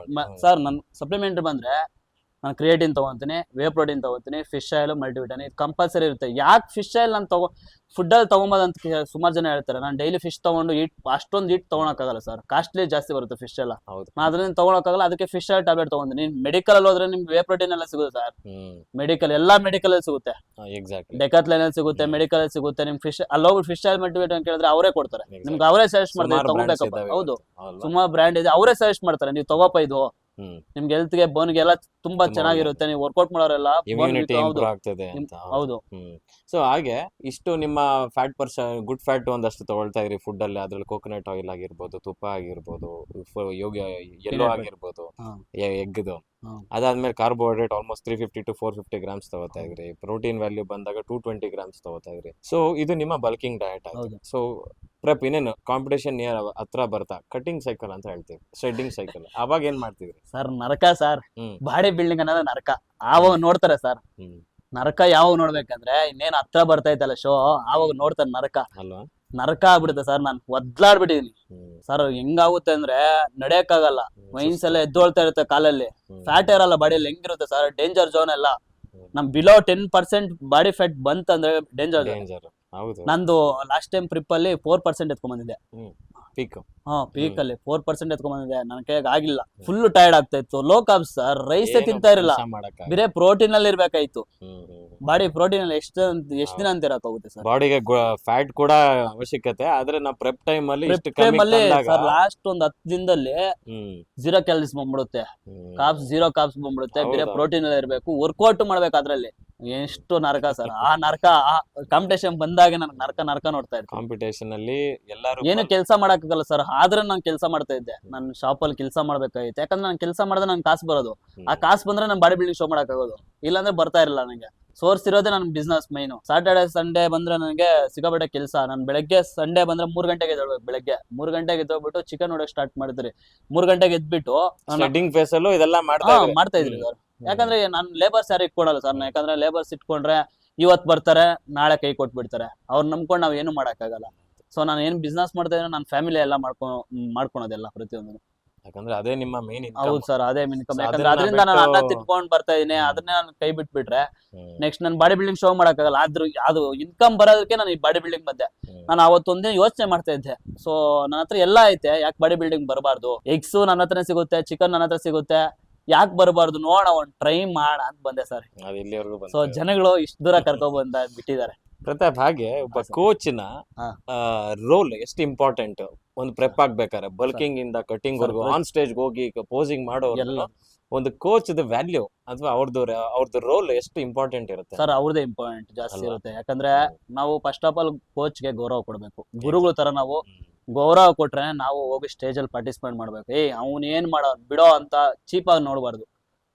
ಸರ್. ನನ್ ಸಪ್ಲಿಮೆಂಟ್ ಬಂದ್ರೆ ನಾನು ಕ್ರಿಯೇಟಿನ್ ತಗೊಂತೀನಿ, ವೇ ಪ್ರೋಟೀನ್ ತಗೊಂತೀನಿ, ಫಿಶ್ ಆಯಿಲ್, ಮಲ್ಟಿವಿಟಮಿನ್ ಇದು ಕಂಪಲ್ಸರಿ ಇರುತ್ತೆ. ಯಾಕೆ ಫಿಶ್ ಆಯಿಲ್ ನಾನು ಫುಡ್ ಅಲ್ಲಿ ತಗೊಂಬೋದಂತ ಸುಮಾರು ಜನ ಹೇಳ್ತಾರೆ. ನಾನು ಡೈಲಿ ಫಿಶ್ ತಗೊಂಡು ಅಷ್ಟೊಂದು ಈಟ್ ತಗೊಳಕ್ಕಾಗಲ್ಲ ಸರ್, ಕಾಸ್ಟ್ಲಿ ಜಾಸ್ತಿ ಬರುತ್ತೆ ಫಿಶ್ ಎಲ್ಲ. ನಾನು ಅದರಿಂದ ತಗೊಳಕ್ಕಾಗಲ್ಲ, ಅದಕ್ಕೆ ಫಿಶ್ ಆಯಿಲ್ ಟ್ಯಾಬ್ಲೆಟ್ ತಗೊಂತೀನಿ. ಮೆಡಿಕಲ್ ಅಲ್ಲಿ ಹೋದ್ರೆ ನಿಮ್ಗೆ ವೇ ಪ್ರೋಟೀನ್ ಎಲ್ಲ ಸಿಗುತ್ತೆ ಸರ್. ಮೆಡಿಕಲ್ ಎಲ್ಲಾ ಮೆಡಿಕಲ್ ಅಲ್ಲಿ ಸಿಗುತ್ತೆ, ಡೆಕಾತ್ಲನ್ ಅಲ್ಲಿ ಸಿಗುತ್ತೆ, ಮೆಡಿಕಲ್ ಅಲ್ಲಿ ಸಿಗುತ್ತೆ. ನಿಮ್ಗೆ ಫಿಶ್ ಅಲ್ಲಿ ಹೋಗ್ಬಿಟ್ಟು ಫಿಶ್ ಆಯಿಲ್ ಮಲ್ಟಿವಿಟಮಿನ್ ಕೇಳಿದ್ರೆ ಅವರೇ ಕೊಡ್ತಾರೆ ನಿಮ್ಗೆ, ಅವರೇ ಸಜೆಸ್ಟ್ ಮಾಡ್ತಾರೆ ತಗೋಬೇಕಪ್ಪ. ಹೌದು, ಸುಮಾರು ಬ್ರ್ಯಾಂಡ್ ಇದೆ, ಅವರೇ ಸಜೆಸ್ಟ್ ಮಾಡ್ತಾರೆ ನೀವು ತಗೋಪ ಇದು ನಿಮ್ಗೆ ಹೆಲ್ತ್ ಗೆ ಬೋನ್ಗೆ ಎಲ್ಲ ತುಂಬಾ ಚೆನ್ನಾಗಿರುತ್ತೆ. ನೀವು ವರ್ಕೌಟ್ ಮಾಡೋರೆಲ್ಲ ಹೌದು. ಸೊ ಹಾಗೆ ಇಷ್ಟು ನಿಮ್ಮ ಫ್ಯಾಟ್ ಗುಡ್ ಫ್ಯಾಟ್ ಒಂದಷ್ಟು ತಗೊಳ್ತಾ ಇದ್ರಿ ಫುಡ್ ಅಲ್ಲಿ. ಅದ್ರಲ್ಲಿ ಕೋಕೋನಟ್ ಆಯಿಲ್ ಆಗಿರ್ಬೋದು, ತುಪ್ಪ ಆಗಿರ್ಬೋದು, ಎಲ್ಲೋ ಆಗಿರ್ಬೋದು, ಎಗ್ದು. ಅದಾದ್ಮೇಲೆ ಕಾರ್ಬೋಹೈಡ್ರೇಟ್ ಆಲ್ಮೋಸ್ಟ್ 350 to 450 ಗ್ರಾಮ್ಸ್ ತಗೋತಾ ಇದ್ರಿ. ಪ್ರೋಟೀನ್ ವ್ಯಾಲ್ಯೂ ಬಂದಾಗ 220 ಗ್ರಾಮ್ಸ್ ತಗೋತಾ ಇದ್ರಿ. ಸೊ ಇದು ನಿಮ್ಮ ಬಲ್ಕಿಂಗ್ ಡಯಟ್ ಆಯ್ತು. ಸೊ ಪ್ರೆಪ್ ಇನ್ನೇನು ಕಾಂಪಿಟೇಷನ್ ನಿಯರ್ ಹತ್ರ ಬರ್ತಾ ಕಟಿಂಗ್ ಸೈಕಲ್ ಅಂತ ಹೇಳ್ತೀವಿ, ಶೆಡ್ಡಿಂಗ್ ಸೈಕಲ್. ಅವಾಗ ಏನ್ ಮಾಡ್ತಿದ್ರಿ ಸರ್? ನರಕ ಸರ್. ಬಾಡಿ ಬಿಲ್ಡಿಂಗ್ ಅನ್ನೋದು ನರಕ. ಆವಾಗ ನೋಡ್ತಾರೆ ಸರ್. ನರಕ ಯಾವಾಗ ನೋಡ್ಬೇಕಂದ್ರೆ ಇನ್ನೇನ್ ಹತ್ರ ಬರ್ತಾ ಇತ್ತಲ್ಲ ಶೋ, ಆವಾಗ ನೋಡ್ತಾರೆ ನರಕ ಅಲ್ವಾ? ನರಕ ಆಗ್ಬಿಡುತ್ತೆ ಸರ್. ನಾನು ಒದ್ಲಾಡ್ಬಿಟ್ಟಿದೀನಿ ಸರ್. ಹೆಂಗಾಗುತ್ತೆ ಅಂದ್ರೆ ನಡೆಯಕ್ಕಾಗಲ್ಲ, ಮೈನ್ಸ್ ಎಲ್ಲ ಎದ್ದೋಳ್ತಾ ಇರುತ್ತೆ ಕಾಲಲ್ಲಿ, ಫ್ಯಾಟ್ ಇರಲ್ಲ ಬಾಡಿಯಲ್ಲಿ. ಹೆಂಗಿರುತ್ತೆ ಸರ್? ಡೇಂಜರ್ ಝೋನ್ ಎಲ್ಲ. ನಮ್ ಬಿಲೋ 10% ಬಾಡಿ ಫ್ಯಾಟ್ ಬಂತಂದ್ರೆ ಡೇಂಜರ್. ನಂದು ಲಾಸ್ಟ್ ಟೈಮ್ ಟ್ರಿಪ್ ಅಲ್ಲಿ 4% ಎತ್ಕೊಂಡ್ಬಂದಿದ್ದೆ. ಪೀಕ್ ಅಲ್ಲಿ 4% ಎತ್ಕೊಂಡ್ಬಂದಿದ್ದೆ. ನನ್ನ ಕೈಯಾಗ ಆಗಿಲ್ಲ, ಫುಲ್ ಟೈರ್ಡ್ ಆಗ್ತಾ ಇತ್ತು. ಲೋ ಕಾರ್ಬ್ಸ್ ಸರ್, ರೈಸೇ ತಿಂತಾ ಇರಲಿಲ್ಲ, ಬೇರೆ ಪ್ರೋಟೀನ್ ಅಲ್ಲಿ ಇರ್ಬೇಕಾಯ್ತು. ಬಾಡಿ ಪ್ರೋಟೀನ್ ಅಲ್ಲಿ ಎಷ್ಟು ದಿನ ಅಂತ ಇರಕ್ಕಾಗುತ್ತೆ ಸರ್? ಬಾಡಿಗೆ ಫ್ಯಾಟ್ ಕೂಡ ಅವಶ್ಯಕತೆ, ಆದ್ರೆ ನಾವು ಪ್ರೆಪ್ ಟೈಮ್ ಅಲ್ಲಿ ಲಾಸ್ಟ್ ಒಂದು 10 ದಿನದಲ್ಲಿ 0 ಕ್ಯಾಲರೀಸ್ ಬಂದ್ಬಿಡುತ್ತೆ, ಝೀರೋ ಕಾರ್ಬ್ಸ್ ಬಂದ್ಬಿಡುತ್ತೆ. ಬೇರೆ ಪ್ರೋಟೀನ್ ಎಲ್ಲ ಇರ್ಬೇಕು, ವರ್ಕೌಟ್ ಮಾಡ್ಬೇಕು. ಅದ್ರಲ್ಲಿ ಎಷ್ಟು ನರಕ ಸರ್. ಆ ನರಕ ಕಾಂಪಿಟೇಷನ್ ಬಂದಾಗ ನನಗೆ ನರಕ ನೋಡ್ತಾ ಇದ್ದೆ. ಕಾಂಪಿಟೇಷನ್ ಅಲ್ಲಿ ಎಲ್ಲರೂ ಏನು ಕೆಲಸ ಮಾಡಕ್ಕಾಗಲ್ಲ ಸರ್. ಆದ್ರೆ ನಾನು ಕೆಲಸ ಮಾಡ್ತಾ ಇದ್ದೆ. ನನ್ನ ಶಾಪ್ ಅಲ್ಲಿ ಕೆಲಸ ಮಾಡ್ಬೇಕಾಗಿತ್ತು. ಯಾಕಂದ್ರೆ ನಾನು ಕೆಲಸ ಮಾಡಿದ್ರೆ ನನ್ ಕಾಸು ಬರೋದು. ಆ ಕಾಸು ಬಂದ್ರೆ ನಾನು ಬಾಡಿ ಬಿಲ್ಡಿಂಗ್ ಶೋ ಮಾಡಕ್ಕಾಗೋದು, ಇಲ್ಲಾಂದ್ರೆ ಬರ್ತಾ ಇರಲ್ಲ. ನನಗೆ ಸೋರ್ಸ್ ಇರೋದೇ ನನ್ನ ಬಿಸ್ನೆಸ್ ಮೈನು. ಸ್ಯಾಟರ್ಡೆ ಸಂಡೇ ಬಂದ್ರೆ ನನಗೆ ಸಿಕ್ಕಾಪಟ್ಟೆ ಕೆಲಸ. ನಾನು ಬೆಳಗ್ಗೆ ಸಂಡೇ ಬಂದ್ರೆ 3 ಗಂಟೆಗೆ ಎದ್ದೇಳ್ಬೇಕು. ಬೆಳಗ್ಗೆ 3 ಗಂಟೆಗೆ ಎದ್ದೋಗ್ಬಿಟ್ಟು ಚಿಕನ್ ಹೊಡಕ್ ಸ್ಟಾರ್ಟ್ ಮಾಡಿದ್ರಿ. 3 ಗಂಟೆಗೆ ಎದ್ಬಿಟ್ಟು ಶೆಡ್ಡಿಂಗ್ ಫೇಸ್ ಅಲ್ಲೂ ಇದೆಲ್ಲ ಮಾಡ್ತಾ ಇದ್ರಿ ಸರ್. ಯಾಕಂದ್ರೆ ನಾನು ಲೇಬರ್ಸ್ ಯಾರು ಇಟ್ಕೊಡಲ್ಲ ಸರ್. ಯಾಕಂದ್ರೆ ಲೇಬರ್ಸ್ ಇಟ್ಕೊಂಡ್ರೆ ಇವತ್ ಬರ್ತಾರೆ, ನಾಳೆ ಕೈ ಕೊಟ್ಬಿಡ್ತಾರೆ. ಅವ್ರು ನಂಬ್ಕೊಂಡು ನಾವ್ ಏನು ಮಾಡಕ್ಕಾಗಲ್ಲ. ಸೊ ನಾನು ಏನ್ ಬಿಸ್ನೆಸ್ ಮಾಡ್ತಾ ಇದ್ರೆ ನನ್ನ ಫ್ಯಾಮಿಲಿ ಎಲ್ಲ ಮಾಡ್ಕೊಳೋದೆಲ್ಲ ಪ್ರತಿಯೊಂದು. ಯಾಕಂದ್ರೆ ಅದೇ ನಿಮ್ಮ ಮೇನ್ ಇನ್ಕಮ್. ಹೌದು ಸರ್, ಅದೇ ಇನ್ಕಮ್. ಯಾಕಂದ್ರೆ ಅದರಿಂದ ನಾನು ಅನ್ನ ತಿನ್ಕೊಂಡ್ ಬರ್ತಾ ಇದೀನಿ. ಅದನ್ನೇ ನಾನು ಕೈ ಬಿಟ್ಬಿಟ್ರೆ ನೆಕ್ಸ್ಟ್ ನಾನು ಬಾಡಿ ಬಿಲ್ಡಿಂಗ್ ಶೋ ಮಾಡಕ್ಕಾಗಲ್ಲ. ಅದು ಇನ್ಕಮ್ ಬರೋದಕ್ಕೆ ನಾನು ಈ ಬಾಡಿ ಬಿಲ್ಡಿಂಗ್ ಬಂದೆ. ನಾನು ಅವತ್ತೊಂದೇ ಯೋಚನೆ ಮಾಡ್ತಾ ಇದ್ದೆ. ಸೊ ನನ್ನ ಹತ್ರ ಎಲ್ಲ ಐತೆ, ಯಾಕೆ ಬಾಡಿ ಬಿಲ್ಡಿಂಗ್ ಬರಬಾರ್ದು? ಎಗ್ಸು ನನ್ನ ಹತ್ರನೇ ಸಿಗುತ್ತೆ, ಚಿಕನ್ ನನ್ನ ಹತ್ರ ಸಿಗುತ್ತೆ, ಯಾಕೆ ಬರಬಾರ್ದು? ನೋಡ ಒಂದ್ ಟ್ರೈ ಮಾಡ ಅಂತ ಬಂದೆ ಸರ್. ಸೊ ಜನಗಳು ಇಷ್ಟು ದೂರ ಕರ್ಕೊಂಡ್ ಬಿಟ್ಟಿದ್ದಾರೆ. ಪ್ರತಾಪ್, ಹಾಗೆ ಒಬ್ಬ ಕೋಚ್ ನ ರೋಲ್ ಎಷ್ಟು ಇಂಪಾರ್ಟೆಂಟ್ ಒಂದು ಪ್ರೆಪ್ ಆಗ್ಬೇಕಾರೆ, ಬಲ್ಕಿಂಗ್ ಇಂದ ಕಟಿಂಗ್ ವರ್ಗು, ಆನ್ ಸ್ಟೇಜ್ ಹೋಗಿ ಪೋಸಿಂಗ್ ಮಾಡೋ ಒಂದು ಕೋಚ್ ವ್ಯಾಲ್ಯೂ ಅಥವಾ ಅವ್ರದ್ದು ರೋಲ್ ಎಷ್ಟು ಇಂಪಾರ್ಟೆಂಟ್ ಇರುತ್ತೆ ಸರ್? ಅವ್ರದೇ ಇಂಪಾರ್ಟೆಂಟ್ ಜಾಸ್ತಿ ಇರುತ್ತೆ. ಯಾಕಂದ್ರೆ ನಾವು ಫಸ್ಟ್ ಆಫ್ ಆಲ್ ಕೋಚ್ ಗೆ ಗೌರವ ಕೊಡ್ಬೇಕು. ಗುರುಗಳ ತರ ನಾವು ಗೌರವ ಕೊಟ್ರೆ ನಾವು ಹೋಗಿ ಸ್ಟೇಜ್ ಅಲ್ಲಿ ಪಾರ್ಟಿಸಿಪೇಟ್ ಮಾಡ್ಬೇಕು. ಅವ್ನ್ ಏನ್ ಮಾಡೋ ಬಿಡೋ ಅಂತ ಚೀಪ್ ಆಗಿ ನೋಡ್ಬಾರ್ದು.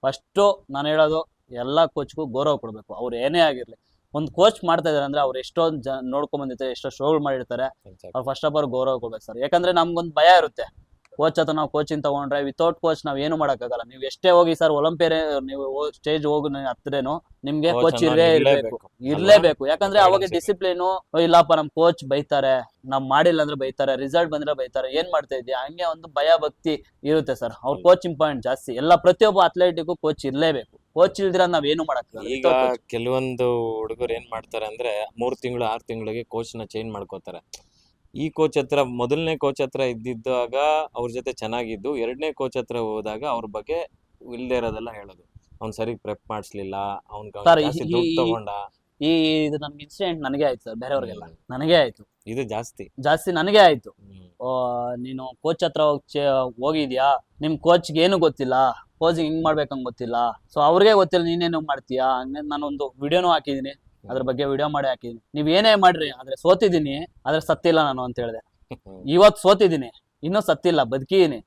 ಫಸ್ಟ್ ನಾನು ಹೇಳೋದು, ಎಲ್ಲಾ ಕೋಚ್ಗೂ ಗೌರವ ಕೊಡ್ಬೇಕು. ಅವ್ರು ಏನೇ ಆಗಿರ್ಲಿ, ಒಂದು ಕೋಚ್ ಮಾಡ್ತಾ ಇದಾರೆ ಅಂದ್ರೆ ಅವ್ರು ಎಷ್ಟೊಂದು ನೋಡ್ಕೊಂಡ್ ಬಂದಿರ್ತಾರೆ, ಎಷ್ಟೋ ಶೋಗಳು ಮಾಡಿರ್ತಾರೆ. ಅವ್ರು ಫಸ್ಟ್ ಆಫ್ ಆಲ್ ಗೌರವ ಕೊಡ್ಬೇಕು ಸರ್. ಯಾಕಂದ್ರೆ ನಮ್ಗೊಂದು ಭಯ ಇರುತ್ತೆ, ಕೋಚ್ ಹತ್ರ ನಾವು ಕೋಚಿಂಗ್ ತಗೊಂಡ್ರೆ ವಿತೌಟ್ ಕೋಚ್ ನಾವ್ ಏನು ಮಾಡಕ್ಕಾಗಲ್ಲ. ನೀವು ಎಷ್ಟೇ ಹೋಗಿ ಸರ್ ಒಲಿಂಪಿಯರ್ ನೀವು ಸ್ಟೇಜ್ ಹೋಗಿ ಹತ್ರನು ನಿಮ್ಗೆ Coach ಕೋಚ್ ಅನ್ನೋರು ಇರ್ಲೇಬೇಕು. ಯಾಕಂದ್ರೆ Guidance ಅವಾಗ ಇರ್ಬೇಕು. ಡಿಸಿಪ್ಲಿನ್, ಇಲ್ಲಪ್ಪ ನಮ್ ಕೋಚ್ ಬೈತಾರೆ, ನಾವ್ ಮಾಡಿಲ್ಲ ಅಂದ್ರೆ ಬೈತಾರೆ, ರಿಸಲ್ಟ್ ಬಂದ್ರೆ ಬೈತಾರೆ, ಏನ್ ಮಾಡ್ತಾ ಇದೀಯ, ಹಂಗೆ ಒಂದು ಭಯ ಭಕ್ತಿ ಇರುತ್ತೆ ಸರ್. ಅವ್ರ ಕೋಚ್ ಇಂಪಾರ್ಟೆಂಟ್ ಜಾಸ್ತಿ. ಎಲ್ಲ ಪ್ರತಿಯೊಬ್ಬ ಅಥ್ಲೆಟಿಗೂ ಕೋಚ್ ಇರ್ಲೇಬೇಕು. ಕೋಚ್ ಇಲ್ದಿರ ನಾವ್ ಏನು ಮಾಡಕ್ಕಾಗಲ್ಲ. ಈಗ ಕೆಲವೊಂದು ಹುಡುಗರು ಏನ್ ಮಾಡ್ತಾರೆ ಅಂದ್ರೆ 3 ತಿಂಗಳು 6 ತಿಂಗಳಿಗೆ ಕೋಚ್ ನ ಚೇಂಜ್ ಮಾಡ್ಕೋತಾರೆ. ಈ ಕೋಚ್ ಹತ್ರ ಮೊದಲನೇ ಕೋಚ್ ಹತ್ರ ಇದ್ದಿದ್ದಾಗ ಅವ್ರ ಜೊತೆ ಚೆನ್ನಾಗಿದ್ದು, 2ನೇ ಕೋಚ್ ಹತ್ರ ಹೋದಾಗ ಅವ್ರ ಬಗ್ಗೆ ಇಲ್ದೇ ಇರೋದೆಲ್ಲ ಹೇಳೋದು. ಅವ್ನ್ ಸರಿ ಪ್ರೆಪ್ ಮಾಡಿಸ್ಲಿಲ್ಲ, ಅವ್ನ್ Sir, ಜಾಸ್ತಿ ದುಡ್ಡು ತಗೊಂಡ. ಇದು ನಮ್ಗೆ ಇನ್ಸಿಡೆಂಟ್ ನನಗೆ ಆಯ್ತು ಸರ್, ಬೇರೆಯವ್ರಿಗೆಲ್ಲ ನನಗೆ ಆಯ್ತು, ಇದು ಜಾಸ್ತಿ ನನಗೆ ಆಯ್ತು. ನೀನು ಕೋಚ್ ಹತ್ರ ಹೋಗಿದ್ಯಾ, ನಿಮ್ ಕೋಚ್ಗೆ ಏನು ಗೊತ್ತಿಲ್ಲ, ಕೋಚಿಂಗ್ ಹಿಂಗ್ ಮಾಡ್ಬೇಕಂಗ್ ಗೊತ್ತಿಲ್ಲ, ಸೊ ಅವ್ರಿಗೆ ಗೊತ್ತಿಲ್ಲ, ನೀನೇನು ಮಾಡ್ತೀಯಾ. ನಾನೊಂದು ವಿಡಿಯೋನು ಹಾಕಿದೀನಿ, ಅದ್ರ ಬಗ್ಗೆ ವಿಡಿಯೋ ಮಾಡಿ ಹಾಕಿದೀನಿ. ನೀವ್ ಏನೇ ಮಾಡ್ರಿ, ಆದ್ರೆ ಸೋತಿದೀನಿ, ಆದ್ರೆ ಸತ್ತಿಲ್ಲ ನಾನು ಅಂತ ಹೇಳಿದೆ. ಇವತ್ತು ಸೋತಿದ್ದೀನಿ, ಇನ್ನೂ ಸತ್ತಿಲ್ಲ, ಬದುಕಿದೀನಿ.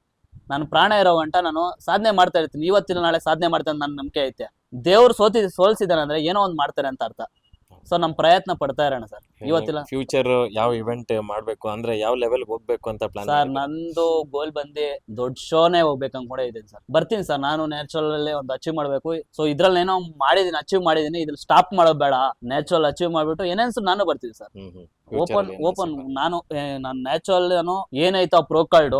ನಾನು ಪ್ರಾಣ ಇರೋ ಗಂಟ ನಾನು ಸಾಧನೆ ಮಾಡ್ತಾ ಇರ್ತೀನಿ. ಇವತ್ತಿನ ನಾಳೆ ಸಾಧನೆ ಮಾಡ್ತೇನೆ, ನನ್ನ ನಂಬಿಕೆ ಐತೆ. ದೇವ್ರು ಸೋಲ್ಸಿದಾನೆ ಅಂದ್ರೆ ಏನೋ ಒಂದ್ ಮಾಡ್ತಾರೆ ಅಂತ ಅರ್ಥ. ಸೊ ನಮ್ ಪ್ರಯತ್ನ ಪಡ್ತಾ ಇರೋಣ ಸರ್. ಇವತ್ತಿಲ್ಲ ಫ್ಯೂಚರ್ ಯಾವ ಇವೆಂಟ್ ಮಾಡ್ಬೇಕು ಅಂದ್ರೆ ಯಾವ ಲೆವೆಲ್ ಹೋಗ್ಬೇಕು ಅಂತ ಪ್ಲಾನ್ ಸರ್. ನಂದು ಗೋಲ್ ಬಂದು ದೊಡ್ಡ ಶೋನೇ ಹೋಗ್ಬೇಕು ಅನ್ಕೊಂಡೇ ಇದ್ದೀನಿ ಸರ್. ಬರ್ತೀನಿ ಸರ್, ನಾನು ನ್ಯಾಚುರಲ್ ಅಲ್ಲಿ ಒಂದು ಅಚೀವ್ ಮಾಡ್ಬೇಕು. ಸೊ ಇದ್ರಲ್ಲಿ ಏನೋ ಮಾಡಿದೀನಿ, ಅಚೀವ್ ಮಾಡಿದೀನಿ, ಇದ್ರಲ್ಲಿ ಸ್ಟಾಪ್ ಮಾಡೋದು ಬೇಡ. ನ್ಯಾಚುರಲ್ ಅಚೀವ್ ಮಾಡ್ಬಿಟ್ಟು ಏನೇನ್ಸು ನಾನು ಬರ್ತೀನಿ ಸರ್. ಓಪನ್ ನಾನು ನ್ಯಾಚುರಲ್ ಏನಾಯ್ತು ಪ್ರೋ ಕಾರ್ಡ್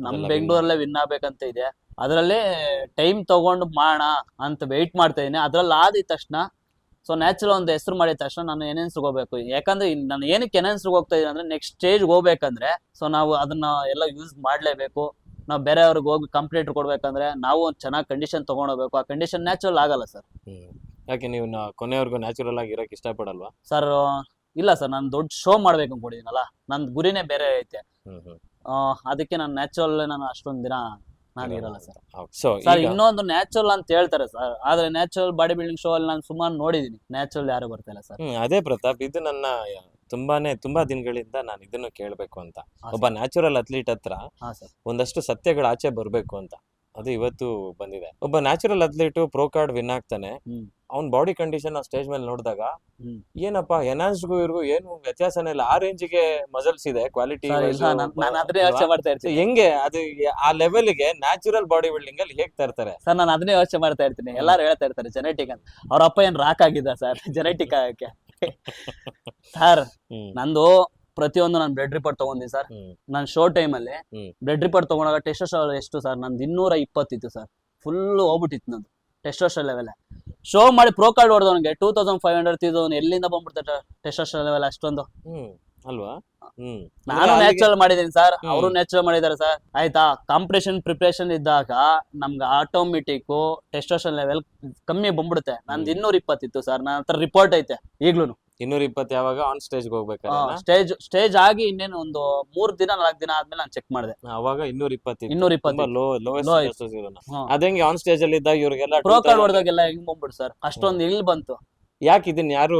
ನಮ್ ಬೆಂಗಳೂರಲ್ಲೇ ವಿನ್ ಆಗ್ಬೇಕಂತ ಇದೆ. ಅದರಲ್ಲೇ ಟೈಮ್ ತಗೊಂಡು ಮಾಡೋಣ ಅಂತ ವೆಯ್ಟ್ ಮಾಡ್ತಾ ಇದೀನಿ. ಅದ್ರಲ್ಲಿ ಆದಿದ ತಕ್ಷಣ ಸೊ ನ್ಯಾಚುರಲ್ ಒಂದು ಹೆಸರು ಮಾಡಿದ ತಕ್ಷಣ ನಾನು ಎನ್ಎನ್ಸ್ಗೆ ಹೋಗ್ಬೇಕು. ಯಾಕಂದ್ರೆ ನಾನು ಏನಕ್ಕೆ ಎನ್ಎನ್ಸ್ಗೆ ಹೋಗ್ತಾ ಇದೀನಿ ಅಂದ್ರೆ ನೆಕ್ಸ್ಟ್ ಸ್ಟೇಜ್ ಹೋಗ್ಬೇಕಂದ್ರೆ ಸೊ ನಾವು ಅದನ್ನ ಎಲ್ಲ ಯೂಸ್ ಮಾಡ್ಲೇಬೇಕು. ನಾವು ಬೇರೆಯವ್ರಿಗೆ ಹೋಗಿ ಕಂಪ್ಲೀಟ್ ಕೊಡ್ಬೇಕಂದ್ರೆ ನಾವು ಒಂದು ಚೆನ್ನಾಗಿ ಕಂಡೀಷನ್ ತಗೊಂಡೋಗ್ಬೇಕು. ಆ ಕಂಡೀಷನ್ ನ್ಯಾಚುರಲ್ ಆಗಲ್ಲ ಸರ್. ಯಾಕೆ ನೀವು ಕೊನೆವರೆಗೂ ನ್ಯಾಚುರಲ್ ಆಗಿ ಇರಕ್ಕೆ ಇಷ್ಟಪಡಲ್ವಾ ಸರ್? ಇಲ್ಲ ಸರ್, ನಾನು ದೊಡ್ಡ ಶೋ ಮಾಡ್ಬೇಕು ಅನ್ಕೊಂಡಿದ್ದೀನಲ್ಲ, ನನ್ನ ಗುರಿನೇ ಬೇರೆ ಐತೆ. ಅದಕ್ಕೆ ನಾನು ನ್ಯಾಚುರಲ್ ನಾನು ಅಷ್ಟೊಂದ್ ದಿನ ನಾನು ಇರಲ್ಲ ಸರ್. ಸರ್ ಇನ್ನೊಂದು ನ್ಯಾಚುರಲ್ ಅಂತ ಹೇಳ್ತಾರೆ ಸರ್, ಆದ್ರೆ ನ್ಯಾಚುರಲ್ ಬಾಡಿ ಬಿಲ್ಡಿಂಗ್ ಶೋ ಅಲ್ಲಿ ನಾನು ಸುಮಾರು ನೋಡಿದೀನಿ, ನ್ಯಾಚುರಲ್ ಯಾರು ಬರ್ತಾ ಇಲ್ಲ ಸರ್. ಅದೇ ಪ್ರತಾಪ್, ಇದು ನನ್ನ ತುಂಬಾ ದಿನಗಳಿಂದ ನಾನು ಇದನ್ನು ಕೇಳ್ಬೇಕು ಅಂತ. ಒಬ್ಬ ನ್ಯಾಚುರಲ್ ಅಥ್ಲೀಟ್ ಹತ್ರ ಒಂದಷ್ಟು ಸತ್ಯಗಳು ಆಚೆ ಬರ್ಬೇಕು ಅಂತ, ಅದು ಇವತ್ತು ಬಂದಿದೆ. ಒಬ್ಬ natural athlete pro card win ಆಗ್ತಾನೆ, ಅವ್ನ್ ಬಾಡಿ ಕಂಡೀಷನ್ ಸ್ಟೇಜ್ ಮೇಲೆ ನೋಡಿದಾಗ ಏನಪ್ಪಾ ಎನ್ಹಾನ್ಸ್ಗೂ ಇವ್ರಿಗೂ ಏನು ವ್ಯತ್ಯಾಸನೇ ಇಲ್ಲ. ಆ ರೇಂಜ್ಗೆ ಮಸಲ್ಸ್ ಇದೆ, ಕ್ವಾಲಿಟಿ. ಹೆಂಗೆ ಅದು ಆ ಲೆವೆಲ್ಗೆ ನ್ಯಾಚುರಲ್ ಬಾಡಿ ಬಿಲ್ಡಿಂಗ್ ಅಲ್ಲಿ ಹೇಗ್ ತರ್ತಾರೆ ಸರ್? ನಾನು ಅದನ್ನೇ ಯೋಚನೆ ಮಾಡ್ತಾ ಇರ್ತೀನಿ. ಎಲ್ಲಾರು ಹೇಳ್ತಾ ಇರ್ತಾರೆ ಜೆನೆಟಿಕ್ ಅಂತ. ಅವ್ರ ಅಪ್ಪ ಏನ್ ರಾಕ್ ಆಗಿದ್ದ ಸರ್ ಜೆನೆಟಿಕ್ ಆಗಕ್ಕೆ? ಸರ್ ನಂದು ಪ್ರತಿಯೊಂದು ನಾನು ಬ್ಲಡ್ ರಿಪೋರ್ಟ್ ತಗೊಂಡಿನಿ ಸರ್. ನಾನು ಶೋ ಟೈಮ್ ಅಲ್ಲಿ ಬ್ಲಡ್ ರಿಪೋರ್ಟ್ ತಗೊಂಡಾಗ ಟೆಸ್ಟೋಸ್ಟೆರಾನ್ ಎಷ್ಟು ಸರ್? ನಂದು 220 ಇತ್ತು ಸರ್. ಫುಲ್ ಹೋಗ್ಬಿಟ್ಟಿತ್ತು ನಂದು ಟೆಸ್ಟೋಸ್ಟೆರಾನ್ ಲೆವೆಲ್. ಶೋ ಮಾಡಿ ಪ್ರೋ ಕಾರ್ಡ್ ಹೊಡೆದವನಿಗೆ 2500 ತಿದ್ದವನು ಎಲ್ಲಿಂದ ಬಂದ್ಬಿಡ್ತಾರೆ ಟೆಸ್ಟೋಸ್ಟೆರಾನ್ ಲೆವೆಲ್ ಅಷ್ಟೊಂದು ಅಲ್ವಾ? ನಾನು ನ್ಯಾಚುರಲ್ ಮಾಡಿದೀನಿ ಸರ್, ಅವರು ನ್ಯಾಚುರಲ್ ಮಾಡಿದಾರೆ ಸರ್. ಆಯ್ತಾ? ಕಾಂಪಿಟೇಷನ್ ಪ್ರಿಪರೇಷನ್ ಇದ್ದಾಗ ನಮ್ಗೆ ಆಟೋಮೆಟಿಕ್ ಟೆಸ್ಟೋಸ್ಟೆರಾನ್ ಲೆವೆಲ್ ಕಮ್ಮಿ ಬಂದ್ಬಿಡುತ್ತೆ. ನಂದು 220 ಇತ್ತು ಸರ್. ನನ್ನ ಹತ್ರ ರಿಪೋರ್ಟ್ ಐತೆ ಈಗ್ಲೂನು. 220 ಯಾವಾಗ ಆನ್ ಸ್ಟೇಜ್ ಹೋಗ್ಬೇಕಾದ್ರೆ ಸ್ಟೇಜ್ ಆಗಿ ಇನ್ನೇನು ಒಂದು 3 ದಿನ 4 ದಿನ ಆದ್ಮೇಲೆ ನಾನು ಚೆಕ್ ಮಾಡಿದೆ, ಅವಾಗ 220 220. ಅದಂಗೆ ಆನ್ ಸ್ಟೇಜ್ ಅಲ್ಲಿ ಇದ್ದಾಗ ಇವ್ರಿಗೆಲ್ಲ ಪ್ರೋ ಕಾರ್ಡ್ ಹೊಡೆದಾಗೆಲ್ಲ ಹೆಂಗ್ ಬಂದ್ಬಿಡು ಸರ್, ಅಷ್ಟೊಂದು ಇಲ್ಲಿ ಬಂತು. ಯಾಕೆ ಇದನ್ನ ಯಾರು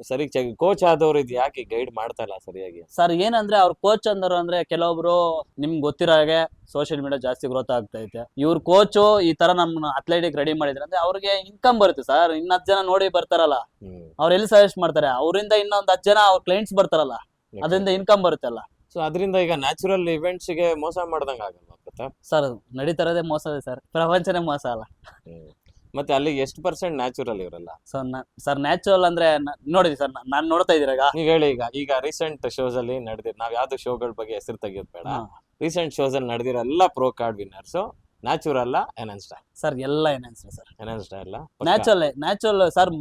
ಸರಿ ಕೋಚ್ ಆದವ್ರು ಇದು ಯಾಕೆ ಗೈಡ್ ಮಾಡ್ತಾ ಇಲ್ಲ ಸರಿಯಾಗಿ ಸರ್? ಏನಂದ್ರೆ ಅವ್ರ ಕೋಚ್ ಅಂದರು ಅಂದ್ರೆ ಕೆಲವೊಬ್ರು ನಿಮ್ಗೆ ಗೊತ್ತಿರೋ ಹಾಗೆ ಸೋಷಿಯಲ್ ಮೀಡಿಯಾ ಜಾಸ್ತಿ ಗ್ರೋತ್ ಆಗ್ತಾ ಐತೆ. ಇವ್ರ ಕೋಚು ಈ ತರ ನಮ್ಮ ಅಥ್ಲೆಟಿಕ್ ರೆಡಿ ಮಾಡಿದ್ರೆ ಅಂದ್ರೆ ಅವ್ರಿಗೆ ಇನ್ಕಮ್ ಬರುತ್ತೆ ಸರ್. 10 ಜನ ನೋಡಿ ಬರ್ತಾರಲ್ಲ, ಅವ್ರು ಎಲ್ಲಿ ಸಜೆಸ್ಟ್ ಮಾಡ್ತಾರೆ? ಅವರಿಂದ ಇನ್ನೊಂದು 10 ಜನ ಅವ್ರ ಕ್ಲೈಂಟ್ಸ್ ಬರ್ತಾರಲ್ಲ, ಅದರಿಂದ ಇನ್ಕಮ್ ಬರುತ್ತಲ್ಲ. ಸೊ ಅದರಿಂದ ಈಗ ನ್ಯಾಚುರಲ್ ಇವೆಂಟ್ಸ್ ಗೆ ಮೋಸ ಮಾಡ್ದಂಗ ಆಗಲ್ವಾ ಪ್ರತಾಪ್? ಸರ್ ನಡೀತಾರದೇ ಮೋಸ ಸರ್, ಪ್ರಪಂಚನೇ ಮೋಸ ಅಲ್ಲ. ಮತ್ತೆ ಅಲ್ಲಿ ಎಷ್ಟು % ನ್ಯಾಚುರಲ್ ಇವರಲ್ಲ ಸರ್? ನ್ಯಾಚುರಲ್ ಅಂದ್ರೆ ನೋಡಿದ್ವಿ ಸರ್, ನಾನ್ ನೋಡ್ತಾ ಇದೀರಾಗ. ನೀವ್ ಹೇಳಿ ಈಗ ರೀಸೆಂಟ್ ಶೋಸ್ ಅಲ್ಲಿ ನಡೆದಿರ್, ನಾವ್ ಯಾವ್ದು ಶೋಗಳ ಬಗ್ಗೆ ಹೆಸರು ತೆಗಿಯೋದ್ ಬೇಡ, ರೀಸೆಂಟ್ ಶೋಸ್ ಅಲ್ಲಿ ನಡೆದಿರೋ ಎಲ್ಲ pro card winners natural enhanced sir? ಎಲ್ಲ ಎನ್ಹಾನ್ಸ್ಡ್ ಸರ್. ಎನ್ಹಾನ್ಸ್ಡ್ ಎಲ್ಲ ನ್ಯಾಚುರಲ್ ಸರ್.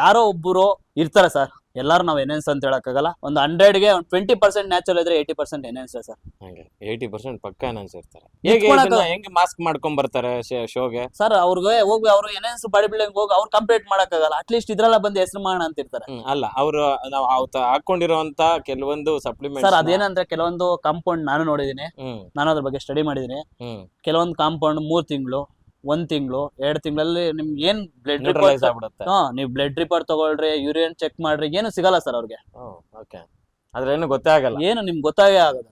ಯಾರೋ ಒಬ್ಬರು ಇರ್ತಾರೆ ಸರ್, ಎಲ್ಲಾರು ನಾವ್ ಎನ್ಹಾನ್ಸ್ ಅಂತ ಹೇಳಕ್ಕಾಗಲ್ಲ. ಒಂದು 100ಗೆ 20% ನ್ಯಾಚುರಲ್ ಇದ್ರೆ 80% ಎನ್ಹಾನ್ಸ್ಡ್ ಸರ್. ಹಂಗೆ 80% ಪಕ್ಕ ಎನ್ಹಾನ್ಸ್ ಇರ್ತಾರೆ. ಹೆಂಗೆ ಮಾಸ್ಕ್ ಮಾಡ್ಕೊಂಡ್ ಬರ್ತಾರೆ ಶೋಗೆ ಸರ್? ಅವ್ರಿಗೆ ಹೋಗಿ ಅವ್ರು ಎನ್ಹಾನ್ಸ್ ಬಾಡಿ ಬಿಲ್ಡಿಂಗ್ ಹೋಗಿ ಅವ್ರು ಕಂಪ್ಲೀಟ್ ಮಾಡಕ್ಕಾಗಲ್ಲ, ಅಟ್ಲೀಸ್ಟ್ ಇದ್ರಲ್ಲ ಬಂದು ಹೆಸರು ಮಾಡೋಣ ಅಂತ ಇರ್ತಾರೆ. ಅಲ್ಲ, ಅವ್ರು ನಾವು ಹಾಕೊಂಡಿರುವಂತ ಕೆಲವೊಂದು ಸಪ್ಲಿಮೆಂಟ್ ಸರ್ ಅದೇನಂದ್ರೆ ಕೆಲವೊಂದು ಕಾಂಪೌಂಡ್ ನಾನು ನೋಡಿದೀನಿ, ನಾನು ಅದ್ರ ಬಗ್ಗೆ ಸ್ಟಡಿ ಮಾಡಿದೀನಿ. ಕೆಲವೊಂದು ಕಾಂಪೌಂಡ್ 3 ತಿಂಗಳು 1 ತಿಂಗಳು 2 ತಿಂಗಳಲ್ಲಿ ನಿಮ್ಗೆ ಏನ್ ಬ್ಲಡ್ ರಿಪೋರ್ಟ್ ನೀವು ಬ್ಲಡ್ ರಿಪೋರ್ಟ್ ತಗೊಳ್ರಿ, ಯೂರಿನ್ ಚೆಕ್ ಮಾಡ್ರಿ, ಏನು ಸಿಗಲ್ಲ ಸರ್ ಅವ್ರಿಗೆ. ಅದ್ರೇನು ಗೊತ್ತೇ ಆಗಲ್ಲ, ಏನು ನಿಮ್ಗೆ ಗೊತ್ತಾಗೇ ಆಗಲ್ಲ.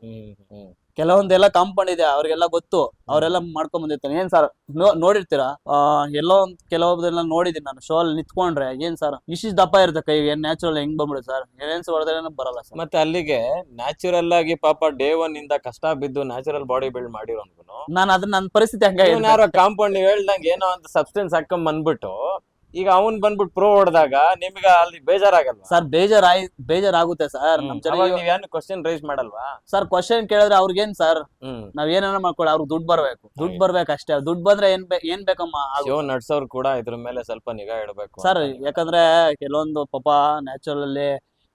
ಕೆಲವೊಂದೆಲ್ಲ ಕಾಂಪೌಂಡ್ ಇದೆ ಅವ್ರಿಗೆಲ್ಲ ಗೊತ್ತು, ಅವರೆಲ್ಲ ಮಾಡ್ಕೊಂಡ್ ಬಂದಿರ್ತಾರೆ. ಏನ್ ಸರ್ ನೋಡಿರ್ತೀರಾ, ಎಲ್ಲೋ ಒಂದ್ ಕೆಲವೊಬ್ಬರೆಲ್ಲ ನೋಡಿದೀನಿ ನಾನು, ಶೋ ಅಲ್ಲಿ ನಿಂತ್ಕೊಂಡ್ರೆ ಏನ್ ಸರ್ ಇಷ್ಟ ದಪ್ಪ ಇರುತ್ತೆ ಕೈ, ಏನ್ ನ್ಯಾಚುರಲ್ ಹೆಂಗ್ ಬಂದ್ಬಿಡುತ್ತೆ ಸರ್, ಏನ್ಸ್ ಹೊಡೆದ್ರೆ ಬರಲ್ಲ ಸರ್. ಮತ್ತೆ ಅಲ್ಲಿಗೆ ನ್ಯಾಚುರಲ್ ಆಗಿ ಪಾಪ ಡೇ ಒನ್ ಇಂದ ಕಷ್ಟ ಬಿದ್ದು ನ್ಯಾಚುರಲ್ ಬಾಡಿ ಬಿಲ್ಡ್ ಮಾಡಿರೋನ್ಗುನು ನಾನು ಅದನ್ನ ನನ್ನ ಪರಿಸ್ಥಿತಿ ಹಂಗೆ ಯಾರೋ ಕಾಂಪೌಂಡ್ ನೀವು ಹೇಳ್ದಂಗೆ ಏನೋ ಅಂತ ಸಬ್ಸ್ಟೆನ್ಸ್ ಹಾಕೊಂಡ್ ಬಂದ್ಬಿಟ್ಟು ಈಗ ಅವನ್ ಬಂದ್ಬಿಟ್ಟು ಪ್ರೋ ಹೊಡೆದಾಗ ನಿಮ್ಗೆ ಅಲ್ಲಿ ಬೇಜಾರಾಗಲ್ವಾ ಸರ್? ಬೇಜಾರಾಗುತ್ತೆ ಸರ್. ನಮ್ ಜನ ನೀವೇನು ಕ್ವಶನ್ ರೈಸ್ ಮಾಡಲ್ವಾ ಸರ್? ಕ್ವಶನ್ ಕೇಳಿದ್ರೆ ಅವ್ರಿಗೇನ್ ಸರ್, ಹ್ಮ್ ನಾವ್ ಏನೇನೋ ಮಾಡ್ಕೊಳ್ಳಿ, ಅವ್ರಿಗೆ ದುಡ್ಡು ಬರ್ಬೇಕು ಅಷ್ಟೇ. ದುಡ್ಡು ಬಂದ್ರೆ ಏನ್ ಬೇಕಮ್ಮ ಶೋ ನಡ್ಸೋರು ಕೂಡ ಇದ್ರ ಮೇಲೆ ಸ್ವಲ್ಪ ನಿಗಾ ಇಡಬೇಕು ಸರ್. ಯಾಕಂದ್ರೆ ಕೆಲವೊಂದು ಪಾಪ ನ್ಯಾಚುರಲ್ ಅಲ್ಲಿ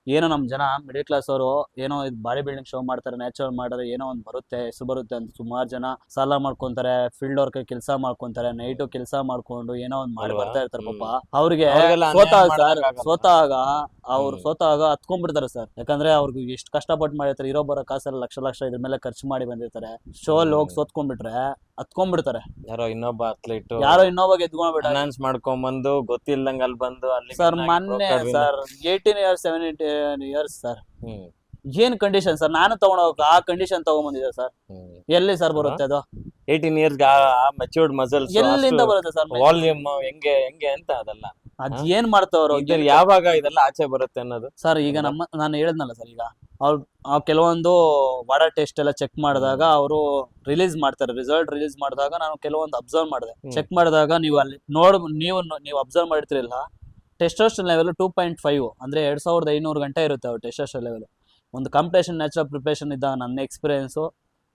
ಏನೋ ನಮ್ ಜನ ಮಿಡಿಲ್ ಕ್ಲಾಸ್ ಅವರು ಏನೋ ಬಾಡಿ ಬಿಲ್ಡಿಂಗ್ ಶೋ ಮಾಡ್ತಾರೆ, ನ್ಯಾಚುರಲ್ ಮಾಡಿದ್ರೆ ಏನೋ ಒಂದ್ ಬರುತ್ತೆ, ಹೆಸರು ಬರುತ್ತೆ ಅಂತ ಸುಮಾರು ಜನ ಸಾಲ ಮಾಡ್ಕೊಂತಾರೆ, ಫೀಲ್ಡ್ ವರ್ಕ್ ಕೆಲಸ ಮಾಡ್ಕೊಂತಾರೆ, ನೈಟು ಕೆಲಸ ಮಾಡ್ಕೊಂಡು ಏನೋ ಒಂದ್ ಮಾಡಿ ಅಲ್ವಾ? ಬರ್ತಾ ಇರ್ತಾರೆ ಪಾಪ. ಅವ್ರಿಗೆ ಅವ್ರಿಗೆಲ್ಲ ಸೋತಾಗ ಅನ್ಯಾಯ ಸರ್, ಮಾಡಕ್ಕಾಗಲ್ಲ. ಸೋತಾಗ ಹತ್ಕೊಂಡ್ಬಿಡ್ತಾರೆ ಸರ್. ಯಾಕಂದ್ರೆ ಅವ್ರಿಗೆ ಎಷ್ಟು ಕಷ್ಟಪಟ್ಟು ಮಾಡಿರ್ತಾರೆ, ಇರೋ ಬರೋ ಕಾಸೆಲ್ಲ ಲಕ್ಷ ಇದ್ರ ಮೇಲೆ ಖರ್ಚು ಮಾಡಿ ಬಂದಿರ್ತಾರೆ. ಶೋ ಅಲ್ಲಿ ಹೋಗಿ ಸೋತ್ಕೊಂಡ್ಬಿಟ್ರೆ ಹತ್ಕೊಂಡ್ಬಿಡ್ತಾರೆ. ಯಾರೋ ಇನ್ನೊಬ್ಬ ಅತ್ಲೀಟ್ ಯಾರೋ ಇನ್ನೊಬ್ಬ ಗೆದ್ಕೊಂಡ್ಬಿಟ್ರೆ ಅನೌನ್ಸ್ ಮಾಡ್ಕೊಂಡ್ ಗೊತ್ತಿಲ್ದಂಗ ಅಲ್ಲಿ ಬಂದು ಅಲ್ಲಿ ಸರ್, ಮೊನ್ನೆ ಸರ್ 18 years 17 years ಸರ್, ಹ್ಮ್ ಏನ್ ಕಂಡೀಷನ್ ಸರ್? ನಾನು ತಗೊಂಡೋಗ ಆ ಕಂಡೀಷನ್ ತಗೊಂಡ್ಬಂದಿದ್ದೆ ಸರ್. ಎಲ್ಲಿ ಸರ್ ಬರುತ್ತೆ ಅದು? 18 years ಮೆಚೂರ್ಡ್ ಮಸಲ್ಸ್ ಎಲ್ಲಿಂದ ಬರುತ್ತೆ ಸರ್? ವಾಲ್ಯೂಮ್ ಹೆಂಗೆ ಅಂತ ಅದಲ್ಲ ಅದ್ ಏನ್ ಮಾಡ್ತಾವ್ರು ಇದ್ರ ಯಾವಾಗ ಇದೆಲ್ಲ ಆಚೆ ಬರುತ್ತೆ ಅನ್ನೋದು ಸರ್? ಈಗ ನಾನು ಹೇಳಿದ್ನಲ್ಲ ಸರ್, ಈಗ ಅವ್ರು ಕೆಲವೊಂದು ವಾಟರ್ ಟೆಸ್ಟ್ ಎಲ್ಲ ಚೆಕ್ ಮಾಡಿದಾಗ ಅವರು ರಿಲೀಸ್ ಮಾಡ್ತಾರೆ, ರಿಸಲ್ಟ್ ರಿಲೀಸ್ ಮಾಡಿದಾಗ ನಾನು ಕೆಲವೊಂದು ಅಬ್ಸರ್ವ್ ಮಾಡಿದೆ. ಚೆಕ್ ಮಾಡಿದಾಗ ನೀವು ಅಲ್ಲಿ ನೀವು ಅಬ್ಸರ್ವ್ ಮಾಡಿರ್ತಿರಲ್ಲ, ಟೆಸ್ಟೋಸ್ಟೆರೋನ್ ಲೆವೆಲ್ 2.5 ಅಂದ್ರೆ 2500 ಗಂಟೆ ಇರುತ್ತೆ ಅವ್ರ ಟೆಸ್ಟೋಸ್ಟೆರೋನ್ ಲೆವೆಲ್. ಒಂದು ಕಾಂಪಿಟೇಷನ್ ನ್ಯಾಚುರಲ್ ಪ್ರಿಪರೇಷನ್ ಇದ್ದಾಗ ನನ್ನ ಎಕ್ಸ್ಪೀರಿಯನ್ಸು,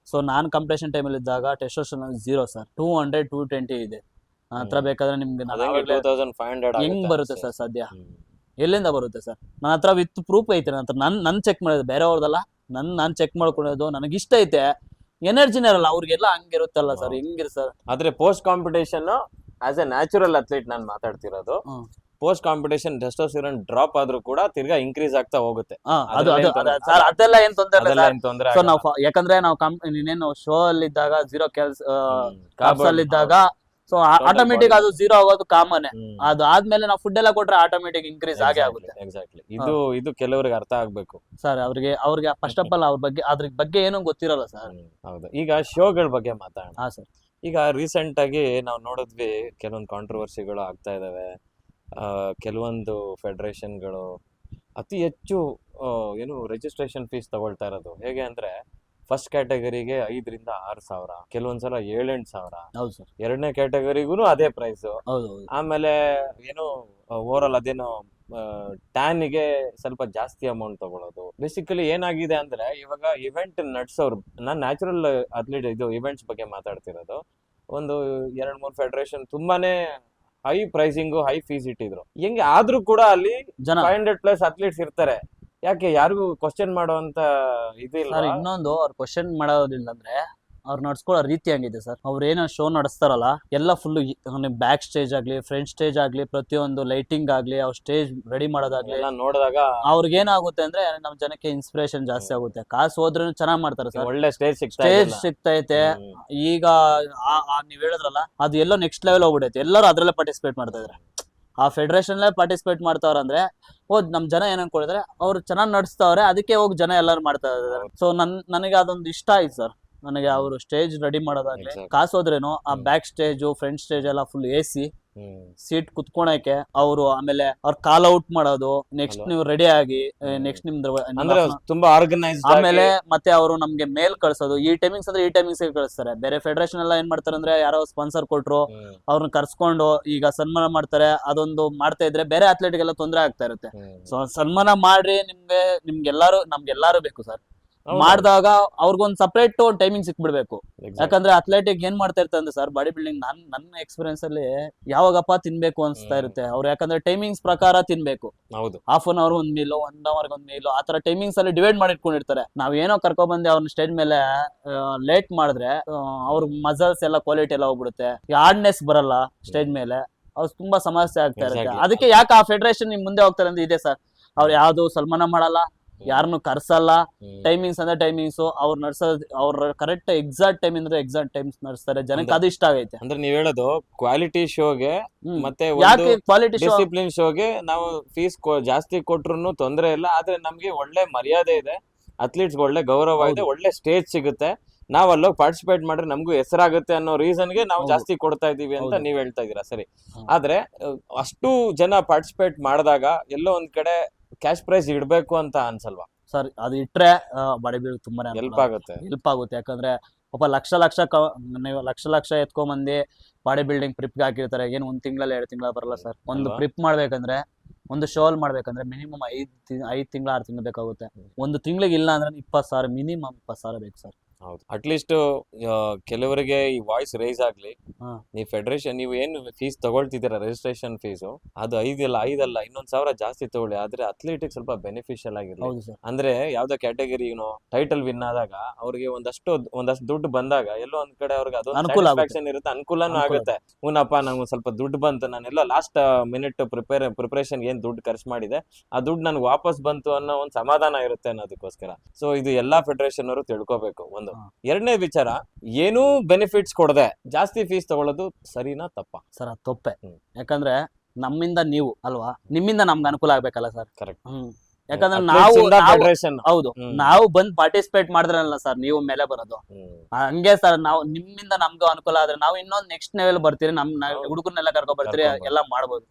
ಸೊ ನಾನು ಕಾಂಪಿಟೇಷನ್ ಟೈಮಲ್ಲಿ ಇದ್ದಾಗ ಟೆಸ್ಟೋಸ್ಟೆರೋನ್ 0 ಸರ್, 200-220 ಇದೆ. ನನ್ನ ಹತ್ರ ಬೇಕಾದ್ರೆ ನಿಮ್ಗೆ 2500 ಹೆಂಗ್ ಬರುತ್ತೆ ಸರ್ ಸಾಧ್ಯ? ಎಲ್ಲಿಂದ ಬರುತ್ತೆ ಸರ್? ನನ್ನ ಹತ್ರ ವಿತ್ ಪ್ರೂಫ್ ಐತೆ. ನನ್ನ ಹತ್ರ ನನ್ ಚೆಕ್ ಮಾಡೋದು, ಬೇರೆಯವ್ರದಲ್ಲ, ನಾನು ಚೆಕ್ ಮಾಡ್ಕೊಳ್ಳೋದು. ನನಗೆ ಇಷ್ಟ ಐತೆ, ಎನರ್ಜಿನೇ ಇರಲ್ಲ ಅವ್ರಿಗೆಲ್ಲ, ಹಂಗಿರುತ್ತಲ್ಲ ಸರ್, ಹೆಂಗಿರ್ ಸರ್? ಆದ್ರೆ post competition as A natural athlete ನಾನು ಮಾತಾಡ್ತಿರೋದು. ಪೋಸ್ಟ್ ಕಾಂಪಿಟೇಷನ್ ಟೆಸ್ಟೋಸ್ಟೆರೋನ್ ಡ್ರಾಪ್ ಆದ್ರೂ ಕೂಡ ತಿರ್ಗಾ ಇನ್ಕ್ರೀಸ್ ಆಗ್ತಾ ಹೋಗುತ್ತೆ. ಸರ್ ಅದೆಲ್ಲ ಏನ್ ತೊಂದರೆ ಇಲ್ಲ ಅದೆಲ್ಲ ಸರ್. ಏನ್ ತೊಂದ್ರೆ ಸೊ ನಾವು ಯಾಕಂದ್ರೆ ನಾವು ಇನ್ನೇನು ಶೋ ಅಲ್ಲಿ ಇದ್ದಾಗ 0 ಅಲ್ಲಿ ಇದ್ದಾಗ ಸೊ ಆಟೋಮೆಟಿಕ್ ಅದು 0 ಆಗೋದು ಕಾಮನ್. ಅದು ಆದ್ಮೇಲೆ ನಾವು ಫುಡ್ ಎಲ್ಲ ಕೊಟ್ರೆ ಆಟೋಮೆಟಿಕ್ ಇನ್ಕ್ರೀಸ್ ಆಗೇ ಆಗುತ್ತೆ. ಎಕ್ಸಾಕ್ಟ್ಲಿ. ಇದು ಕೆಲವರಿಗೆ ಅರ್ಥ ಆಗ್ಬೇಕು ಸರ್. ಅವ್ರಿಗೆ ಫಸ್ಟ್ ಆಫ್ ಆಲ್ ಅದ್ರ ಬಗ್ಗೆ ಏನೂ ಗೊತ್ತಿರಲ್ಲ ಸರ್. ಹೌದು. ಈಗ ಶೋಗಳ ಬಗ್ಗೆ ಮಾತಾಡೋಣ. ಹಾ ಸರ್. ಈಗ ರೀಸೆಂಟ್ ಆಗಿ ನಾವು ನೋಡಿದ್ವಿ, ಕೆಲವೊಂದು ಕಾಂಟ್ರವರ್ಸಿಗಳು ಆಗ್ತಾ ಇದಾವೆ. ಕೆಲವೊಂದು ಫೆಡರೇಷನ್ಗಳು ಅತಿ ಹೆಚ್ಚು ಏನು ರಿಜಿಸ್ಟ್ರೇಷನ್ ಫೀಸ್ ತಗೊಳ್ತಾ ಇರೋದು. ಹೇಗೆ ಅಂದ್ರೆ ಫಸ್ಟ್ ಕ್ಯಾಟಗರಿಗೆ 5,000 to 6,000, ಕೆಲವೊಂದ್ಸಲ 7-8 ಸಾವಿರ. ಹೌದು ಸರ್. ಎರಡನೇ ಕ್ಯಾಟಗರಿಗೂ ಅದೇ ಪ್ರೈಸ್. ಹೌದು. ಆಮೇಲೆ ಏನು ಓವರ್ ಆಲ್ ಅದೇನೋ ಟ್ಯಾನಿಗೆ ಸ್ವಲ್ಪ ಜಾಸ್ತಿ ಅಮೌಂಟ್ ತಗೊಳ್ಳೋದು. ಬೇಸಿಕಲಿ ಏನಾಗಿದೆ ಅಂದ್ರೆ ಇವಾಗ ಇವೆಂಟ್ ನಡ್ಸೋರು, ನಾನು ನ್ಯಾಚುರಲ್ ಅಥ್ಲೀಟ್ ಇದು ಇವೆಂಟ್ಸ್ ಬಗ್ಗೆ ಮಾತಾಡ್ತಿರೋದು. ಒಂದು 2-3 ಫೆಡರೇಷನ್ ತುಂಬಾನೇ ಹೈ ಪ್ರೈಸಿಂಗು ಹೈ ಫೀಸ್ ಇಟ್ಟಿದ್ರು. ಹೆಂಗೆ ಆದ್ರೂ ಕೂಡ ಅಲ್ಲಿ 500+ ಅಥ್ಲೀಟ್ಸ್ ಇರ್ತಾರೆ. ಯಾಕೆ ಯಾರಿಗೂ ಕ್ವಶನ್ ಮಾಡುವಂತ ಇದಿಲ್ಲ. ಇನ್ನೊಂದು ಅವ್ರು ಕ್ವಶನ್ ಮಾಡೋದಿಲ್ಲ ಅಂದ್ರೆ ಅವ್ರು ನಡ್ಸ್ಕೊಳ್ಳೋ ರೀತಿ ಹಂಗಿದೆ ಸರ್. ಅವ್ರು ಏನೋ ಶೋ ನಡೆಸ್ತಾರಲ್ಲ, ಎಲ್ಲ ಫುಲ್ ಬ್ಯಾಕ್ ಸ್ಟೇಜ್ ಆಗ್ಲಿ, ಫ್ರಂಟ್ ಸ್ಟೇಜ್ ಆಗ್ಲಿ, ಪ್ರತಿಯೊಂದು ಲೈಟಿಂಗ್ ಆಗ್ಲಿ, ಅವ್ರು ಸ್ಟೇಜ್ ರೆಡಿ ಮಾಡೋದಾಗ್ಲಿ ನೋಡಿದಾಗ ಅವ್ರಿಗೆ ಏನಾಗುತ್ತೆ ಅಂದ್ರೆ ನಮ್ ಜನಕ್ಕೆ ಇನ್ಸ್ಪಿರೇಷನ್ ಜಾಸ್ತಿ ಆಗುತ್ತೆ. ಕಾಸು ಹೋದ್ರೂ ಚೆನ್ನಾಗ್ ಮಾಡ್ತಾರೆ ಸರ್, ಒಳ್ಳೆ ಸ್ಟೇಜ್ ಸಿಗ್ತೈತೆ. ಈಗ ನೀವ್ ಹೇಳಿದ್ರಲ್ಲ, ಅದು ಎಲ್ಲೋ ನೆಕ್ಸ್ಟ್ ಲೆವೆಲ್ ಹೋಗ್ಬಿಡೈತೆ. ಎಲ್ಲರೂ ಅದ್ರಲ್ಲೇ ಪಾರ್ಟಿಸಿಪೇಟ್ ಮಾಡ್ತಾ ಇದಾರೆ. ಆ ಫೆಡರೇಷನ್ ಪಾರ್ಟಿಸಿಪೇಟ್ ಮಾಡ್ತಾವ್ರ ಅಂದ್ರೆ ನಮ್ ಜನ ಏನ್ ಅನ್ಕೊಂಡಿದ್ರೆ ಅವ್ರು ಚೆನ್ನಾಗ್ ನಡೆಸ್ತಾವ್ರೆ, ಅದಕ್ಕೆ ಹೋಗಿ ಜನ ಎಲ್ಲರೂ ಮಾಡ್ತಾ ಇದಾರೆ. ಸೊ ನನಗೆ ಅದೊಂದು ಇಷ್ಟ ಆಯ್ತು ಸರ್. ನನಗೆ ಅವರು ಸ್ಟೇಜ್ ರೆಡಿ ಮಾಡೋದಾಗ್ಲಿ, ಕಾಸು ಹೋದ್ರೇನು ಆ ಬ್ಯಾಕ್ ಸ್ಟೇಜ್ ಫ್ರಂಟ್ ಸ್ಟೇಜ್ ಎಲ್ಲ ಫುಲ್ AC ಸೀಟ್ ಕುತ್ಕೊಳಕ್ಕೆ, ಅವರು ಆಮೇಲೆ ಅವ್ರ ಕಾಲ್ ಔಟ್ ಮಾಡೋದು, ನೆಕ್ಸ್ಟ್ ನೀವು ರೆಡಿ ಆಗಿ ನೆಕ್ಸ್ಟ್ ನಿಮ್ದು ತುಂಬಾ ಆರ್ಗನೈಸ್, ಆಮೇಲೆ ಮತ್ತೆ ಅವರು ನಮ್ಗೆ ಮೇಲ್ ಕಳ್ಸೋದು. ಈ ಟೈಮಿಂಗ್ಸ್ ಅಂದ್ರೆ ಈ ಟೈಮಿಂಗ್ಸ್ ಕಳಿಸ್ತಾರೆ. ಬೇರೆ ಫೆಡರೇಷನ್ ಎಲ್ಲ ಏನ್ ಮಾಡ್ತಾರೆ ಅಂದ್ರೆ ಯಾರೋ ಸ್ಪಾನ್ಸರ್ ಕೊಟ್ರು ಅವ್ರನ್ನ ಕರ್ಸ್ಕೊಂಡು ಈಗ ಸನ್ಮಾನ ಮಾಡ್ತಾರೆ. ಅದೊಂದು ಮಾಡ್ತಾ ಇದ್ರೆ ಬೇರೆ ಅಥ್ಲೆಟ್ಗೆಲ್ಲ ತೊಂದರೆ ಆಗ್ತಾ ಇರುತ್ತೆ. ಸೊ ಸನ್ಮಾನ ಮಾಡ್ರಿ, ನಮ್ಗೆಲ್ಲಾರು ಬೇಕು ಸರ್. ಮಾಡಿದಾಗ ಅವ್ರಿಗೊಂದು ಸಪರೇಟ್ ಟೈಮಿಂಗ್ ಸಿಕ್ಬಿಡ್ಬೇಕು. ಯಾಕಂದ್ರೆ ಅಥ್ಲೆಟಿಕ್ ಏನ್ ಮಾಡ್ತಾ ಇರ್ತಾರೆ ಅಂದ್ರೆ ಸರ್, ಬಾಡಿ ಬಿಲ್ಡಿಂಗ್ ನನ್ನ ಎಕ್ಸ್ಪೀರಿಯನ್ಸ್ ಅಲ್ಲಿ ಯಾವಾಗಪ್ಪ ತಿನ್ಬೇಕು ಅನ್ಸ್ತಾ ಇರುತ್ತೆ ಅವ್ರು. ಯಾಕಂದ್ರೆ ಟೈಮಿಂಗ್ಸ್ ಪ್ರಕಾರ ತಿನ್ಬೇಕು. ಹಾಫ್ ಅನ್ ಅವರ್ ಒಂದ್ ಮೀಲು, 1 hour ಒಂದ್ ಮೀಲು, ಆತರ ಟೈಮಿಂಗ್ಸ್ ಅಲ್ಲಿ ಡಿವೈಡ್ ಮಾಡಿಟ್ಕೊಂಡಿರ್ತಾರೆ. ನಾವ್ ಏನೋ ಕರ್ಕೊ ಬಂದೆ ಅವ್ರನ್ನ ಸ್ಟೇಜ್ ಮೇಲೆ ಲೇಟ್ ಮಾಡಿದ್ರೆ ಅವ್ರ ಮಸಲ್ಸ್ ಎಲ್ಲ ಕ್ವಾಲಿಟಿ ಎಲ್ಲ ಹೋಗ್ಬಿಡುತ್ತೆ, ಹಾರ್ಡ್ನೆಸ್ ಬರಲ್ಲ ಸ್ಟೇಜ್ ಮೇಲೆ. ಅವ್ರು ತುಂಬಾ ಸಮಸ್ಯೆ ಆಗ್ತಾ ಇರುತ್ತೆ. ಅದಕ್ಕೆ ಯಾಕೆ ಆ ಫೆಡರೇಷನ್ ನಿಮ್ ಮುಂದೆ ಹೋಗ್ತಾರೆ ಅಂದ್ರೆ ಇದೆ ಸರ್. ಅವ್ರು ಯಾವ್ದು ಸನ್ಮಾನ ಮಾಡಲ್ಲ, ಯಾರನ್ನು ಕರ್ಸಲ್ಲ. ಟೈಮಿಂಗ್ಸ್ ಅಂದ್ರೆ ಟೈಮಿಂಗ್ಸ್ ಅವ್ರು ನಡ್ಸೋದು, ಅವ್ರ ಕರೆಕ್ಟ್ ಎಕ್ಸಾಕ್ಟ್ ಟೈಮ್ ಅಂದ್ರೆ ಎಕ್ಸಾಕ್ಟ್ ಟೈಮ್ಸ್ ನಡೆಸ್ತಾರೆ. ಜನಕ್ಕೆ ಅದು ಇಷ್ಟ ಆಗೈತೆ. ಅಂದ್ರೆ ನೀವ್ ಹೇಳೋದು ಕ್ವಾಲಿಟಿ ಶೋಗೆ ಮತ್ತೆ ಕ್ವಾಲಿಟಿ ಡಿಸಿಪ್ಲಿನ್ ಶೋಗೆ ನಾವು ಫೀಸ್ ಜಾಸ್ತಿ ಕೊಟ್ರು ತೊಂದರೆ ಇಲ್ಲ. ಆದ್ರೆ ನಮ್ಗೆ ಒಳ್ಳೆ ಮರ್ಯಾದೆ ಇದೆ, ಅಥ್ಲೀಟ್ಸ್ ಒಳ್ಳೆ ಗೌರವ ಇದೆ, ಒಳ್ಳೆ ಸ್ಟೇಜ್ ಸಿಗುತ್ತೆ. ನಾವ್ ಅಲ್ಲೋಗಿ ಪಾರ್ಟಿಸಿಪೇಟ್ ಮಾಡ್ರೆ ನಮಗೂ ಹೆಸರಾಗುತ್ತೆ ಅನ್ನೋ ರೀಸನ್ಗೆ ನಾವು ಹೌದು. ಜಾಸ್ತಿ ಕೊಡ್ತಾ ಇದೀವಿ ಅಂತ ಹೌದು. ನೀವ್ ಹೇಳ್ತಾ ಇದೀರಾ, ಸರಿ. ಹಾ. ಆದ್ರೆ ಅಷ್ಟು ಜನ ಪಾರ್ಟಿಸಿಪೇಟ್ ಮಾಡಿದಾಗ ಎಲ್ಲೋ ಒಂದ್ ಕಡೆ ಕ್ಯಾಶ್ ಪ್ರೈಸ್ ಇಡ್ಬೇಕು ಅಂತ ಅನ್ಸಲ್ವಾ? ಸರ್ ಅದು ಇಟ್ರೆ ಬಾಡಿ ಬಿಲ್ಡ್ ತುಂಬಾನೇ ಹೆಲ್ಪ್ ಆಗುತ್ತೆ. ಹೆಲ್ಪ್ ಆಗುತ್ತೆ. ಯಾಕಂದ್ರೆ ಒಬ್ಬ ನೀವು ಲಕ್ಷ ಎತ್ಕೊಂಬಂದಿ ಬಾಡಿ ಬಿಲ್ಡಿಂಗ್ ಪ್ರಿಪ್ಗೆ ಹಾಕಿರ್ತಾರೆ. ಏನು 1 ತಿಂಗಳಲ್ಲಿ 2 ತಿಂಗಳ ಬರಲ್ಲ ಸರ್. ಒಂದು ಅಲ್ವಾ? ಪ್ರಿಪ್ ಮಾಡ್ಬೇಕಂದ್ರೆ, ಒಂದು ಶೋಲ್ ಮಾಡ್ಬೇಕಂದ್ರೆ ಮಿನಿಮಮ್ 5 ತಿಂಗಳು 6 ತಿಂಗಳು ಬೇಕಾಗುತ್ತೆ. ಒಂದು ತಿಂಗಳಿಗೆ ಇಲ್ಲ ಅಂದ್ರೆ 20,000 ಮಿನಿಮಮ್ 20,000 ಬೇಕು ಸರ್. ಹೌದು. ಅಟ್ಲೀಸ್ಟ್ ಕೆಲವರಿಗೆ ಈ ವಾಯ್ಸ್ ರೈಸ್ ಆಗ್ಲಿ, ಹಾ. ನೀವು ಫೆಡರೇಷನ್ ನೀವು ಏನು ಫೀಸ್ ತಗೊಳ್ತಿದ್ದೀರಾ ರಿಜಿಸ್ಟ್ರೇಷನ್ ಫೀಸು, ಅದು 5 ಅಲ್ಲ ಇನ್ನೊಂದ್ 1,000 ಜಾಸ್ತಿ ತಗೊಳ್ಳಿ, ಆದ್ರೆ ಅಥ್ಲೆಟಿಕ್ ಸ್ವಲ್ಪ ಬೆನಿಫಿಷಿಯಲ್ ಆಗಿರ್ಲಿ. ಹೌದು ಸರ್. ಅಂದ್ರೆ ಯಾವ್ದೋ ಕ್ಯಾಟಗರಿ ಟೈಟಲ್ ವಿನ್ ಆದಾಗ ಅವ್ರಿಗೆ ಒಂದಷ್ಟು ದುಡ್ಡು ಬಂದಾಗ ಎಲ್ಲೋ ಒಂದ್ ಕಡೆ ಅವ್ರಿಗೆ ಅದೊಂದು ಅನುಕೂಲ ಸ್ಯಾಟಿಸ್ಫ್ಯಾಕ್ಷನ್ ಇರುತ್ತೆ, ಅನುಕೂಲನೂ ಅನುಕೂಲ ಆಗುತ್ತೆ. ಹೂನಪ್ಪ ನಂಗೆ ಸ್ವಲ್ಪ ದುಡ್ಡು ಬಂತು, ನಾನೆಲ್ಲ ಲಾಸ್ಟ್ ಮಿನಿಟ್ ಪ್ರಿಪರೇಷನ್ ಏನ್ ದುಡ್ಡು ಖರ್ಚು ಮಾಡಿದೆ ಆ ದುಡ್ಡು ನನ್ಗೆ ವಾಪಸ್ ಬಂತು ಅನ್ನೋ ಒಂದು ಸಮಾಧಾನ ಇರುತ್ತೆ ಅನ್ನೋದಕ್ಕೋಸ್ಕರ. ಸೊ ಇದು ಎಲ್ಲಾ ಫೆಡರೇಷನ್ ಅವರು ತಿಳ್ಕೊಬೇಕು. ಒಂದು ಹಾ. ಎರಡನೇ ವಿಚಾರ, ಏನೂ ಬೆನಿಫಿಟ್ಸ್ ಕೊಡದೆ ಜಾಸ್ತಿ ಫೀಸ್ ತಗೊಳ್ಳೋದು ಸರಿನಾ ತಪ್ಪಾ? ಸರ್ ಅದು ತಪ್ಪೆ. ಹ್ಮ್. ಯಾಕಂದ್ರೆ ನಮ್ಮಿಂದ ನೀವು ಅಲ್ವಾ, ನಿಮ್ಮಿಂದ ನಮ್ಗೆ ಅನುಕೂಲ ಆಗ್ಬೇಕಲ್ಲ ಸರ್. ಕರೆಕ್ಟ್. ಯಾಕಂದ್ರೆ ಫೆಡರೇಷನ್ ಹೌದು, ನಾವು ಬಂದ್ ಪಾರ್ಟಿಸಿಪೇಟ್ ಮಾಡಿದ್ರಲ್ಲ ಸರ್ ನೀವು ಮೇಲೆ ಬರೋದು. ಹಂಗೆ ಸರ್, ನಾವು ನಿಮ್ಮಿಂದ ನಮ್ಗೂ ಅನುಕೂಲ ಆದ್ರೆ ನಾವು ಇನ್ನೊಂದ್ ನೆಕ್ಸ್ಟ್ ಲೆವೆಲ್ ಬರ್ತೀರಿ. ಹುಡುಗರ್ನೆಲ್ಲ ಕರ್ಕೊ ಬರ್ತೀರಿ, ಎಲ್ಲ ಮಾಡ್ಬೋದು.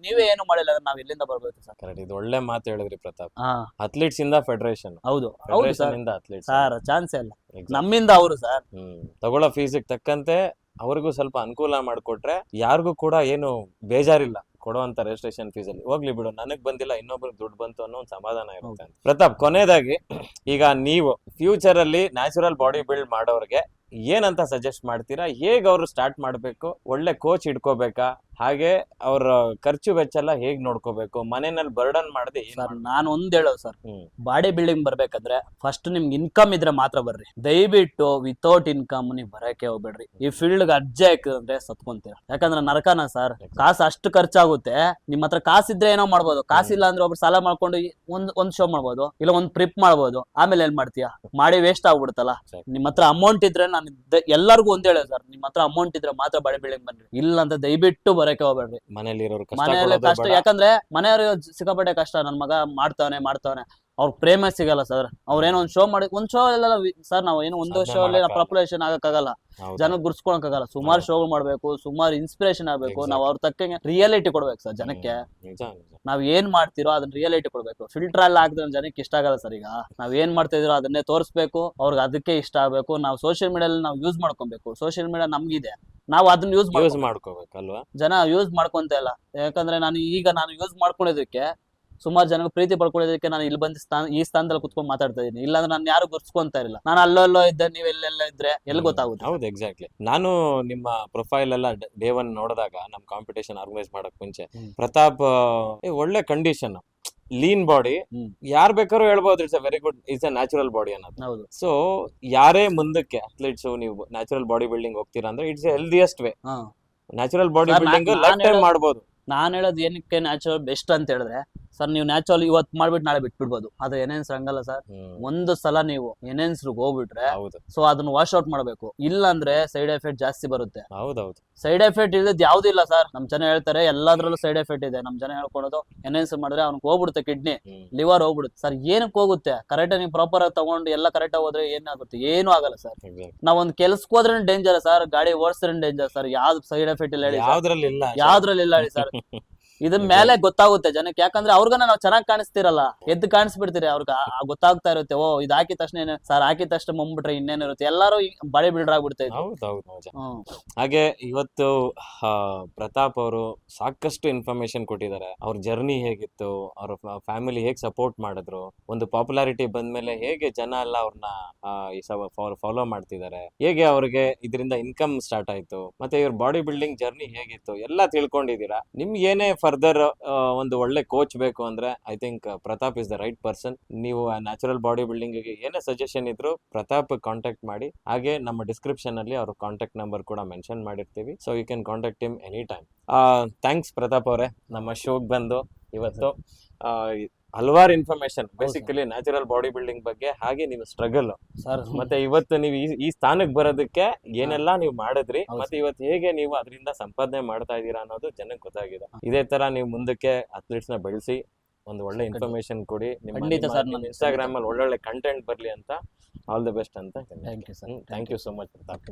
ನೀವೇ ಏನು ಮಾಡಿಲ್ಲ ಅಂದ್ರೆ ನಾವ್ ಎಲ್ಲಿಂದ ಬರ್ಬೇಕು ಸರ್? ಕರೆಕ್ಟ್. ಇದು ಒಳ್ಳೆ ಮಾತು ಹೇಳಿದ್ರಿ ಪ್ರತಾಪ್. ಹಾ, ಅಥ್ಲೀಟ್ಸ್ ಇಂದ ಫೆಡರೇಷನ್, ಹೌದು ಹೌದು ಫೆಡರೇಷನ್ ಸರ್. ಇಂದ ಅಥ್ಲೀಟ್ಸ್. ಸರ್ ಚಾನ್ಸೇ ಇಲ್ಲ, ನಮ್ಮಿಂದ ಅವರು ಸರ್. ತಗೊಳ್ಳೋ ಫೀಸಿಗೆ ತಕ್ಕಂತೆ ಅವ್ರಿಗೂ ಸ್ವಲ್ಪ ಅನುಕೂಲ ಮಾಡಿಕೊಟ್ರೆ ಯಾರಿಗೂ ಕೂಡ ಏನು ಬೇಜಾರಿಲ್ಲ ಕೊಡುವಂತ ರಿಜಿಸ್ಟ್ರೇಷನ್ ಫೀಸ್ ಅಲ್ಲಿ. ಹೋಗ್ಲಿ ಬಿಡು, ನನಗ್ ಬಂದಿಲ್ಲ ಇನ್ನೊಬ್ರಿಗೆ ದುಡ್ಡು ಬಂತು ಅನ್ನೋ ಒಂದು ಸಮಾಧಾನ ಇರುತ್ತೆ ಅಂತ. ಪ್ರತಾಪ್, ಕೊನೆಯದಾಗಿ ಈಗ ನೀವು ಫ್ಯೂಚರ್ ಅಲ್ಲಿ ನ್ಯಾಚುರಲ್ ಬಾಡಿ ಬಿಲ್ಡ್ ಮಾಡೋರ್ಗೆ ಏನಂತ ಸಜೆಸ್ಟ್ ಮಾಡ್ತೀರಾ? ಹೇಗ್ ಅವ್ರು ಸ್ಟಾರ್ಟ್ ಮಾಡ್ಬೇಕು? ಒಳ್ಳೆ ಕೋಚ್ ಇಟ್ಕೋಬೇಕಾ? ಹಾಗೆ ಅವ್ರ ಖರ್ಚು ವೆಚ್ಚ ಎಲ್ಲ ಹೇಗ್ ನೋಡ್ಕೋಬೇಕು? ಮನೆಯಲ್ಲಿ ಬರ್ಡನ್ ಮಾಡದೆ ಸರ್ ನಾನು ಒಂದ್ ಹೇಳೋದು ಸರ್, ಬಾಡಿ ಬಿಲ್ಡಿಂಗ್ ಬರ್ಬೇಕಂದ್ರೆ ಫಸ್ಟ್ ನಿಮ್ಗೆ ಇನ್ಕಮ್ ಇದ್ರೆ ಮಾತ್ರ ಬರ್ರಿ. ದಯವಿಟ್ಟು ವಿತೌಟ್ ಇನ್ಕಮ್ ನೀವು ಬರಕ್ಕೆ ಹೋಗ್ಬೇಡ್ರಿ. ಈ ಫೀಲ್ಡ್ ಅಜ್ಜೆ ಹಾಕಿದ್ರೆ ಸತ್ಕೊಂತೀರ. ಯಾಕಂದ್ರೆ ನರಕನ ಸರ್. ಕಾಸು ಅಷ್ಟು ಖರ್ಚಾಗುತ್ತೆ. ನಿಮ್ ಹತ್ರ ಕಾಸಿದ್ರೆ ಏನೋ ಮಾಡ್ಬೋದು, ಕಾಸಿಲ್ಲ ಅಂದ್ರೆ ಒಬ್ರು ಸಾಲ ಮಾಡ್ಕೊಂಡು ಒಂದ್ ಶೋ ಮಾಡ್ಬೋದು, ಇಲ್ಲ ಒಂದ್ ಪ್ರಿಪ್ ಮಾಡ್ಬೋದು. ಆಮೇಲೆ ಏನ್ ಮಾಡ್ತೀಯಾ? ಮಾಡಿ ವೇಸ್ಟ್ ಆಗ್ಬಿಡುತ್ತಲ್ಲ. ನಿಮ್ ಹತ್ರ ಅಮೌಂಟ್ ಇದ್ರೆ ನಾನು ಎಲ್ಲರಿಗೂ ಒಂದ್ ಹೇಳೋದು ಸರ್, ನಿಮ್ ಹತ್ರ ಅಮೌಂಟ್ ಇದ್ರೆ ಮಾತ್ರ ಬಾಡಿ ಬಿಲ್ಡಿಂಗ್ ಬನ್ರಿ. ಇಲ್ಲ ಅಂತ ದಯವಿಟ್ಟು ಬರಕ್ಕೆ ಹೋಗ್ಬೇಡ್ರಿ. ಮನೇಲಿ ಕಷ್ಟ. ಯಾಕಂದ್ರೆ ಮನೆಯವ್ರಿಗೆ ಸಿಕ್ಕಾಪಟ್ಟೆ ಕಷ್ಟ. ನನ್ ಮಗ ಮಾಡ್ತಾವನೆ ಅವ್ರ ಪ್ರೇಮ ಸಿಗಲ್ಲ ಸರ್. ಅವ್ರೇನೋ ಒಂದ್ ಶೋ ಮಾಡಿ, ಒಂದ್ ಶೋ ಎಲ್ಲ ಸರ್, ನಾವು ಏನು ಒಂದು ಶೋ ಅಲ್ಲಿ ಪಾಪ್ಯುಲೇಷನ್ ಆಗಕ್ಕಾಗಲ್ಲ, ಜನಕ್ಕೆ ಗುರ್ಸ್ಕೊಳಕ್ಕಾಗಲ್ಲ. ಸುಮಾರು ಶೋಗಳು ಮಾಡ್ಬೇಕು, ಸುಮಾರು ಇನ್ಸ್ಪಿರೇಷನ್ ಆಗ್ಬೇಕು. ನಾವ್ ಅವ್ರ ತಕ್ಕಂಗೆ ರಿಯಾಲಿಟಿ ಕೊಡ್ಬೇಕು ಸರ್ ಜನಕ್ಕೆ. ನಾವ್ ಏನ್ ಮಾಡ್ತಿರೋ ಅದನ್ನ ರಿಯಾಲಿಟಿ ಕೊಡ್ಬೇಕು. ಫಿಲ್ಟರ್ ಎಲ್ಲ ಹಾಕಿದ್ರೆ ಜನಕ್ಕೆ ಇಷ್ಟ ಆಗಲ್ಲ ಸರ್. ಈಗ ನಾವ್ ಏನ್ ಮಾಡ್ತಾ ಇದೀರೋ ಅದನ್ನೇ ತೋರಿಸ್ಬೇಕು, ಅವ್ರಿಗೆ ಅದಕ್ಕೆ ಇಷ್ಟ ಆಗ್ಬೇಕು. ನಾವು ಸೋಷಿಯಲ್ ಮೀಡಿಯಲ್ಲಿ ನಾವು ಯೂಸ್ ಮಾಡ್ಕೊಬೇಕು. ಸೋಷಿಯಲ್ ಮೀಡಿಯಾ ನಮ್ಗಿದೆ, ನಾವು ಅದನ್ನ ಯೂಸ್ ಮಾಡ್ಕೋಬೇಕಲ್ವಾ? ಜನ ಯೂಸ್ ಮಾಡ್ಕೊಂತ ಇಲ್ಲ. ಯಾಕಂದ್ರೆ ನಾನು ಯೂಸ್ ಮಾಡ್ಕೊಳ್ಳೋದಕ್ಕೆ, ಸುಮಾರು ಜನ ಪ್ರೀತಿ ಪಡ್ಕೊಳ್ಳೋದಕ್ಕೆ ನಾನು ಇಲ್ಲಿ ಬಂದು ಈ ಸ್ಥಾನದಲ್ಲಿ ಕುತ್ಕೊಂಡು ಮಾತಾಡ್ತಾ ಇದೀನಿ. ಇಲ್ಲಾಂದ್ರೆ ನಾನು ಯಾರು ಗುರ್ಸ್ಕೊಂತ ಇರಲಿಲ್ಲ. ನಾನು ಅಲ್ಲೋ ಇದ್ದೆ, ನೀವು ಎಲ್ಲೆಲ್ಲ ಇದ್ರೆ ಎಲ್ಲಿ ಗೊತ್ತಾಗುತ್ತೆ? ಹೌದು, ಎಕ್ಸಾಕ್ಟ್ಲಿ. ನಾನು ನಿಮ್ಮ ಪ್ರೊಫೈಲ್ ಎಲ್ಲ ಡೇ 1 ನೋಡಿದಾಗ, ನಮ್ ಕಾಂಪಿಟೇಷನ್ ಆರ್ಗನೈಸ್ ಮಾಡಕ್ ಮುಂಚೆ, ಪ್ರತಾಪ್ ಒಳ್ಳೆ ಕಂಡೀಷನ್, ಲೀನ್ ಬಾಡಿ, ಯಾರ್ ಬೇಕಾದ್ರೂ ಹೇಳ್ಬೋದು it's a very good, it's a natural body ಅನ್ನೋದು. ಸೊ ಯಾರೇ ಮುಂದಕ್ಕೆ ಅಥ್ಲೀಟ್ಸ್ ನೀವು ನ್ಯಾಚುರಲ್ ಬಾಡಿ ಬಿಲ್ಡಿಂಗ್ ಹೋಗ್ತೀರಾ ಅಂದ್ರೆ it's healthiest way. Natural body building life time ಮಾಡ್ಬೋದು. ನಾನು ಹೇಳೋದು ಏನಕ್ಕೆ ನ್ಯಾಚುರಲ್ ಬೆಸ್ಟ್ ಅಂತ ಹೇಳಿದ್ರೆ ಸರ್, ನೀವು ನ್ಯಾಚುರಲ್ ಇವತ್ತು ಮಾಡ್ಬಿಟ್ಟು ನಾಳೆ ಬಿಟ್ಬಿಡ್ಬೋದು. ಆದ್ರೆ ಎನ್ಹೆನ್ಸ್ ಹಂಗಲ್ಲ ಸರ್. ಒಂದು ಸಲ ನೀವು ಎನ್ಹೆನ್ಸ್ರಿಗೆ ಹೋಗ್ಬಿಟ್ರೆ ಸೊ ಅದನ್ನ ವಾಶ್ ಔಟ್ ಮಾಡ್ಬೇಕು. ಇಲ್ಲ ಅಂದ್ರೆ ಸೈಡ್ ಎಫೆಕ್ಟ್ ಜಾಸ್ತಿ ಬರುತ್ತೆ. ಹೌದೌದು. ಸೈಡ್ ಎಫೆಕ್ಟ್ ಇಲ್ಲದ ಯಾವ್ದು ಇಲ್ಲ ಸರ್. ನಮ್ ಜನ ಹೇಳ್ತಾರೆ ಎಲ್ಲಾದ್ರಲ್ಲೂ ಸೈಡ್ ಎಫೆಕ್ಟ್ ಇದೆ. ನಮ್ ಜನ ಹೇಳ್ಕೊಳೋದು ಎನ್ಹೆನ್ಸ್ ಮಾಡಿದ್ರೆ ಅವ್ನಿಗೆ ಹೋಗ್ಬಿಡುತ್ತೆ, ಕಿಡ್ನಿ ಲಿವರ್ ಹೋಗ್ಬಿಡುತ್ತೆ. ಸರ್ ಏನಕ್ಕೆ ಹೋಗುತ್ತೆ? ಕರೆಕ್ಟ್ ನೀವು ಪ್ರಾಪರ್ ಆಗಿ ತಗೊಂಡು ಎಲ್ಲ ಕರೆಕ್ಟ್ ಆಗಿ ಹೋದ್ರೆ ಏನಾಗುತ್ತೆ? ಏನೂ ಆಗಲ್ಲ ಸರ್. ನಾವ್ ಒಂದ್ ಕೆಲ್ಸಕ್ಕೆ ಹೋದ್ರೆ ಡೇಂಜರ್ ಸರ್, ಗಾಡಿ ಓಡಿಸಿದ್ರೆ ಡೇಂಜರ್ ಸರ್. ಯಾವ್ದು ಸೈಡ್ ಎಫೆಕ್ಟ್ ಇಲ್ಲ ಹೇಳಿ? ಯಾವ್ದ್ರಲ್ಲಿ ಇಲ್ಲ ಹೇಳಿ ಸರ್? ಇದ್ರ ಮೇಲೆ ಗೊತ್ತಾಗುತ್ತೆ ಜನಕ್ಕೆ. ಯಾಕಂದ್ರೆ ಅವ್ರಿಗನ ನಾವು ಚೆನ್ನಾಗಿ ಕಾಣಿಸ್ತಿರಲ್ಲ, ಎದ್ದು ಕಾಣಿಸ್ಬಿಡ್ತೀರಿ. ಅವ್ರಿಗೆ ಗೊತ್ತಾಗ್ತಾ ಇರುತ್ತೆ, ಓ ಇದು ಹಾಕಿದ ತಕ್ಷಣ ಸರ್, ಹಾಕಿದ ತಕ್ಷಣ ಮುಂಬಿಟ್ರೆ ಇನ್ನೇನಿರುತ್ತೆ, ಎಲ್ಲಾರು ಬಾಡಿ ಬಿಲ್ಡರ್ ಆಗ್ಬಿಡ್ತಾ ಇದ್ರು. ಹಾಗೆ ಇವತ್ತು ಪ್ರತಾಪ್ ಅವರು ಸಾಕಷ್ಟು ಇನ್ಫಾರ್ಮೇಶನ್ ಕೊಟ್ಟಿದ್ದಾರೆ. ಅವ್ರ ಜರ್ನಿ ಹೇಗಿತ್ತು, ಅವ್ರ ಫ್ಯಾಮಿಲಿ ಹೇಗೆ ಸಪೋರ್ಟ್ ಮಾಡಿದ್ರು, ಒಂದು ಪಾಪ್ಯುಲಾರಿಟಿ ಬಂದ್ಮೇಲೆ ಹೇಗೆ ಜನ ಎಲ್ಲ ಅವ್ರನ್ನ ಫಾಲೋ ಮಾಡ್ತಿದ್ದಾರೆ, ಹೇಗೆ ಅವ್ರಿಗೆ ಇದರಿಂದ ಇನ್ಕಮ್ ಸ್ಟಾರ್ಟ್ ಆಯ್ತು, ಮತ್ತೆ ಇವ್ರ ಬಾಡಿ ಬಿಲ್ಡಿಂಗ್ ಜರ್ನಿ ಹೇಗಿತ್ತು ಎಲ್ಲ ತಿಳ್ಕೊಂಡಿದ್ದೀರಾ. ನಿಮ್ಗೆ ಏನೇ ಫರ್ದರ್ ಒಂದು ಒಳ್ಳೆ ಕೋಚ್ ಬೇಕು ಅಂದ್ರೆ I think Pratap is the right person. ನೀವು ನ್ಯಾಚುರಲ್ ಬಾಡಿ ಬಿಲ್ಡಿಂಗ್ ಗೆ ಏನೇ ಸಜೆಷನ್ ಇದ್ರು ಪ್ರತಾಪ್ ಕಾಂಟ್ಯಾಕ್ಟ್ ಮಾಡಿ. ಹಾಗೆ ನಮ್ಮ ಡಿಸ್ಕ್ರಿಪ್ಷನ್ ಅಲ್ಲಿ ಅವ್ರ ಕಾಂಟ್ಯಾಕ್ಟ್ ನಂಬರ್ ಕೂಡ ಮೆನ್ಷನ್ ಮಾಡಿರ್ತೀವಿ. So you can contact him any time. Thanks Pratap ಅವರೇ, ನಮ್ಮ ಶೋಗ್ ಬಂದು ಇವತ್ತು ಹಲವಾರು information, basically natural body building ಬಗ್ಗೆ, ಹಾಗೆ ನೀವು ಸ್ಟ್ರಗಲ್ ಮತ್ತೆ ಇವತ್ತು ನೀವು ಈ ಸ್ಥಾನಕ್ಕೆ ಬರೋದಕ್ಕೆ ಏನೆಲ್ಲಾ ನೀವು ಮಾಡಿದ್ರಿ, ಮತ್ತೆ ಇವತ್ತು ಹೇಗೆ ನೀವು ಅದರಿಂದ ಸಂಪಾದನೆ ಮಾಡ್ತಾ ಇದ್ದೀರಾ ಅನ್ನೋದು ಜನಕ್ಕೆ ಗೊತ್ತಾಗಿದೆ. ಇದೇ ತರ ನೀವು ಮುಂದಕ್ಕೆ ಅಥ್ಲೀಟ್ಸ್ ನ ಬೆಳೆಸಿ ಒಂದು ಒಳ್ಳೆ ಇನ್ಫಾರ್ಮೇಶನ್ ಕೊಡಿ. ಖಂಡಿತ sir, ನಾನು ಇನ್ಸ್ಟಾಗ್ರಾಮ್ ಅಲ್ಲಿ ಒಳ್ಳೊಳ್ಳೆ ಕಂಟೆಂಟ್ ಬರಲಿ ಅಂತ ಆಲ್ ದ ಬೆಸ್ಟ್ ಅಂತ. Thank you sir. Thank you so much Pratap.